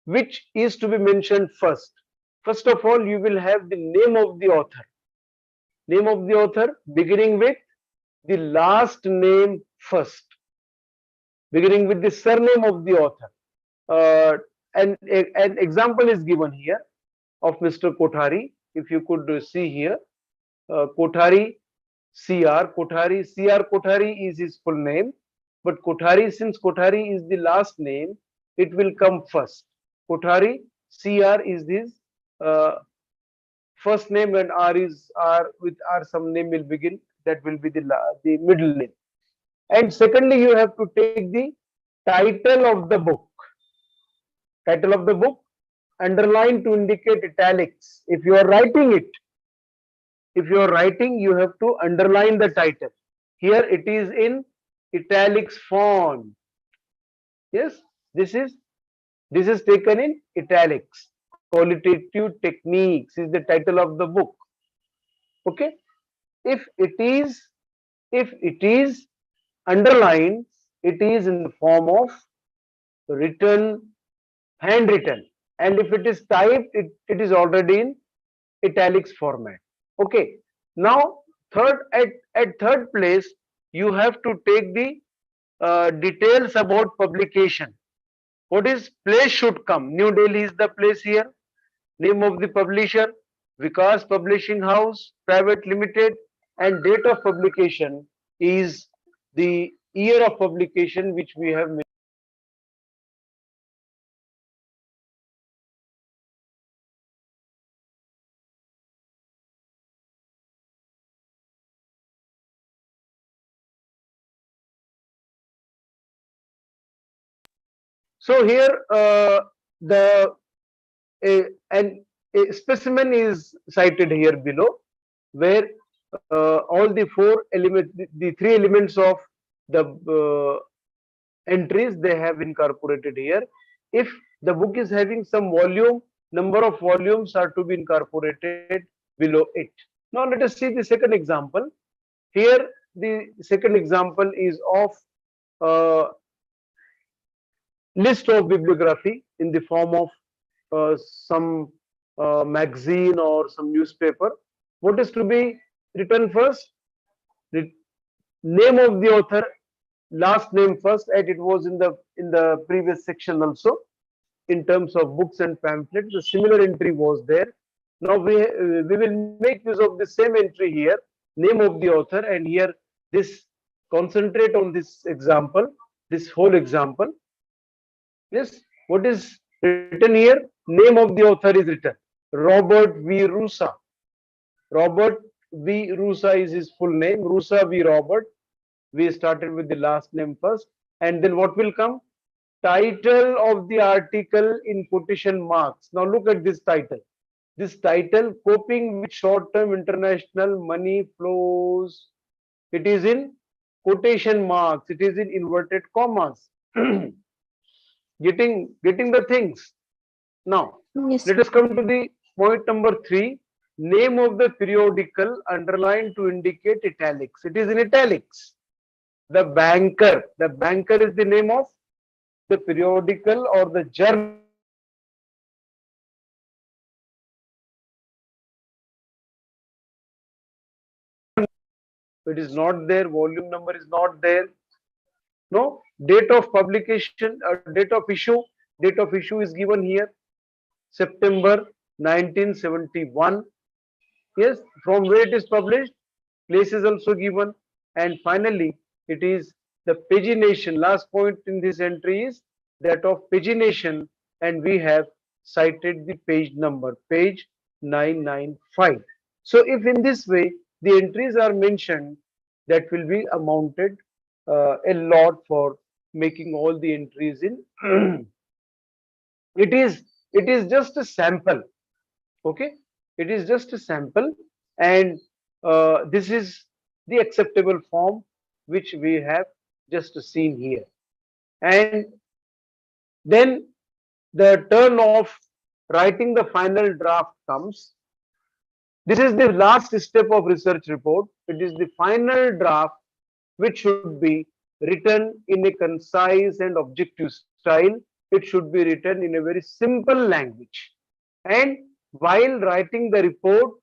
which is to be mentioned first? First of all, you will have the name of the author. Name of the author beginning with the last name first, beginning with the surname of the author. And an example is given here of Mr. Kothari. If you could see here, Kothari CR. Kothari is his full name, but Kothari, since Kothari is the last name, it will come first. Kothari CR is his first name, and R with R some name will begin. That will be the middle name. And secondly, you have to take the title of the book. Title of the book, underline to indicate italics. If you are writing it, you have to underline the title. Here it is in italics font. Yes, this is taken in italics. Qualitative techniques is the title of the book. Okay. If it is underlined, it is in the form of written, handwritten, and if it is typed, it is already in italics format. Okay. Now at third place, you have to take the details about publication. What is place should come? New Delhi is the place here. Name of the publisher, Vikas Publishing House Private Limited, and date of publication is the year of publication which we have mentioned. So here a specimen is cited here below, where all the four elements, the three elements of the entries, they have incorporated here. If the book is having some volume, number of volumes are to be incorporated below it. Now let us see the second example. Here, the second example is of list of bibliography in the form of some magazine or some newspaper. What is to be written first? The name of the author, last name first, as it was in the previous section also. In terms of books and pamphlets, the similar entry was there. Now we will make use of the same entry here, name of the author, and here this concentrate on this example, this whole example. Yes, what is written here? Name of the author is written. Robert V. Rusa. Robert V. Rusa is his full name. Rusa V. Robert. We started with the last name first, and then what will come? Title of the article in quotation marks. Now look at this title. This title, coping with short-term international money flows. It is in quotation marks. It is in inverted commas. Getting the things. Now, Yes. let us come to the point number 3. Name of the periodical underlined to indicate italics. It is in italics. The Banker. The Banker is the name of the periodical or the journal. It is not there. Volume number is not there. No, date of publication, date of issue. Date of issue is given here. September 1971. Yes, from where it is published, place is also given. And finally, it is the pagination. Last point in this entry is that of pagination, and we have cited the page number, page 995. So if in this way the entries are mentioned, that will be amounted a lot for making all the entries in. it is just a sample. Okay, it is just a sample, and this is the acceptable form which we have just seen here. And then the turn of writing the final draft comes. This is the last step of research report. It is the final draft which should be written in a concise and objective style. It should be written in a very simple language. And while writing the report,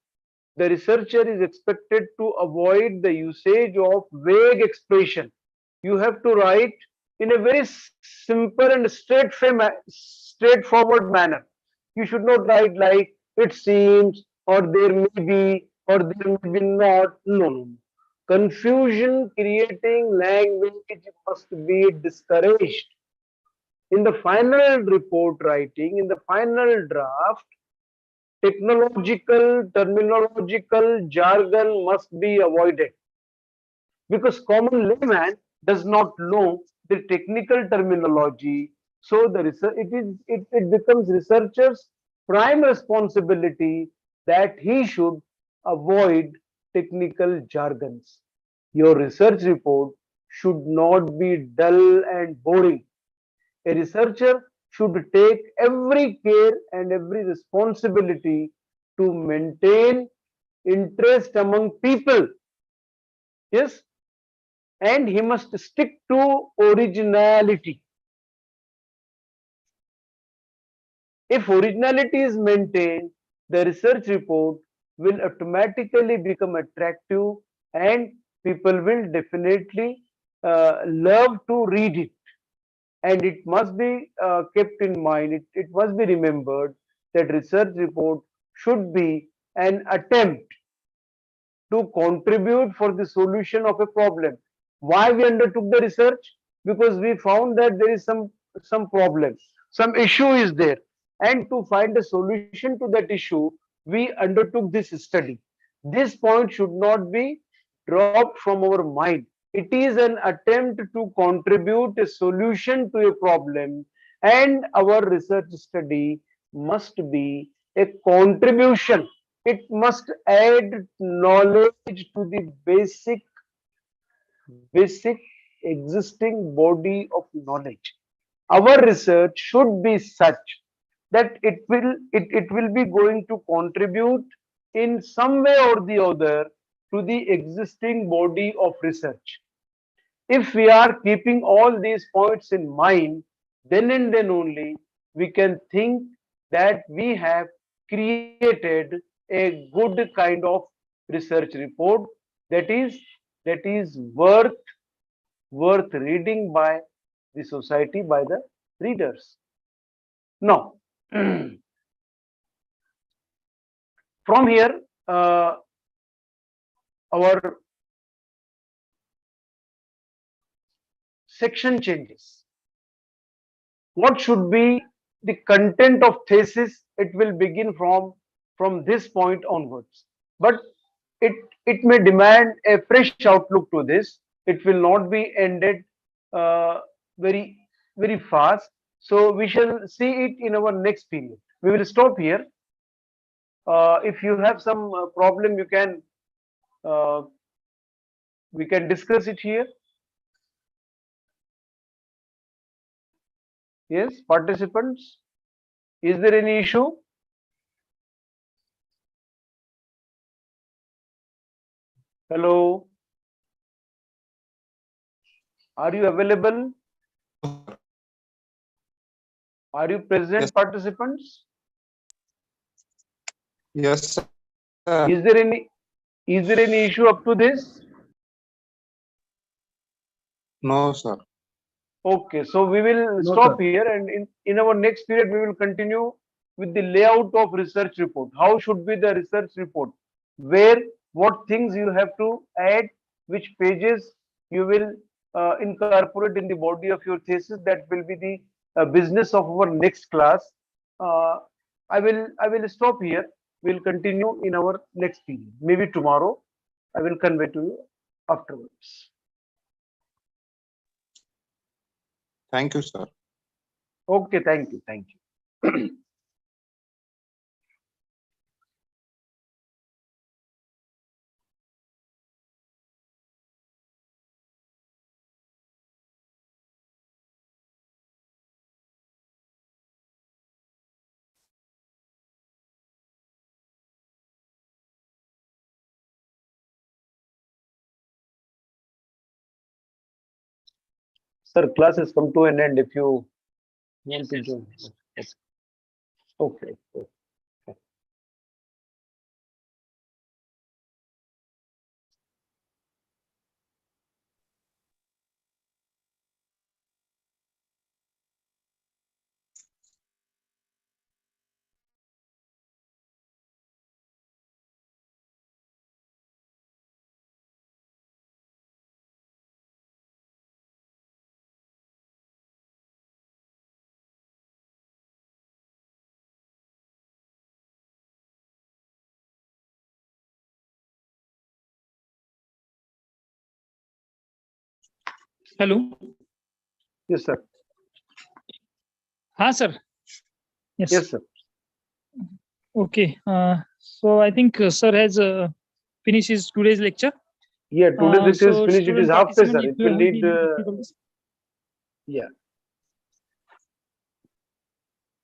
the researcher is expected to avoid the usage of vague expression. You have to write in a very simple and straightforward manner. You should not write like it seems, or there may be, or there may be not. No. Confusion creating language must be discouraged. In the final report writing, in the final draft, technological, terminological jargon must be avoided, because common layman does not know the technical terminology. So the research, it becomes researcher's prime responsibility that he should avoid technical jargons. Your research report should not be dull and boring. A researcher should take every care and every responsibility to maintain interest among people. Yes, and he must stick to originality. If originality is maintained, the research report will automatically become attractive, and people will definitely love to read it. And it must be kept in mind, it must be remembered that research report should be an attempt to contribute for the solution of a problem. Why we undertook the research? Because we found that there is some problem, some issue is there, and to find a solution to that issue, we undertook this study. This point should not be dropped from our mind. It is an attempt to contribute a solution to a problem, and our research study must be a contribution. It must add knowledge to the basic existing body of knowledge. Our research should be such that it will be going to contribute in some way or the other to the existing body of research. If we are keeping all these points in mind, then and then only we can think that we have created a good kind of research report that is worth reading by the society, by the readers. Now, from here, our section changes. What should be the content of thesis? It will begin from this point onwards. But it may demand a fresh outlook to this. It will not be ended very fast. So we shall see it in our next period. We will stop here. If you have some problem, you can we can discuss it here. Yes, participants, is there any issue? Hello, are you available? Are you present, Yes. participants? Yes, sir. Is there any issue up to this? No, sir. Okay, so we will stop here, and in our next period we will continue with the layout of research report. How should be the research report? Where, what things you have to add, which pages you will incorporate in the body of your thesis. That will be the business of our next class. I will stop here. We'll continue in our next period. Maybe tomorrow I will convey to you afterwards. Thank you, sir. Okay, thank you. Thank you. Sir, class has come to an end. If you want to join. Okay. Okay. Hello. Yes, sir. हाँ, sir. Yes. Yes, sir. Okay. So I think sir has finished his today's lecture. Yeah, today's lecture is So finished. It is student half day, sir. participant, It if you will have need. any difficulties.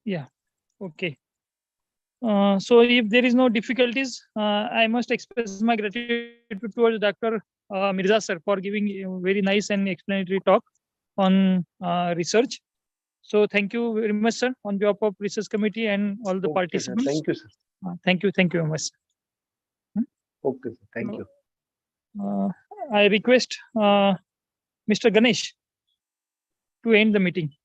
Yeah. Okay. So if there is no difficulties, I must express my gratitude towards Dr. Mirza sir for giving a very nice and explanatory talk on research. So thank you very much, sir, on behalf of research committee and all the Okay, sir. participants. Thank you, sir. Thank you very much. Okay, sir. Thank you. I request Mr. Ganesh to end the meeting.